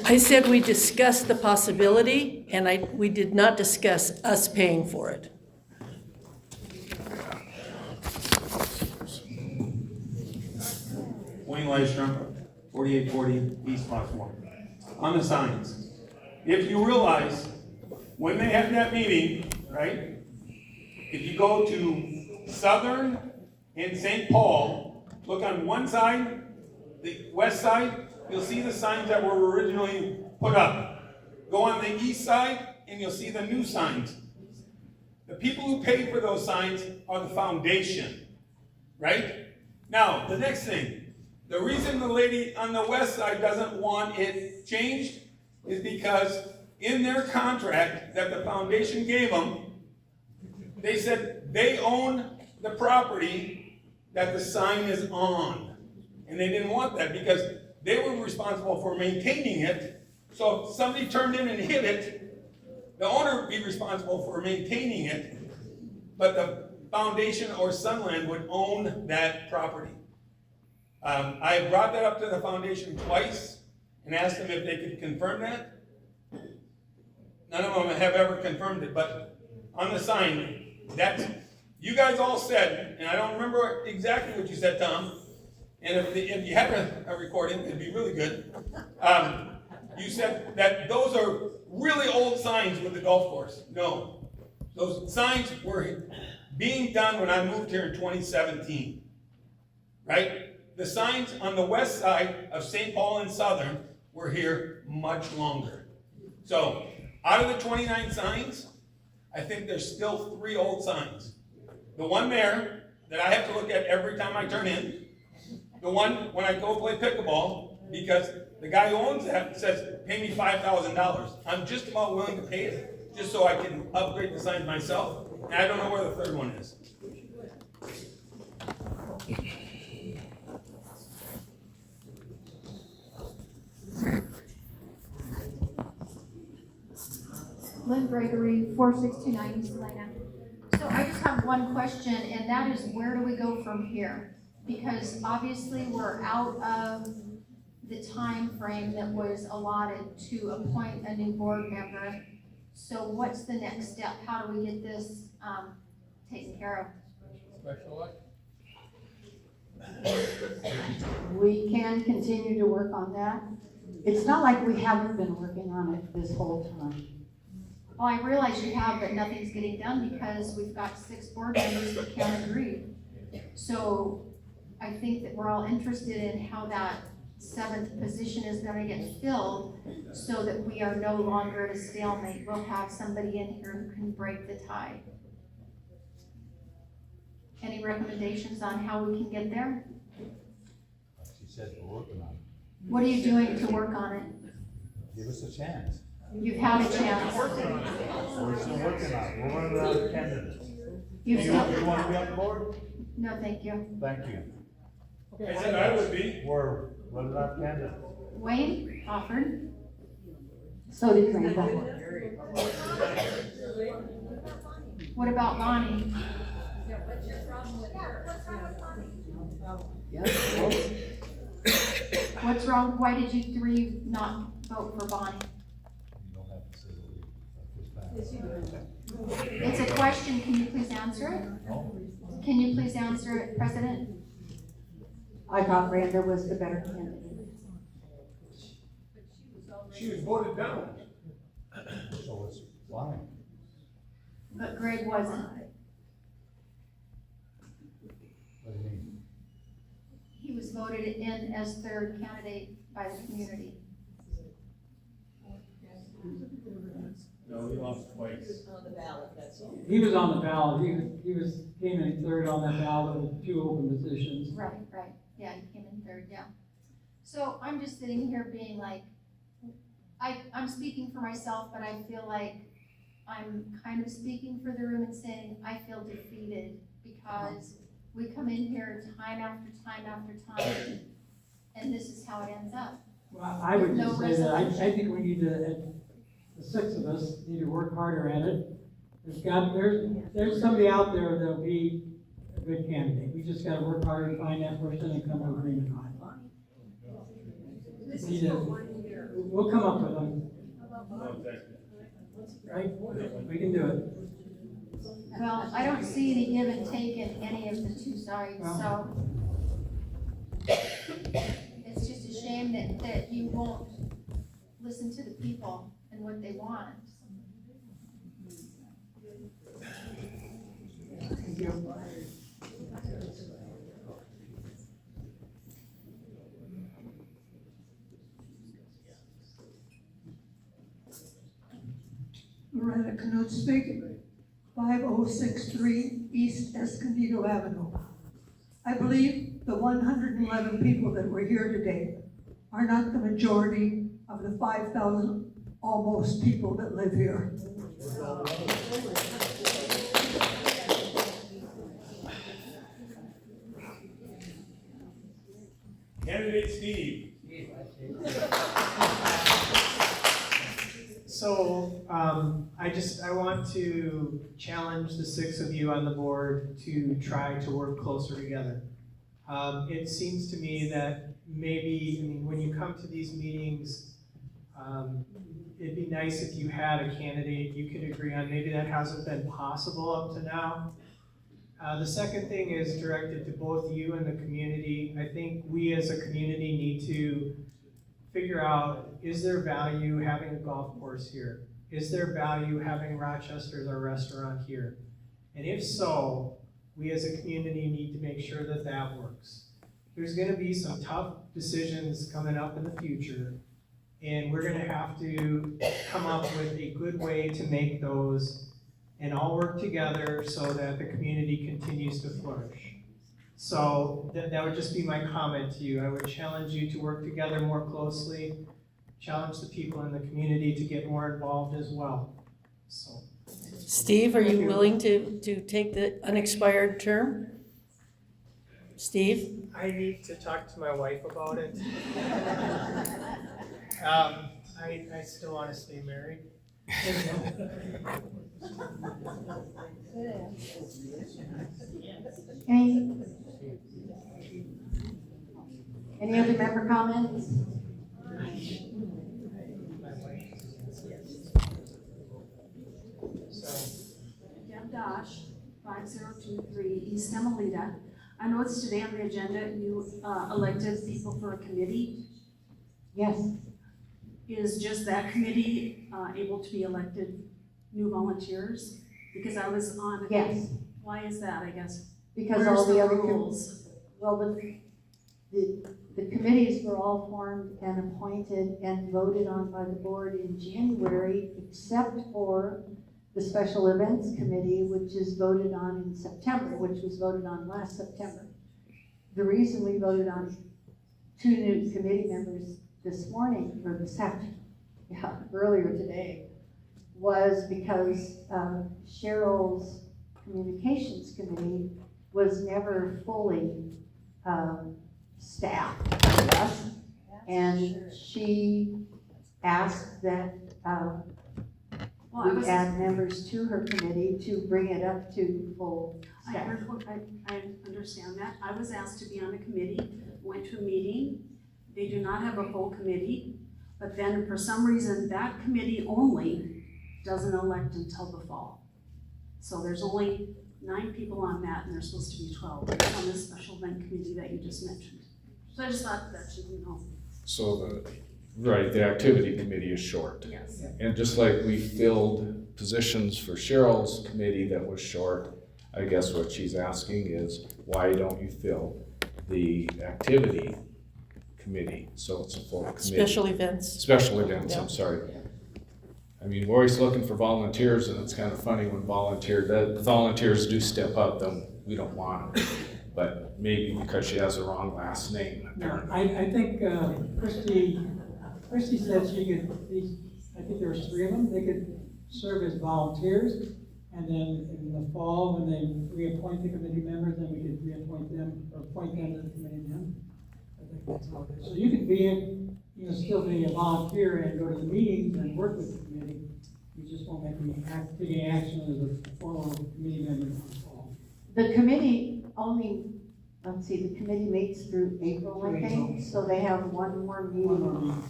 I said we discussed the possibility, and we did not discuss us paying for it. Wayne Lystrom, 4840 East Platform. On the signs, if you realize, when they had that meeting, right? If you go to Southern and St. Paul, look on one side, the west side, you'll see the signs that were originally put up. Go on the east side, and you'll see the new signs. The people who pay for those signs are the foundation, right? Now, the next thing, the reason the lady on the west side doesn't want it changed is because in their contract that the foundation gave them, they said they own the property that the sign is on. And they didn't want that because they were responsible for maintaining it. So if somebody turned in and hit it, the owner would be responsible for maintaining it, but the foundation or Sunland would own that property. I brought that up to the foundation twice and asked them if they could confirm that. None of them have ever confirmed it, but on the sign, you guys all said, and I don't remember exactly what you said, Tom, and if you have a recording, it'd be really good. You said that those are really old signs with the golf course. No. Those signs were being done when I moved here in 2017. Right? The signs on the west side of St. Paul and Southern were here much longer. So, out of the 29 signs, I think there's still 3 old signs. The one there that I have to look at every time I turn in. The one when I go play pickleball, because the guy who owns that says, pay me $5,000. I'm just about willing to pay it, just so I can upgrade the signs myself. And I don't know where the third one is. Lynn Gregory, 469 East Helena. So I just have one question, and that is, where do we go from here? Because obviously we're out of the time frame that was allotted to appoint a new board member. So what's the next step? How do we get this taken care of? We can continue to work on that. It's not like we haven't been working on it this whole time. Well, I realize you have, but nothing's getting done because we've got 6 board members that can't agree. So I think that we're all interested in how that 7th position is gonna get filled so that we are no longer at a stalemate. We'll have somebody in here who can break the tie. Any recommendations on how we can get there? She said we're working on it. What are you doing to work on it? Give us a chance. You've had a chance. We're still working on it. We're running out of candidates. You You want to be on the board? No, thank you. Thank you. I said I would be. We're running out of candidates. Wayne offered. So did Brenda. What about Bonnie? What's wrong? Why did you three not vote for Bonnie? It's a question. Can you please answer it? Can you please answer it, President? I thought Brenda was the better candidate. She was voted down. So it's fine. But Greg wasn't. What do you mean? He was voted in as third candidate by the community. No, he lost twice. On the ballot, that's all. He was on the ballot, came in third on that ballot with 2 open positions. Right. Yeah, he came in third, yeah. So I'm just sitting here being like, I'm speaking for myself, but I feel like I'm kind of speaking for the room and saying I feel defeated because we come in here time after time after time, and this is how it ends up. Well, I would No just say that I resolution. think we need to, the 6 of us need to work harder at it. There's somebody out there that'll be a good candidate. We just gotta work harder to find that person and come to agreement on it. We'll come up with them. Right? We can do it. Well, I don't see any give and take in any of the 2 sides, so it's just a shame that you won't listen to the people and what they want. Thank you. Loretta Knut speaking, 5063 East Escondido Avenue. I believe the 111 people that were here today are not the majority of the 5,000 almost people that live here. Candidate Steve. So, I want to challenge the 6 of you on the board to try to work closer together. It seems to me that maybe, when you come to these meetings, it'd be nice if you had a candidate you could agree on. Maybe that hasn't been possible up to now. The second thing is directed to both you and the community. I think we as a community need to figure out, is there value having a golf course here? Is there value having Rochester as our restaurant here? And if so, we as a community need to make sure that that works. There's gonna be some tough decisions coming up in the future, and we're gonna have to come up with a good way to make those and all work together so that the community continues to flourish. So that would just be my comment to you. I would challenge you to work together more closely, challenge the people in the community to get more involved as well. So. Steve, are you willing to take the unexpired term? Steve? I need to talk to my wife about it. I still want to stay married. Any other member comments? Deb Dosh, 5023 East Emelita. I noticed today on the agenda you elected people for a committee. Yes. Is just that committee able to be elected new volunteers? Because I was on. Yes. Why is that, I guess? Because Where's all the other rules? The committees were all formed and appointed and voted on by the board in January, except for the Special Events Committee, which is voted on in September, which was voted on last September. The reason we voted on two new committee members this morning, or this afternoon, earlier today, was because Cheryl's communications committee was never fully staffed, I guess. And she asked that we add members to her committee to bring it up to full staff. I understand that. I was asked to be on a committee, went to a meeting. They do not have a full committee, but then for some reason, that committee only doesn't elect until the fall. So there's only 9 people on that, and there's supposed to be 12 on this special event committee that you just mentioned. So I just thought that should be known. So the activity committee is short. Yes. And just like we filled positions for Cheryl's committee that was short, I guess what she's asking is, why don't you fill the activity committee, so it's a full committee? Special events. Special events, Yeah. I'm sorry. I mean, we're always looking for volunteers, and it's kind of funny when volunteers do step up, then we don't want them. But maybe because she has the wrong last name, No, apparently. I think Christie said she could, I think there was 3 of them, they could serve as volunteers. And then in the fall, when they reappoint the committee members, then we could reappoint them, or appoint them to the committee then. I think that's how it is. So you could still be a volunteer and go to the meetings and work with the committee. You just won't have to be taking action as a formal committee member in the fall. The committee only, let's see, the committee meets through April, I think, so they have one more meeting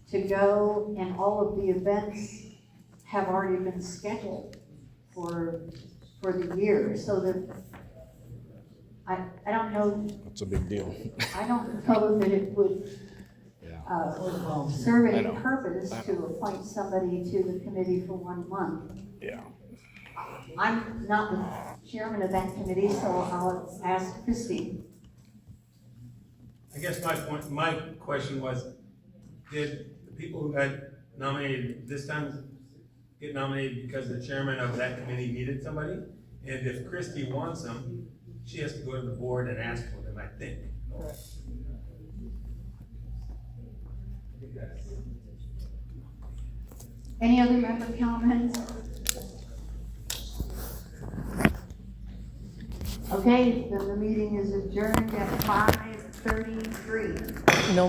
to go, and all of the events have already been scheduled for the year, so that I don't know. It's a big deal. I don't know that it would serve I any know. purpose to appoint somebody to the committee for 1 month. Yeah. I'm not the chairman of that committee, so I'll ask Christie. I guess my question was, did the people who got nominated this time get nominated because the chairman of that committee needed somebody? And if Christie wants them, she has to go to the board and ask for them, I think. Any other member comments? Okay, then the meeting is adjourned at 5:33. No